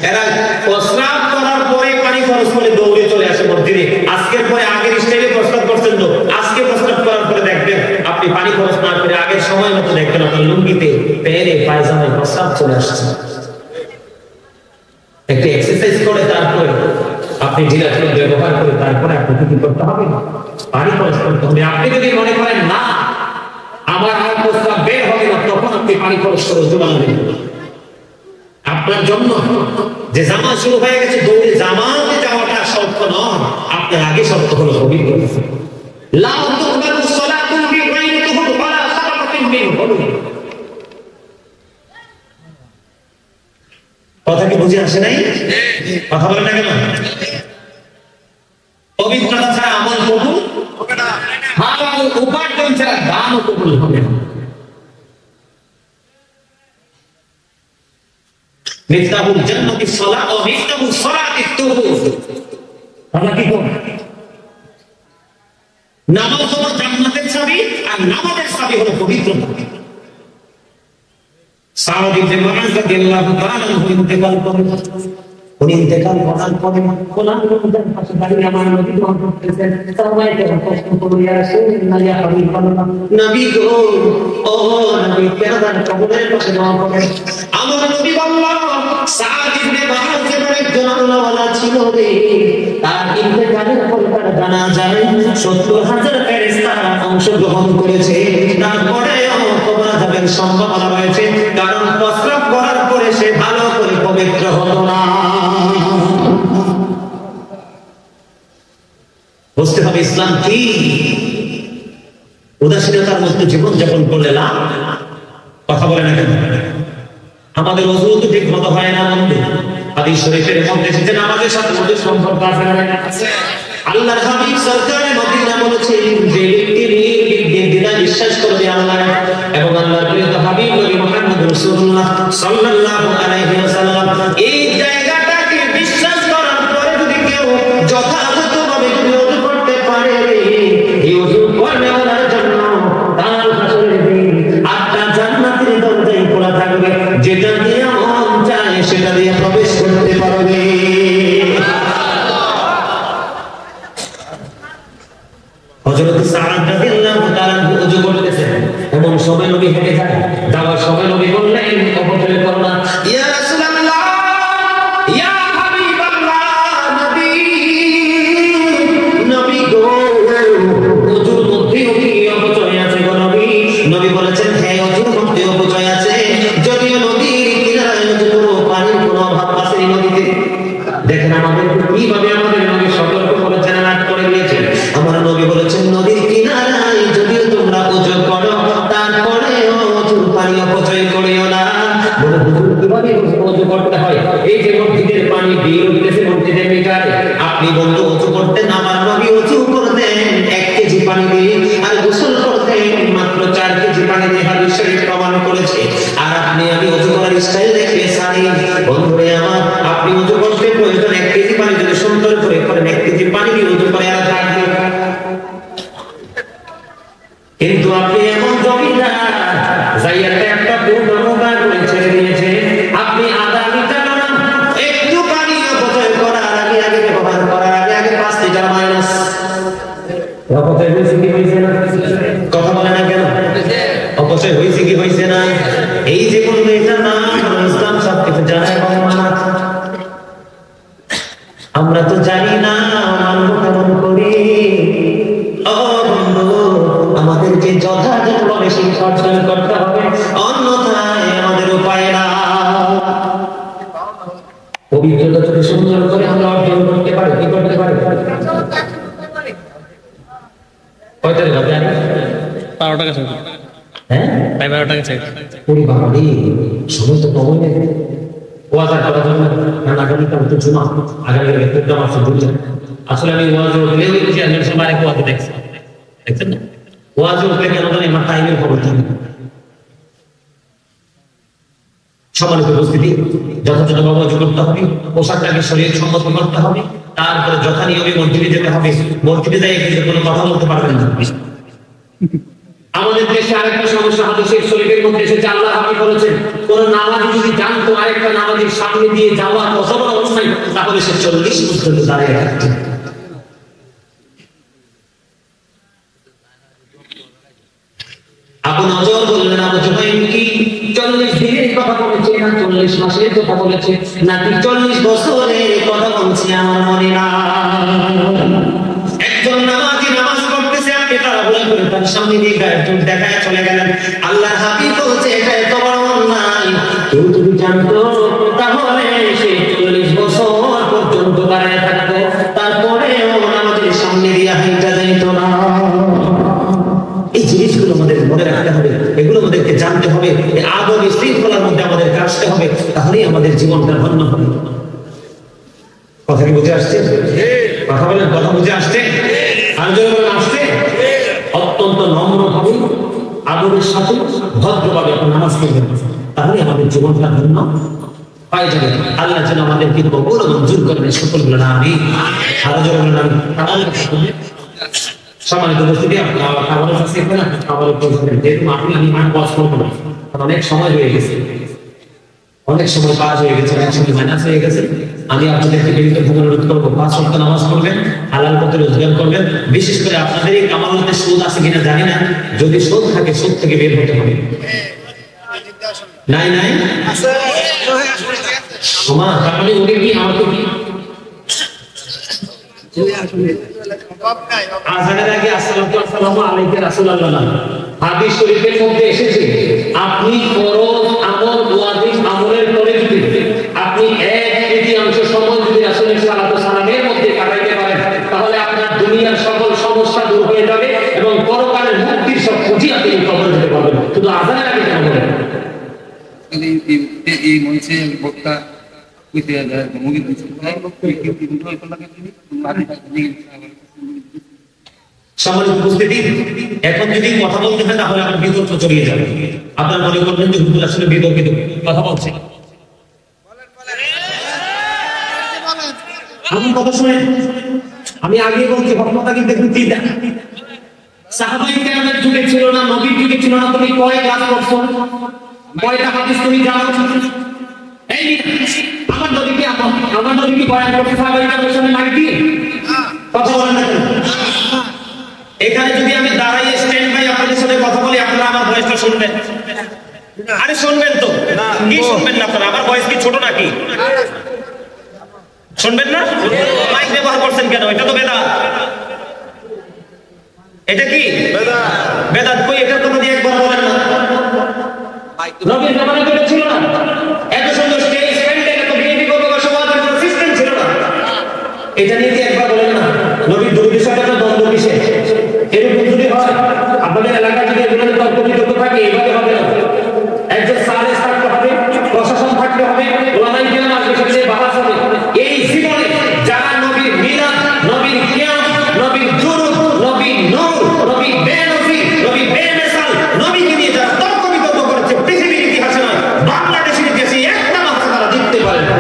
এরা প্রস্রাব করার পরে পানি খরচ করে দৌড়ে চলে আসে মসজিদে। আজকের পরে আগের স্টাইলে প্রস্রাব করছেন তো, আজকে প্রস্রাব করার পরে দেখবেন আপনি পানি খরচ না করে আগের সময় মতো দেখবেন আপনার লুঙ্গিতে, প্যান্টে, পায়জামায় প্রস্রাব চলে আসছে। একটু এক্সারসাইজ করে তারপরে আপনি জিনিসগুলো ব্যবহার করে তারপরে আপনাকে কি করতে হবে? পানি খরচ করতে হবে। আপনি যদি মনে করেন না আমার আর প্রস্তাব বের হবে না, তখন আপনি পানি খরচ করে জমাবেন। আপনার জন্য যে জামা শুরু হয়ে গেছে, দৌড়ে জামাতে যাওয়াটা শর্ত নয়, আপনার আগে শর্ত হলো পবিত্র। কথা কি বুঝে আসে নাই? কথা বলেন না কেন? পবিত্রতা ছাড়া আমল কবুল হবে না, হালাল উপার্জন ছাড়া দানও কবুল হবে না। মিফতাহুল জান্নাতি সালাত ওয়া মিফতাহুস সালাতি তুহুর। আমরা কি করব? নামাজ হলো জান্নাতের চাবি, আর নামাজের চাবি হলো পবিত্রতা। সাদ ইবনে মুআয রাদিয়াল্লাহু তাআলা ইন্তেকাল করেন। উনি ইন্তেকাল করার পরে কোরআন অনুযায়ী পাশে দাঁড়িয়ে আমার নবী দোয়া করতেছেন, সাহাবায়ে কেরাম প্রশ্ন করলেন, ইয়া রাসূলুল্লাহ, ইয়া হাবিবাল্লাহ, নবী গো, ও নবী, কেন কবরের পাশে দোয়া করেন? আমার নবী বললেন, সাদ ইবনে মুআয যেমন একজন আল্লাহওয়ালা ছিল রে, তার ইন্তেকালের পরে তার জানাজায় ৭০,০০০ ফেরেশতা অংশগ্রহণ করেছে। তারপরেও কবর যাবেন সম্ভাবনা রয়েছে, কারণ প্রস্রাব করার পরে সে ভালো করে পবিত্র হতো না। বুঝতে হবে ইসলাম কি। উদাসীনতার মধ্যে জীবন যাপন করলে লাভ। কথা বলে না কেন? আমাদের ওযু তো ঠিক মতো হয় না। হাদিস শরীফের মধ্যে এসেছে নামাজের সাথে ওযুর সম্পর্ক আছে না? আল্লাহর হাবিব সরকারে মদিনা বলেছেন, যে ব্যক্তি নির্দ্বিধায় বিশ্বাস করবে আল্লাহ এবং আল্লাহর প্রিয় হাবিব নবী মুহাম্মদ রাসূলুল্লাহ সাল্লাল্লাহু আলাইহি ওয়াসাল্লাম, এই জায়গাটাকে বিশ্বাস করার পরে যদি কেউ যথাযথভাবে ওযু করতে পারে, এই ওযু করলে ওনার জন্য কাল হাসরের দিন 8টা জান্নাতের দরজাই খোলা থাকবে, যেটা দিয়ে মন চায় সেটা দিয়ে প্রবেশ করতে পারবে। হযরত সাআদ রাদিয়াল্লাহু তাআলা ওযু করতেছেন এবং সবাই নবী হেঁটে যায়, যাওয়ার সময় নবী বললেন, অপচয় করো না, ইয়া রাসূলুল্লাহ, ইয়া হাবিবাল্লাহ, নবী নবী গো, ওযুর মধ্যে কি অপচয় আছে গো নবী? নবী বলেছেন, হ্যাঁ, ওযুর মধ্যে অপচয় আছে, যদিও নদীর কিনারায় ওযু করো, পানির কোনো অভাব আছে এই নদীতে। দেখেন আমাদের কিভাবে আমাদের নবী সতর্ক করেছেন, আট করে দিয়েছেন। আমার নবী বলেছেন, নদীর কিনারায় যদিও তোমরা ওযু করো, তারপরেও ওযুর পানি অপচয় করিও না। বলে হুজুর কিভাবে ওযু করতে হয়? এই যে মসজিদের পানি বের হইতেছে মসজিদের মিটারে, আপনি বন্ধু ওযু করতেন, আমার নবী ওযু করতেন 1 কেজি পানি দিয়ে, আর গোসল করতেন মাত্র 4 কেজি পানি দিয়ে, হাদিস শরীফ প্রমাণ করেছে। আর আপনি আমি ওযু করার স্টাইল দেখে সারি বন্ধুরে আমার, আপনি ওযু করতে প্রয়োজন 1 কেজি পানি যদি সুন্দর করে করেন, 1 কেজি পানি দিয়ে ওযু করে আর থাকবে। কিন্তু আপনি এমন জমিদার যাইয়াতে একটা পূর্ণ নৌকা করে ছেড়ে দিয়েছে, আপনি আধা লিটার না, একটু পানি অপচয় করার আগে আগে ব্যবহার করার আগে আগে 5 লিটার মাইনাস অপচয় হয়েছে কি হয়েছে না? কথা বলে না কেন? অপচয় হয়েছে কি হয়েছে না? এই যে কোন মেয়েটার নাম ইসলাম সবকিছু জানা এবং মানা, আমরা তো জানি না, মানব কেমন করি। ও বন্ধু, আমাদেরকে যথাযথভাবে শিক্ষা অর্জন করতে হবে, অন্যথায় আমাদের উপায় না। পবিত্রতা যদি সুন্দর করে আমরা অর্জন করতে পারি, কি করতে পারি? কয়টা হবে? 12 টাকা চাই। হ্যাঁ, 12 টাকা চাই। ওরে বাবা রে, সময় তো কমই নেই। ওয়াজা করার জন্য আগামীকাল তো জুমা, আগামীকাল প্রোগ্রাম আছে দুইটা। আসলে আমি ওয়াজ উঠলে ওই চেয়ারম্যান সাহেব আরেক ওয়াজ দেখছি, দেখছেন না? ওয়াজ উঠলে কেন জানি আমার টাইমের খবর থাকে। সম্মানিত উপস্থিতি, যথাযথভাবে ওযু করতে হবে, পোশাকটাকে শরীয়ত সম্মত করতে হবে, তারপরে যথানিয়মে মসজিদে যেতে হবে। মসজিদে যাই কিন্তু কোনো কথা বলতে পারবেন না। আমাদের দেশে আরেকটা সমস্যা, হাদিস শরীফের মধ্যে এসেছে, আল্লাহ হাবিব বলেছেন, কোন নামাজি যদি জানতো আরেকটা নামাজির সামনে দিয়ে যাওয়া কত বড় অন্যায়, তাহলে সে 40 পর্যন্ত দাঁড়িয়ে থাকত। আবু নজর বললেন, আবু জুবাইর কি 40 দিনের কথা বলেছে না 40 মাসের কথা বলেছে নাকি 40 বছরের কথা বলছে আমার মনে না। একজন নামাজি নামাজ পড়তেছে, আপনি তাড়াহুড়া করে তার সামনে দিয়ে গায়ের জোর দেখায় চলে গেলেন। আল্লাহর হাবিব বলছে, এটা এত বড় অন্যায়, কেউ যদি জানতো তাহলে সে 40 বছর পর্যন্ত দাঁড়ায় থাকতো, তারপরেও নামাজের সামনে দিয়ে হাইটা যাইত না। এই জিনিসগুলো আমাদের মনে রাখতে হবে, এগুলো আমাদেরকে জানতে হবে, এই আদব শৃঙ্খলার মধ্যে আমাদেরকে আসতে হবে, তাহলেই আমাদের জীবনটা ধন্য হবে। কথা কি বুঝে আসছে? কথা বলেন, কথা বুঝে আসছে? আর যদি বলেন আসছে, অত্যন্ত নম্রভাবে আদবের সাথে ভদ্রভাবে আপনি নামাজ পড়বেন, তাহলে আমাদের জীবনটা ধন্য পাই যাবে। আল্লাহ যেন আমাদেরকে কবুল ও মঞ্জুর করেন, সকল বলেন আমিন। আরো জোরে বলেন আমিন। সম্মানিত উপস্থিতি, খাবারের কাছে না খাবারের প্রয়োজন, যেহেতু আপনি আমি ওয়াজ করবো না, অনেক সময় হয়ে গেছে, অনেক সময় পাস হয়ে গেছে, অনেক সময় মাইনাস হয়ে গেছে। আমি আপনাদেরকে বিনীত অনুরোধ করবো, 5 ওয়াক্ত নামাজ পড়বেন, হালাল পথে রোজগার করবেন। বিশেষ করে আপনাদের এই কামার মধ্যে সুদ আছে কিনা জানি না, যদি সুদ থাকে সুদ থেকে বের হতে হবে। নাই নাই তোমার তাহলে ওকে কি আমাকে কি আজানের আগে আসসালামু আলাইকুম রাসূলুল্লাহ হাদিস শরীফের মধ্যে এসেছে, আপনি ফরজ আমল ওয়াজিব আমলের পরে যদি আপনি 1/3 সময় যদি রাসূলের সালাত ও সালামের মধ্যে কাটাইতে পারেন, তাহলে আপনার দুনিয়ার সকল সমস্যা দূর হয়ে যাবে এবং পরকালের মুক্তির সব খুঁজি আপনি কবর দিতে পারবেন। শুধু আজানের আগে কেন বলেন? এই মঞ্চে বক্তা কইতে যায় মুগি দিচ্ছে, তাই বক্তা কি কিন্তু এই কথা কি সম্মানিত উপস্থিতি, এখন যদি কথা বলতে হয় তাহলে আমার বিতর্ক চলিয়ে যাবে। আপনার মনে করবেন যে হুজুর আসলে বিতর্কিত কথা বলছে। আমার কথা শুনেন, আমি আগে বলছি ঘটনাটা কিন্তু একটু চিন্তা। সাহাবায়ে কেরামের যুগে ছিল না, নবীর যুগে ছিল না, তুমি কয় ক্লাস পড়ছো, কয়টা হাদিস তুমি জানো? এই আমার নবী কি বয়ান করতে সাহাবায়ে কেরামের সামনে মাইক দিয়ে কথা বলেন না? এখানে যদি আমি দাঁড়াই স্ট্যান্ড বাই আপনাদের সাথে কথা বলি, আপনারা আমার ভয়েসটা শুনবেন? আরে শুনবেন তো? কি শুনবেন না আপনারা? আমার ভয়েস কি ছোট নাকি? শুনবেন না? মাইক ব্যবহার করছেন কেন? এটা তো বেদাত। এটা কি বেদাত? কই এটার কথা দিয়ে একবার বলেন না। নবীর জামানায় তো ছিল না, এত সুন্দর স্টেজ প্যান্ডেল, এত ভিআইপি কত সমাজের কোনো সিস্টেম ছিল না। এটা নিয়ে কি একবার বলেন না? নবীর দুর্গের সাথে একটা দ্বন্দ্ব কিসে? এরকম যদি হয় আপনাদের এলাকায় যদি এগুলো তর্ক বিতর্ক থাকে, এভাবে হবে না। একজন সালেস থাকতে হবে, প্রশাসন থাকতে হবে, ওলামায়ে কেরাম আসবে, সাথে বাহাস হবে। এই জীবনে যারা নবীর মিলাদ, নবীর কিয়াম, নবীর দুরূদ, নবীর নূর, নবীর বেনজির, নবীর বেমিসাল, নবীকে নিয়ে যারা তর্ক বিতর্ক করেছে, পৃথিবীর ইতিহাসে নয় বাংলাদেশের ইতিহাসে একটা মাত্র তারা জিততে পারে না।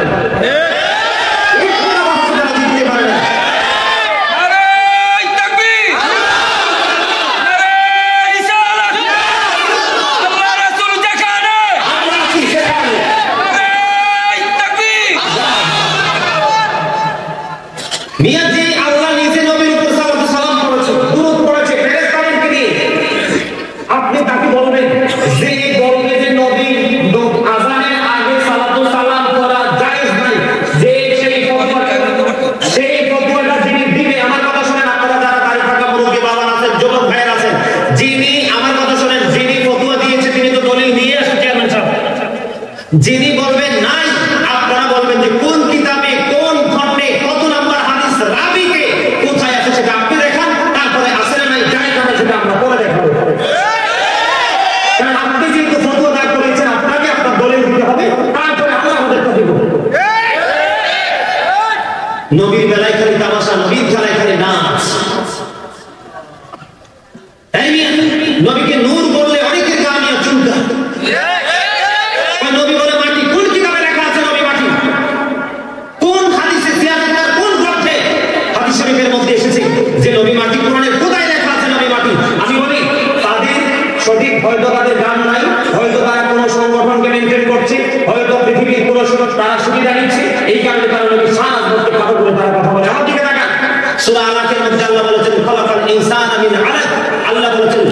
মিয়াজি আল্লাহ নিজে নবীর উপর সালাম করেছে, দুরূদ পড়েছে ফেরেশতাদেরকে দিয়ে। আপনি তাকে বলবেন যে বলবে যে নবীর আযানের আগে সালাতু সালাম করা জায়েজ নাই, যে সেই ফতোয়াটা যিনি দিবে, আমার কথা শুনেন আপনারা যারা দাঁড়িয়ে থাকা মুরব্বি বাবা আছেন, যুবক ভাইয়েরা আছেন, যিনি আমার কথা শুনেন, যিনি ফতোয়া দিয়েছে তিনি তো দলিল নিয়ে আসেন চেয়ারম্যান সাহেব। যিনি বলবেন নাই, আপনারা বলবেন যে কোন কিতাবে কোন খণ্ডে কত নাম্বার হাদিস রাবীকে কোথায় আছে সেটা আপনি দেখান, তারপরে আসলে নাই যাই করে সেটা আমরা পরে দেখাবো। কারণ আপনি যেহেতু ফতোয়া দাঁড় করেছেন, আপনাকে আপনার দলিল দিতে হবে, তারপরে আমরা আমাদেরটা দেব। নবীর বেলায় খালি তামাশা, নবীর খেলায় খালি নাচ। তাই না? নবীকে নূর বললে অনেকের কামিয়া চুলকা। নবী বলে মাটি, কোন কিতাবে লেখা আছে নবী মাটি? কোন হাদিসে সিয়ারতের কোন গ্রন্থে হাদিস শরীফের মধ্যে এসেছে যে নবী মাটি? কোরআনে কোথায় লেখা আছে নবী মাটি? আমি বলি তাদের সঠিক হয়তো তাদের গান নাই, হয়তো তারা কোনো সংগঠনকে মেনটেন করছে, হয়তো পৃথিবীর কোনো তারা সুবিধা নিচ্ছে, এই কারণে তারা নবী সাজ করতে পারে বলে তারা কথা বলে। আমার দিকে তাকান, সূরা আলাকের মধ্যে আল্লাহ বলেছেন খলাকাল ইনসানা মিন আলাক। আল্লাহ বলেছেন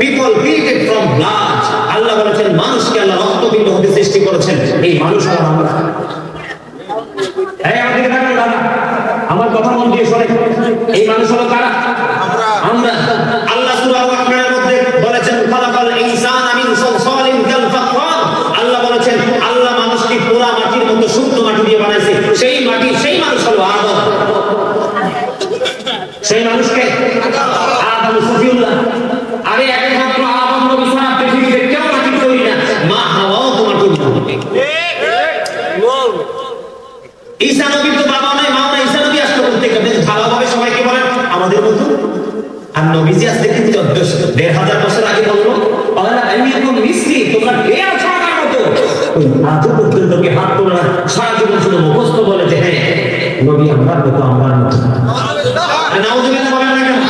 পিপল ক্রিয়েটেড ফ্রম ব্লাড। আল্লাহ বলেছেন মানুষকে আল্লাহ রক্তবিন্দু হতে সৃষ্টি করেছেন। এই মানুষ হলো আমরা। এই আমাদের দেখেন দাদা, আমার কথা মন দিয়ে শোনেন, এই মানুষ হলো কারা? আমরা। আল্লাহ সূরা আল-বাকারার মধ্যে বলেছেন খলাকাল ইনসানা মিন সালসালিন কাল ফাখর। আল্লাহ বলেছেন আল্লাহ মানুষকে পোড়া মাটির মতো শুকনো মাটি দিয়ে বানাইছে। সেই মাটি, সেই মানুষ হলো আদম। সেই মানুষকে আদম সফিউল্লাহ। আরে একমাত্র আদম নবী ছাড়া পৃথিবীতে কেউ মাটি তৈরি না, মা হাওয়াও তো মাটি তৈরি। ঈসা নবীর তো বাবা নাই, মা নাই, ঈসা নবী আসলো করতে গেলে ভালোভাবে সবাইকে বলেন আমাদের মতো। আর নবীজি আসতে কিন্তু ১৫০০ বছর আগে বললো আমি এখন মিস্ত্রি, তোমরা কে আছো আমার মতো? আজও পর্যন্ত কি হাত তোলা সারা জীবন শুধু মুখস্থ বলে যে হ্যাঁ নবী আমার মতো, আমার মতো। নাউজুবিল্লাহ বলেন না কেন?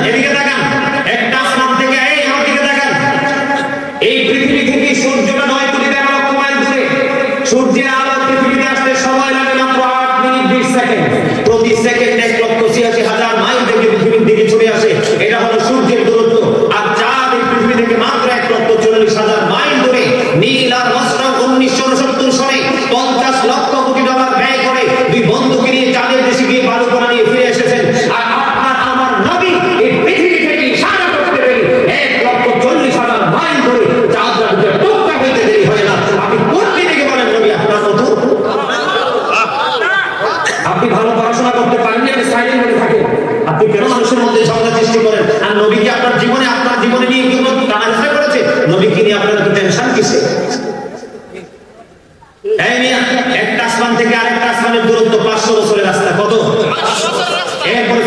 এদিকে তাকান, একটা আসমান থেকে এই আমার দিকে তাকান। এই পৃথিবী থেকে সূর্যটা 9 কোটি 13 লক্ষ মাইল দূরে। সূর্যের আলো পৃথিবীতে আসতে সময় লাগে মাত্র 8 মিনিট 20 সেকেন্ড। প্রতি সেকেন্ডে 1,86,000 মাইল থেকে পৃথিবীর দিকে ছুটে আসে। এটা হলো সূর্যের দূরত্ব। আর চাঁদ এই পৃথিবী থেকে মাত্র 1,40,000 মাইল দূরে। নীল আর আর্মস্ট্রং 1969 সনে $50 লক্ষ কোটি ব্যয় করে 2 বন্ধুকে নিয়ে চাঁদের দেশে গিয়ে বালু কণা নিয়ে ফিরে এসেছেন। আর আপনার আমার নবী এই পৃথিবী থেকে ইশারা করতে পেরে 1,40,000 মাইল ধরে চাঁদের দিকে টুকরা হইতে দেরি হয় না। আপনি কোন দিকে বলেন নবী আপনার মতো? আপনি ভালো পড়াশোনা করতে পারেননি, আপনি সাইলেন্ট হয়ে থাকেন। আপনি কেন মানুষের মধ্যে ঝগড়া সৃষ্টি করেন? আর নবীকে আপনার জীবনে নিয়ে কি কোনো টানাহেঁচড়া করেছে? নবীকে নিয়ে আপনার কি টেনশন কিসে? এই মিয়া, একটা আসমান থেকে আরেকটা আসমানের দূরত্ব 500 বছরের রাস্তা। কত? এরপরে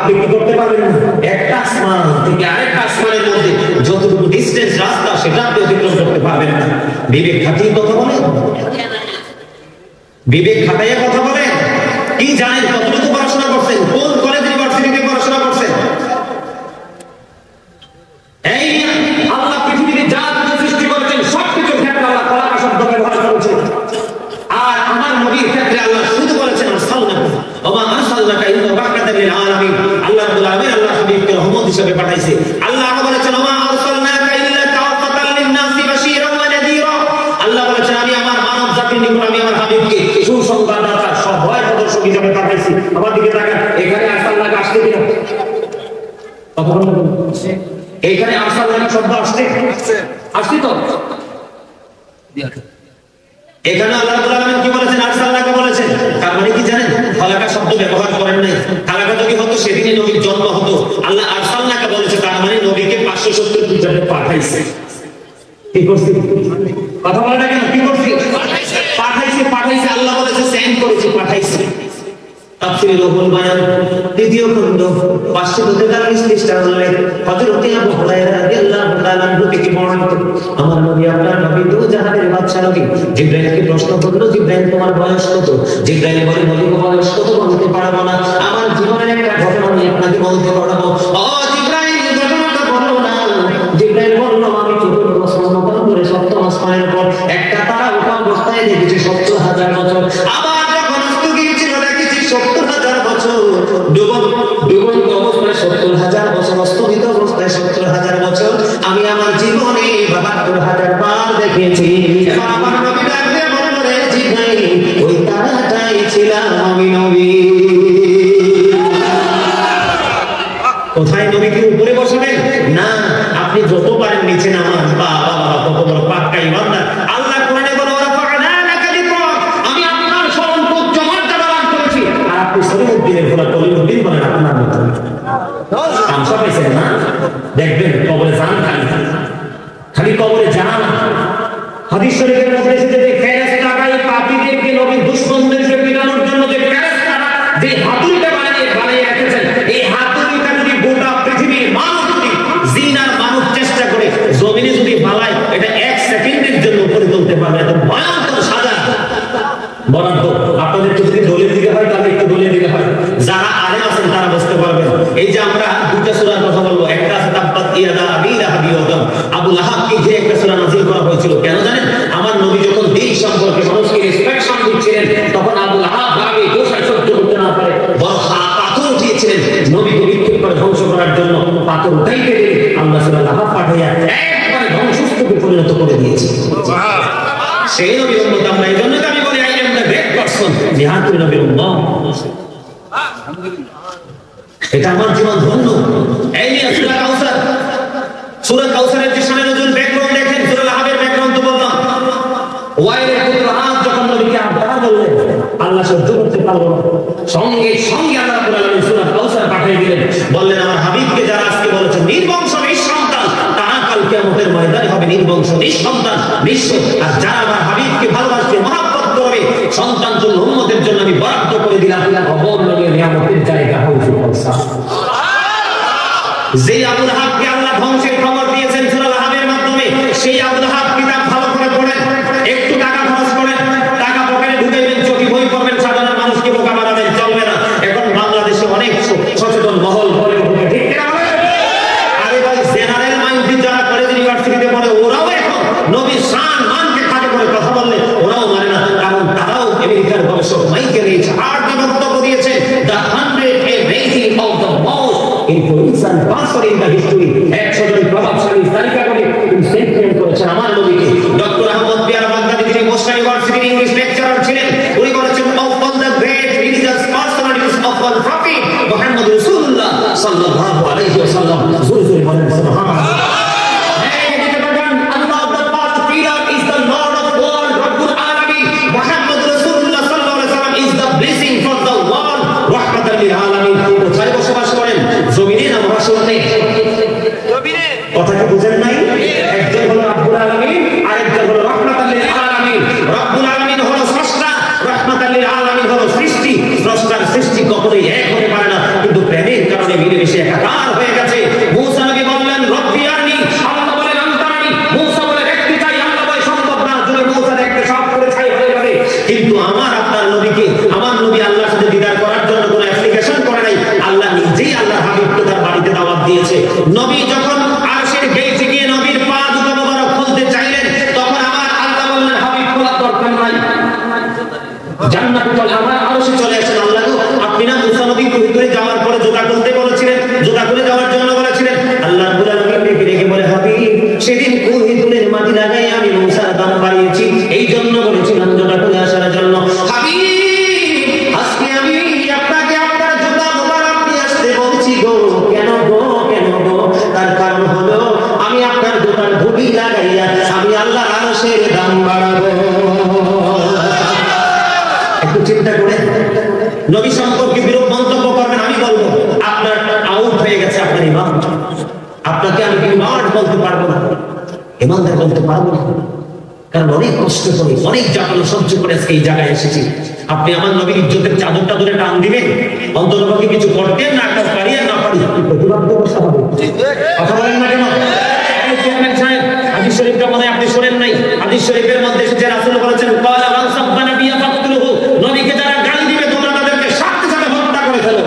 আপনি কি করতে পারবেন না? একটা আসমান থেকে আরেকটা আসমানের মধ্যে যতটুকু ডিস্টেন্স রাস্তা সেটা আপনি অতিক্রম করতে পারবেন না। বিবেক খাটিয়ে কথা বলেন, বিবেক খাটাইয়া কথা বলেন। কি জানেন কতটুকু পড়াশোনা করছেন, কোন কলেজ ইউনিভার্সিটিতে পড়াশোনা করছেন? এই আল্লাহ পৃথিবীতে যা কিছু সৃষ্টি করেছেন সবকিছুর ক্ষেত্রে আল্লাহ কলাকা শব্দ ব্যবহার করেছেন। আর আমার নবীর ক্ষেত্রে আল্লাহ শুধু বলেছেন আরসালনাকা ওয়া মা আরসালনাকা ইল্লা রাহমাতাল লিল আলামিন। আল্লাহ রাব্বুল আলামিন আল্লাহ হাবিবকে রহমত হিসেবে পাঠাইছে। আল্লাহ আরো বলেছেন ওয়া মা আরসালনাকা ইল্লা কাফাতাল লিন-নাসি বাশীরান ওয়া নাযীরা। আল্লাহ বলেছেন আমি আমার মানব জাতির নিকট আমি আমার হাবিবকে সুসংবাদদাতা সহায় প্রদর্শক হিসেবে পাঠাইছি। আমার দিকে তাকান, এখানে আরসালনাকা আসছে কিনা? কথা বলুন, এইখানে আরসালনাকা শব্দ আসছে? আসছে তো। এখানে আল্লাহ রাব্বুল আলামিন কি বলেছেন? আরসালনাকা বলেছেন। তার মানে কি জানেন? খালাকা শব্দ ব্যবহার করেন নাই। খালাকা যদি হতো সেদিনই নবীর জন্ম হতো। আল্লাহ আরসালনাকা বলেছে, তার মানে নবীকে 570 খ্রিস্টাব্দে পাঠাইছে। কি করছি? কথা বলে না কেন? কি করছি? পাঠাইছে। পাঠাইছে আল্লাহ বলেছে, সেন্ড করেছে, পাঠাইছে। তাফসীরে রুহুল বায়ান দ্বিতীয় খণ্ড 543 পৃষ্ঠা উল্লেখ হযরত আবু হুরায়রা রাদিয়াল্লাহু তাআলা আনহু থেকে বর্ণিত, আমার নবী আপনার নবী দু জাহানের বাদশা নবী। জিবরাইলকে প্রশ্ন করলো, জিবরাইল তোমার বয়স কত? জিবরাইল বলে, নবী বয়স কত বলতে পারবো না, আমার জীবনের একটা ঘটনা আমি আপনাকে বলতে পারবো। ও জিবরাইল, ঘটনাটা বলো না। জিবরাইল বলল, আমি চতুর্থ আসমান পার করে সপ্তম আসমানের উপর একটা তারা ওঠা অবস্থায় দেখেছি 70,000 বছর। আবার যখন অস্ত গিয়েছিল দেখেছি 70,000 বছর। ডুবন্ত অবস্থায় 70,000 বছর, অস্তমিত অবস্থায় 70,000 বছর। আমি আমার জীবনে 72,000 বার দেখেছি। এবার আমার নবী ডাকতে বলল, রে জিবরাইল, ওই তারাটাই ছিলাম আমি নবী। কোথায়? নবী কি উপরে বসবেন? না, আপনি যত পারেন নিচে নামান। বাবা কত বড় পাক্কা ইমানদার। আল্লাহ কোরআনে বলে, ওয়ারাফা'না লাকা যিকরাক, আমি আপনার স্মরণ উচ্চ মর্যাদা দান করেছি। আর আপনি সলিমুদ্দিনের ঘোড়া কলিমুদ্দিন বলেন আপনার মতো। তামসা পেয়েছেন না? দেখবেন কবরে যান, খালি কবরে যান। হাদিস শরীফের মধ্যে এসেছে যে ফেরেশতারা এই পাপীদেরকে নবীর দুশমনদেরকে পিটানোর জন্য যে ফেরেশতারা যে হাতুড়িটা বানিয়ে রেখেছেন, এই হাতুড়িটা যদি গোটা পৃথিবীর মানুষ যদি জিনার মানুষ চেষ্টা করে জমিনে যদি বালায়, এটা 1 সেকেন্ডের জন্য উপরে তুলতে পারবে। এত ভয়ঙ্কর সাজা। বরাদ্দ আপনাদের যদি দলিল দিতে হয় তাহলে একটু দলিল দিতে হয়, যারা আলেম আছেন তারা বুঝতে পারবেন। এই যে আমরা দুইটা সূরার কথা বলবো, একটা আছে তাব্বাত ইয়াদা আবি লাহাবি ওয়া তাব। আবু লাহাবকে যে একটা সূরা নাযিল করা হয়েছিল, কেন জানেন? আমার নবী যখন দিন সম্পর্কে মানুষকে রেসপেকশন দিচ্ছিলেন, তখন আবু লাহাব রাগে দোষায় সহ্য করতে না পারে বড় পাথর উঠিয়েছিলেন নবীকে বিক্ষেপ করে ধ্বংস করার জন্য। পাথর উঠাইতে গেলে আল্লাহ সূরা লাহাব পাঠাইয়া একবারে ধ্বংসস্তূপে পরিণত করে দিয়েছে। সেই নবীর উম্মত আমরা। এই জন্য আমি বলি, I am the great person, নিহাতুল নবীর উম্মত। এটা আমার জীবন ধন্য। এই নিয়ে সূরা কাউসার, সূরা কাউসারের যে শানে নজুল ব্যাকগ্রাউন্ড দেখেন, সূরা লাহাবের ব্যাকগ্রাউন্ড তো বললাম। ওয়াইলের পুত্র আদ যখন নবীকে আবদার বললেন, আল্লাহ সহ্য করতে পারল না, সঙ্গে সঙ্গে আল্লাহ রাব্বুল আলামিন সূরা কাউসার পাঠিয়ে দিলেন। বললেন, আমার হাবিবকে যারা আজকে বলেছে নির্বংশ নিঃসন্তান, তারা কাল কিয়ামতের ময়দানে হবে নির্বংশ নিঃসন্তান নিঃস্ব। আর যারা আমার হাবিবকে ভালোবাসবে, মহব্বত করবে, সন্তান জন্য উম্মতের জন্য আমি বরাদ্দ করে দিলাম অবর্ণনীয় নিয়ামতের জায়গা হয়েছে কাউসার। যে আবু লাহাবকে আল্লাহ ধ্বংসের খবর দিয়েছেন সূরা লাহাবের মাধ্যমে, সেই আবু লাহাব কিতাব ভালো করে পড়েন, একটু টাকা খরচ করেন, টাকা পকেটে ঢুকাইবেন, চটি বই করবেন, সাধারণ মানুষকে বোকা বানাবেন, চলবে না। এখন বাংলাদেশে অনেক সচেতন মহল বলে উঠবে, ঠিক কিনা বলেন? আরে ভাই, জেনারেল মাইন্ড যারা কলেজ ইউনিভার্সিটিতে পড়ে, ওরাও এখন নবীর শান মানকে খাটো করে কথা বললে ওরাও মানে না, কারণ তারাও আমেরিকার গবেষক মাইকেল এইচ হার্ট বক্তব্য দিয়েছে, the 100 amazing of the most influential person in the history। 100 জন প্রভাবশালী তালিকা করে সেন্টিমেন্ট করেছেন আমার নবীকে। ডক্টর আহমদ বিয়ার বাগদাদি, যিনি মস্কো ইউনিভার্সিটির ইংলিশ লেকচারার ছিলেন, উনি বলেছেন, of all the great religious personalities of all prophet Muhammad রাসূলুল্লাহ সাল্লাল্লাহু আলাইহি ওয়াসাল্লাম। জোরে জোরে বলেন সুবহানাল্লাহ। কথা কি বুঝেন নাই? একজন হলো রব্বুল আলামিন, আরেকজন হলো রাহমাতাল লিল আলামিন। রব্বুল আলামিন হলো স্রষ্টা, রাহমাতাল লিল আলামিন হলো সৃষ্টি। স্রষ্টার সৃষ্টি কখনোই এক হতে পারে না, কিন্তু প্রেমের কারণে কারণে মিলেমিশে একাকার হয়ে গেছে। মূসা নবী বললেন রব্বি আরনি, আল্লাহ বলেন আনতারানি। মূসা বলে দেখতে চাই, আল্লাহ বলে সম্ভব না, যদি মূসা দেখতে সব করে ছাই হয়ে যাবে। কিন্তু আমার আপনার নবীকে, আমার নবী আল্লাহর সাথে দিদার করার জন্য কোনো অ্যাপ্লিকেশন করে নাই, আল্লাহ নিজেই আল্লাহর হাবিবকে তার বাড়িতে দাওয়াত দিয়েছে। নবী যখন আরশের গেটে গিয়ে নবীর পা দুটো মোবারক খুলতে চাইলেন, তখন আমার আল্লাহ বললেন হাবিব খোলার দরকার নাই, জান্নাতে চলে, আমার আরশে চলে আসেন। আল্লাহ গো, আপনি না মূসা নবীকে ভিতরে যাওয়ার পরে জুতা খুলতে বলেছিলেন, জুতা খুলে যাওয়ার জন্য বলেছিলেন। আল্লাহ রাব্বুল আলামিন ডেকে ডেকে বলে হাবিব, সেদিন কুহিতুলের মাটি লাগাই আমি মূসার দাম বাড়িয়েছি, এই জন্য বলেছিলাম জুতা খুলে আসার জন্য। হাবিব, আজকে আমি আপনাকে আপনার জুতা মোবারক নিয়ে আসতে বলছি গো। কেন গো, কেন গো? তার কারণ হলো আমি আপনার জুতার ধুবি লাগাইয়া আমি আল্লাহর আরশের দাম বাড়াবো। একটু চিন্তা করে নবী সম্পর্কে বিরূপ মন্তব্য করবেন, আমি বলবো আপনার আউট হয়ে গেছে আপনার ইমান। আপনাকে আমি ইমান বলতে পারবো না, ইমানদার বলতে পারবো না, কারণ অনেক কষ্ট করে, অনেক জ্বালানো সহ্য করে আজকে এই জায়গায় এসেছি। আপনি আমার নবীর ইজ্জতের চাদরটা ধরে টান দিবেন, অন্ততপক্ষে কিছু করতেন না, একটা পারি আর না পারি প্রতিবাদ ব্যবস্থা হবে। কথা বলেন না কেন? চেয়ারম্যান সাহেব, হাদিস শরীফটা মনে হয় আপনি শোনেন নাই। হাদিস শরীফের মধ্যে এসেছে রাসূল বলেছেন ক্বালা মান সাব্বানা বিয়া ফাকতুলহু, নবীকে যারা গালি দিবে তোমরা তাদেরকে সাথে সাথে হত্যা করে ফেলো।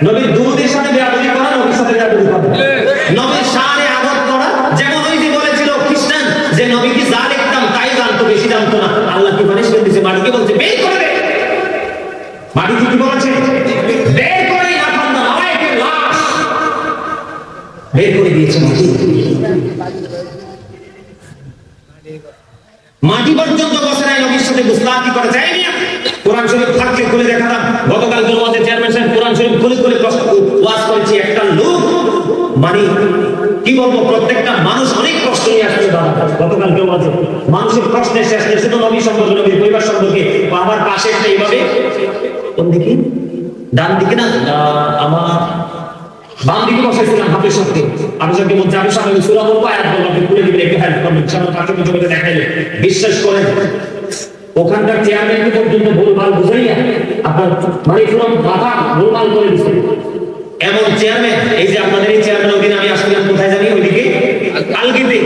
নবীর দুরূদের সাথে বেয়াদবি করা, নবীর সাথে বেয়াদবি করা, নবীর শানে আঘাত করা। যেমন ওই যে বলেছিল খ্রিস্টান যে নবী কি যা লিখতাম তাই জানতো, বেশি জানতো না। আল্লাহ কি পানিশমেন্ট দিয়েছে? মাটিকে বলছে বের করে দে। মাটি কি বলেছে? বের করে না, ফান্দা নামায়ের লাশ বের করে দিয়েছে। মাটি পর্যন্ত বসে নাই, নবীর সাথে গুস্তাখি করে যায়নি। কোরআন শরীফ থাকলে খুলে দেখাতাম। গতকাল জুমাতে চেয়ারম্যান সাহেব কোরআন শরীফ খুলে খুলে ওয়াজ করেছি। একটা লোক মানে কি বলবো, প্রত্যেকটা মানুষ অনেক প্রশ্ন নিয়ে আসছে। গতকাল জুমাতে মানুষের প্রশ্নের শেষ নেই, শুধু নবী সম্পর্কে, নবীর পরিবার সম্পর্কে। আমার পাশে একটা এইভাবে, কোন দিকে, ডান দিকে না, আমার বাম দিকে বসাইছিলাম হাতের সাথে। আমি সঙ্গে বলছি আমি সামনে সূরা বলবো, আয়াত বলবো, আপনি খুলে দিবেন, একটু হেল্প করবেন। সামনে কাছে কিছু করে দেখাইলে বিশ্বাস করেন ওখানকার চেয়ারম্যানকে পর্যন্ত ভুলভাল বুঝাইয়া আপনার মানে পুরো মাথা ভুলভাল করে দিচ্ছে। এমন চেয়ারম্যান, এই যে আপনাদের এই চেয়ারম্যান, ওইদিন আমি আসলাম কোথায় জানি, ওইদিকে আলগিতে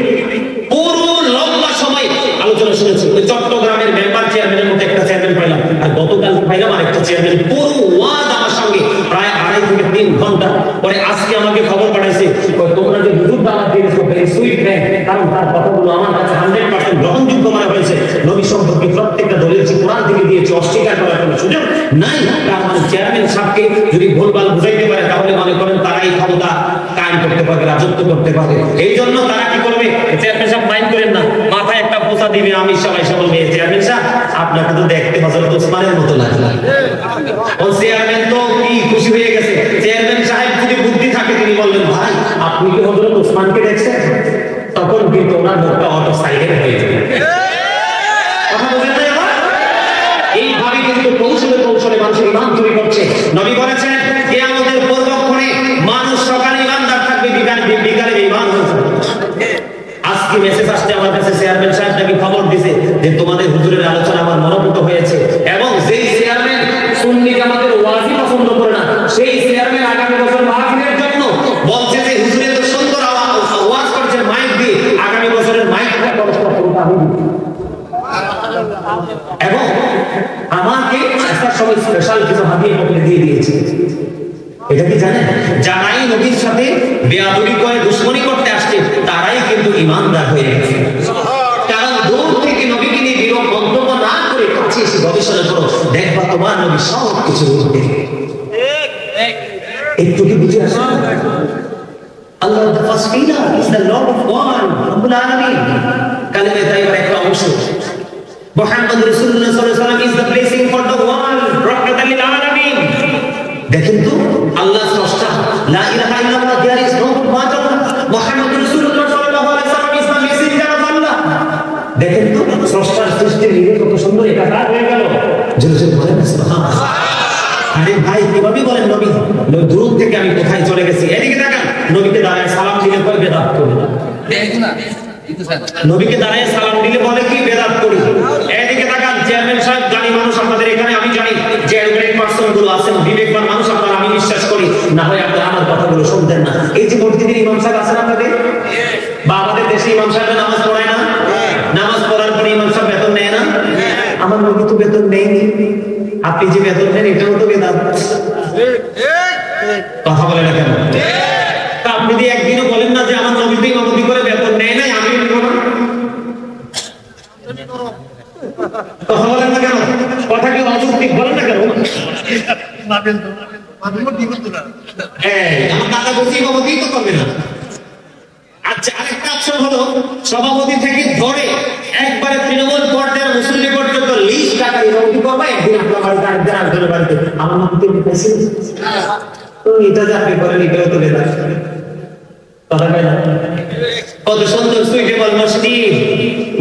পুরো লম্বা সময় আলোচনা শুনেছি। ওই চট্টগ্রামের মেম্বার চেয়ারম্যানের মধ্যে একটা চেয়ারম্যান পাইলাম, আর গতকাল পাইলাম আরেকটা চেয়ারম্যান। পুরো ওয়াজ আমার সঙ্গে প্রায় 2.5 থেকে 3 ঘন্টা পরে আজকে আমাকে খবর পাঠাইছে, তোমরা যে হুজুর দাওয়াত দিয়েছো ভেরি সুইট ম্যান, কারণ তার কথাগুলো আমার কাছে 100% গ্রহণযোগ্য মনে হয়েছে। নবী সম্পর্কে প্রত্যেকটা দলিল কোরআন থেকে দিয়েছে, অস্বীকার করার কোনো সুযোগ নাই। তার মানে চেয়ারম্যান সাহেবকে যদি ভুলভাল বুঝাইতে পারে, তাহলে মনে করেন তারাই ক্ষমতা কায়েম করতে পারবে, রাজত্ব করতে পারবে। এই জন্য তারা কি করবে, চেয়ারম্যান সাহেব মাইন্ড করেন না, মাথায় একটা পোষা দিবে, আমি সবাই বলবে চেয়ারম্যান সাহেব আপনাকে তো দেখতে হযরত ওসমানের মতো লাগে। ও চেয়ারম্যান তো কি খুশি হয়ে গেছে। চেয়ারম্যান সাহেব যদি বুদ্ধি থাকে তিনি বললেন ভাই আপনি কি হযরত ওসমানকে দেখছেন, তখন কিন্তু ওনার মুখটা অটো সাইলেন্ট হয়ে যাবে। কথা বুঝেন না? এইভাবে কিন্তু কৌশলে কৌশলে মানুষের ইমান চুরি করছে। নবী বলেছেন কিয়ামতের পূর্বক্ষণে মানুষ সকালে ইমানদার থাকবে, বিকালে ঈমান হয়ে যাবে। আজকে মেসেজ আসছে আমার কাছে, চেয়ারম্যান সাহেব নাকি খবর দিয়েছে যে তোমাদের হুজুরের আলোচনা আমার মনোভূত হয়েছে, এবং যেই চেয়ারম্যান সুন্নি জামাতের ওয়াজি পছন্দ করে না, সেই চেয়ারম্যান আগামী বছর মাহফিলের জন্য বলছে যে হুজুরের তো সুন্দর ওয়াজ করছেন মাইক দিয়ে, আগামী বছরের মাইকটা ব্যবস্থা করতে হবে। এবং আমাকে আসার সময় স্পেশাল কিছু হাতিয়ে পকেটে দিয়ে দিয়েছে। এটা কি জানেন, যারাই নবীর সাথে বেয়াদবি করে দুশমনি করতে আসছে তারাই কিন্তু ঈমানদার হয়ে গেছে। কারণ দূর থেকে নবীকে নিয়ে বিরূপ মন্তব্য না করে কাছে এসে গবেষণা করো, দেখবা তোমার নবী সব কিছু বুঝবে। একটু কি বুঝে আসে? আল্লাহ the first leader is the Lord of all, রব্বুল আলামিন। কালেমে তাইবার একটা অংশ, মুহাম্মদ রাসূলুল্লাহ সাল্লাল্লাহু আলাইহি ওয়াসাল্লাম is the blessing for the world, রাহমাতাল লিল আলামিন। দেখেন তো আল্লাহ স্রষ্টা, লা ইলাহা ইল্লাল্লাহ, there is no but Allah, Muhammad রাসূলুল্লাহ সাল্লাল্লাহু আলাইহি ওয়াসাল্লাম is the messenger of Allah। দেখেন তো স্রষ্টার সৃষ্টি নিয়ে কত সুন্দর একাকার হয়ে গেল। জোরে জোরে বলেন সুবহানাল্লাহ। আরে ভাই কিভাবে বলেন নবী দূর থেকে আমি কোথায় চলে গেছি। এদিকে দেখেন নবীকে দাঁড়ায় সালাম দিলে কই বেদাত করি, নবীকে দাঁড়ায় সালাম দিলে বলে কি বেদাত করি। এদিকে দেখেন চেয়ারম্যান সাহেব জানি মানুষ আপনাদের এখানে, আমি জানি যে এডুকেটেড পারসন গুলো আছেন, বিবেকবান মানুষ আপনারা, আমি বিশ্বাস করি না হয় আপনারা আমার কথাগুলো শুনতেন না। এই যে মসজিদের ইমাম সাহেব আছেন আপনাদের, বা আমাদের দেশে ইমাম সাহেব নামাজ পড়ায় না, নামাজ পড়ার পরে ইমাম সাহেব বেতন নেয় না। আমার নবী তো বেতন নেয়নি, আপনি যে বেতন নেন এটাও তো বেদাত। কথা বলে না কেন? তা আপনি যদি একদিনও বলেন না যে আমার নবী তো ইমামতি করে বেতন নেয় নাই, আমি নিব না। কথা বলেন না কেন? কথা কি অযৌক্তিক বলেন না কেন? আমার দাদা বলছি ইমামতি তো করবে না। আচ্ছা, আরেকটা অপশন হলো সভাপতি থেকে ধরে একবারে তৃণমূল পর্যায়ের মুসলিম পর্যন্ত লিস্ট টাকা ইমামতি করবা, একদিন আপনার বাড়িতে আরেকদিন আরেকজনের বাড়িতে আমার নামতে পাইছি। তো এটা যে আপনি করেন এটাও তো বেদাত। কথা কয় না? কত সুন্দর সুইটেবল মসজিদ,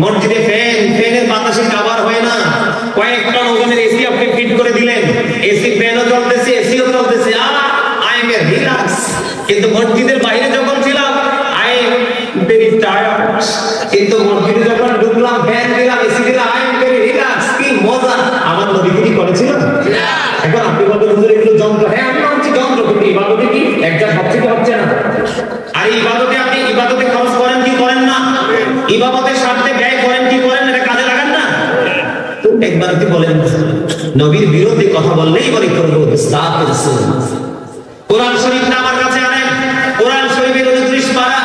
মসজিদে ফ্যানের বাতাসে কাভার হয় না, কয়েকটা ওজনের এসি আপনি ফিট করে দিলেন, এসি ফ্যানও চলতেছে, এসিও চলতেছে, আই এম রিল্যাক্স। কিন্তু মসজিদের বাইরে যখন ছিলাম আই এম ভেরি টায়ার্ড, কিন্তু মসজিদে যখন ঢুকলাম ফ্যান দিলাম, এসি দিলাম, আই এম ভেরি রিল্যাক্স। কি মজা! আমার নবী কি করেছিল? এখন আপনি বলবেন হুজুর এগুলো যন্ত্র। হ্যাঁ, আমি বলছি যন্ত্র, কিন্তু ইবাদতে কি একটা সবচেয়ে হচ্ছে না? আর ইবাদতে আপনি ইবাদতে খরচ করেন কি করেন না? ইবাদতের স্বার্থে ব্যয় করেন কি করেন? এটা কাজে লাগান না? তো একবার কি বলেন, নবীর বিরুদ্ধে কথা বললেই বলে করবো কোরআন শরীফটা আমার কাছে আনেন। কোরআন শরীফের 29 পারা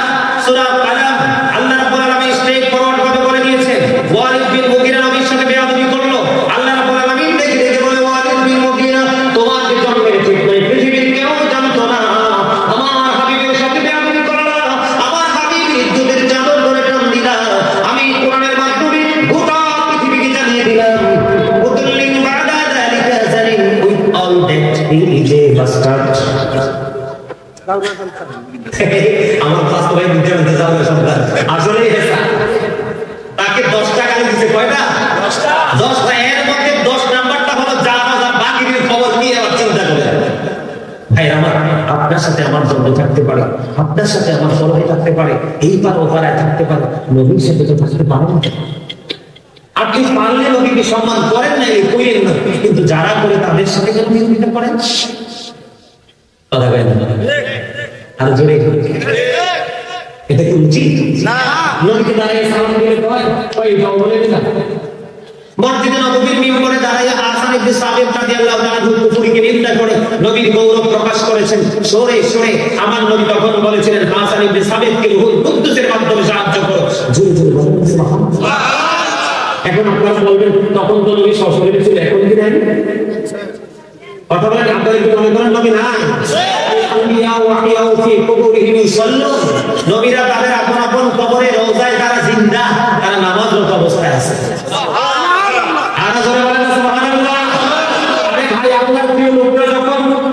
সূরা কালাম, আল্লাহ রাব্বুল আলামিন স্ট্রেট ফরওয়ার্ড ভাবে বলে দিয়েছেন, ওয়ালিদ বিন মুগীরা নবীর সাথে বেয়াদবি করলো, আল্লাহ রাব্বুল আলামিন দেখে দেখে বলে, ওয়ালিদ বিন মুগীরা তোমার যে জন্মের ঠিক নাই, পৃথিবীর কেউ জানতো না, আমার হাবিবের সাথে বেয়াদবি করলা, আমার হাবিবের ইজ্জতের চাদর ধরে টান দিলা, আমি কোরআনের মাধ্যমে গোটা পৃথিবীকে জানিয়ে দিলাম, উতুল্লিন বাদা যালিকা জালিম, with all that he is a bastard. আমার বাস্তবায় বুঝতে বুঝতে যাও না সন্তান, আসলে তাকে 10টা গালি দিছে, কয়টা? 10টা। এর মধ্যে 10 নাম্বারটা হলো যা যা বাকি খবর নিয়ে আবার চিন্তা করে। ভাই আমার, আপনার সাথে আমার দ্বন্দ্ব থাকতে পারে, আপনার সাথে আমার কলহে থাকতে পারে, এই পার ও পারায় থাকতে পারে, নবীর সাথে তো থাকতে পারেন। আপনি পারলে নবীকে সম্মান করেন না, এই কইলেন না, কিন্তু যারা করে তাদের সাথে কেন বিরোধিতা করেন? কথা বলেন না আর জোরে, এটা কি উচিত না? নবীকে দাঁড়িয়ে সালাম দিলে কয় এটাও বলেন না। মসজিদে নববীর মিম্বরে দাঁড়িয়ে হাসান ইবনে সাবিত রাদিয়াল্লাহু তাআলা কুফরিকে নিন্দা করে নবীর গৌরব প্রকাশ করেছেন। সরে সরে আমার নবী তখন বলেছিলেন, হাসান ইবনে সাবিতকে রূহুল কুদ্দুসের মাধ্যমে সাহায্য করো। জোরে জোরে বলেন সুবহানাল্লাহ। এখন আপনারা বলবেন তখন তো নবী সশরীরে ছিল, এখন কি নাই? কথা বলেন, আপনারা কি মনে করেন নবী নাই? নবীরা তাদের আপন আপন কবরে রওজায় তারা জিন্দা, তারা নামাজরত অবস্থায় আছে।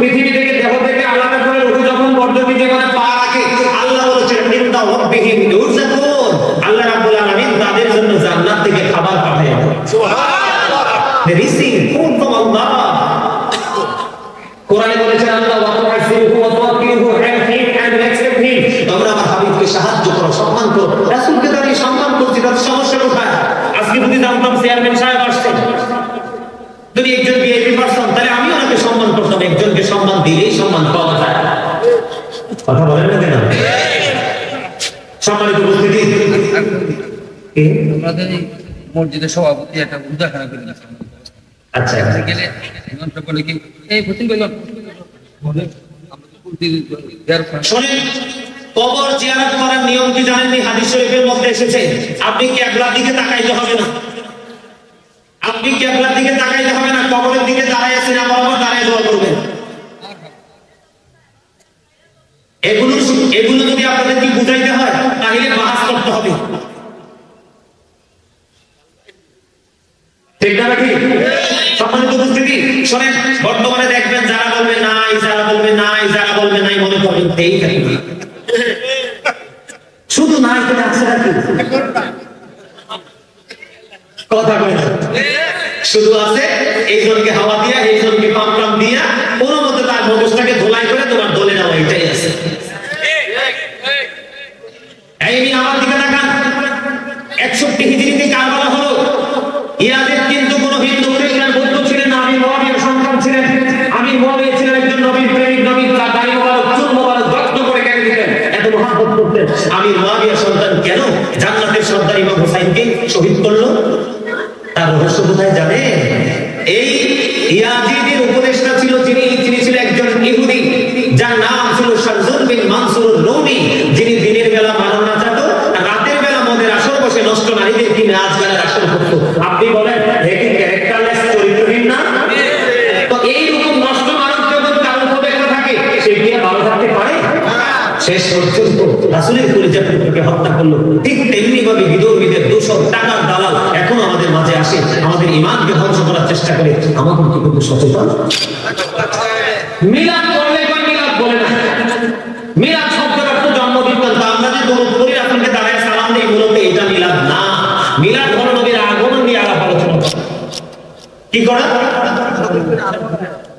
পৃথিবী থেকে দেহ থেকে আলাদা করে রূহ যখন বর্ধবী যেখানে পা রাখে, আল্লাহ বলেছেন ইন্না রাব্বিহিম ইউরযাকুন, আল্লাহ রাব্বুল আলামিন তাদের জন্য জান্নাত থেকে খাবার পাঠায়। সুবহানাল্লাহ, they receive food from Allah। কোরআনে বলেছেন আল্লাহ ওয়া তু'আযিরুহু ওয়া তুওয়াক্কিরুহু and respect him, তোমরা আমার হাবিবকে সাহায্য করো, সম্মান করো। রাসূলকে দাঁড়িয়ে সম্মান করছি, তার সমস্যা কোথায়? আজকে যদি জানতাম চেয়ারম্যান সাহেব আসছেন, যদি একজন ভিআইপি পারসন, তাহলে আমি ওনাকে সম্মান করতাম। একজনকে সম্মান দিলেই সম্মান পাওয়া যায়। কথা বলেন না কেন? সম্মানিত উপস্থিতি, আমাদের মসজিদের সভাপতি একটা উদাহরণ করে দিয়েছেন। আচ্ছা গেলে ইমামটা বলে কি, এই ভর্তি করলাম বলে আমরা তো কুলতি দেয়ার শুনেন, কবর জিয়ারত করার নিয়ম কি জানেন? এই হাদিস শরীফের মধ্যে এসেছে, আপনি কিবলার দিকে তাকাইতে হবে না, আপনি কিবলার দিকে তাকাইতে হবে না, কবরের দিকে দাঁড়ায় আছেন, বরাবর দাঁড়ায় দোয়া করবেন। এগুলো যদি আপনাদের কি বুঝাইতে হয়, তাহলে বাহাস করতে হবে, ঠিক না নাকি? সম্মানিত উপস্থিতি, শোনেন, বর্তমানে দেখবেন যারা বলবে নাই, যারা বলবে নাই, যারা বলবে নাই, মনে করবেন এই থাকবে, শুধু নাই করে আছে নাকি? কথা কয় না, শুধু আছে এইজনকে হাওয়া দিয়া, এইজনকে পাম্পাম দিয়া, কোন মতে তার মগজটাকে ধোলাই করে তোমার দলে নেওয়া, এটাই আছে। এই আমার দিকে তাকান, 61 হিজরিতে কারবালা হলো। ইয়াজিদ কিন্তু কোন হিন্দু খ্রিস্টান বৌদ্ধ ছিলেন না, আমির মুআবিয়ার সন্তান ছিলেন। আমির মুআবিয়া ছিলেন একজন নবীর প্রেমিক, নবীর দায়ী কোথায় জানে? এই ইয়াজিদের উপদেষ্টা ছিল তিনি ছিলেন একজন ইহুদি যার নাম ছিল শারজুল বিন মানসুর রুমি, যিনি দিনের বেলা মানব নাচাতো, রাতের বেলা মদের আসর বসে নষ্ট নারীদের কি নাচ গানের আসর করতো। আপনি বলেন কি ক্যারেক্টারলেস, চরিত্রহীন না? তো এইরকম নষ্ট মানব যখন কারো উপদেষ্টা থাকে, সে কি ভালো থাকতে পারে? শেষ পর্যন্ত রাসূলের পরিচয় পুত্রকে হত্যা করলো। ঠিক তেমনি ভাবে বিধর্মীদের দোষর টাকার দালাল এখন আমাদের মাঝে আসে, আমাদের ঈমানকে ধ্বংস করার চেষ্টা করে। আমাদের কি কিন্তু সচেতন? মিলাদ করলে কয় মিলাদ বলে না। মিলাদ শব্দের অর্থ জন্মদিন। আমরা যে দরুদ পড়ি, রাসূলকে দাঁড়ায় সালাম দেই, মূলত এটা মিলাদ না। মিলাদ হলো নবীর আগমন নিয়ে আলাপ আলোচনা করা। কি করা?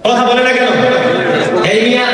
কথা বলে না কেন? এই মিয়া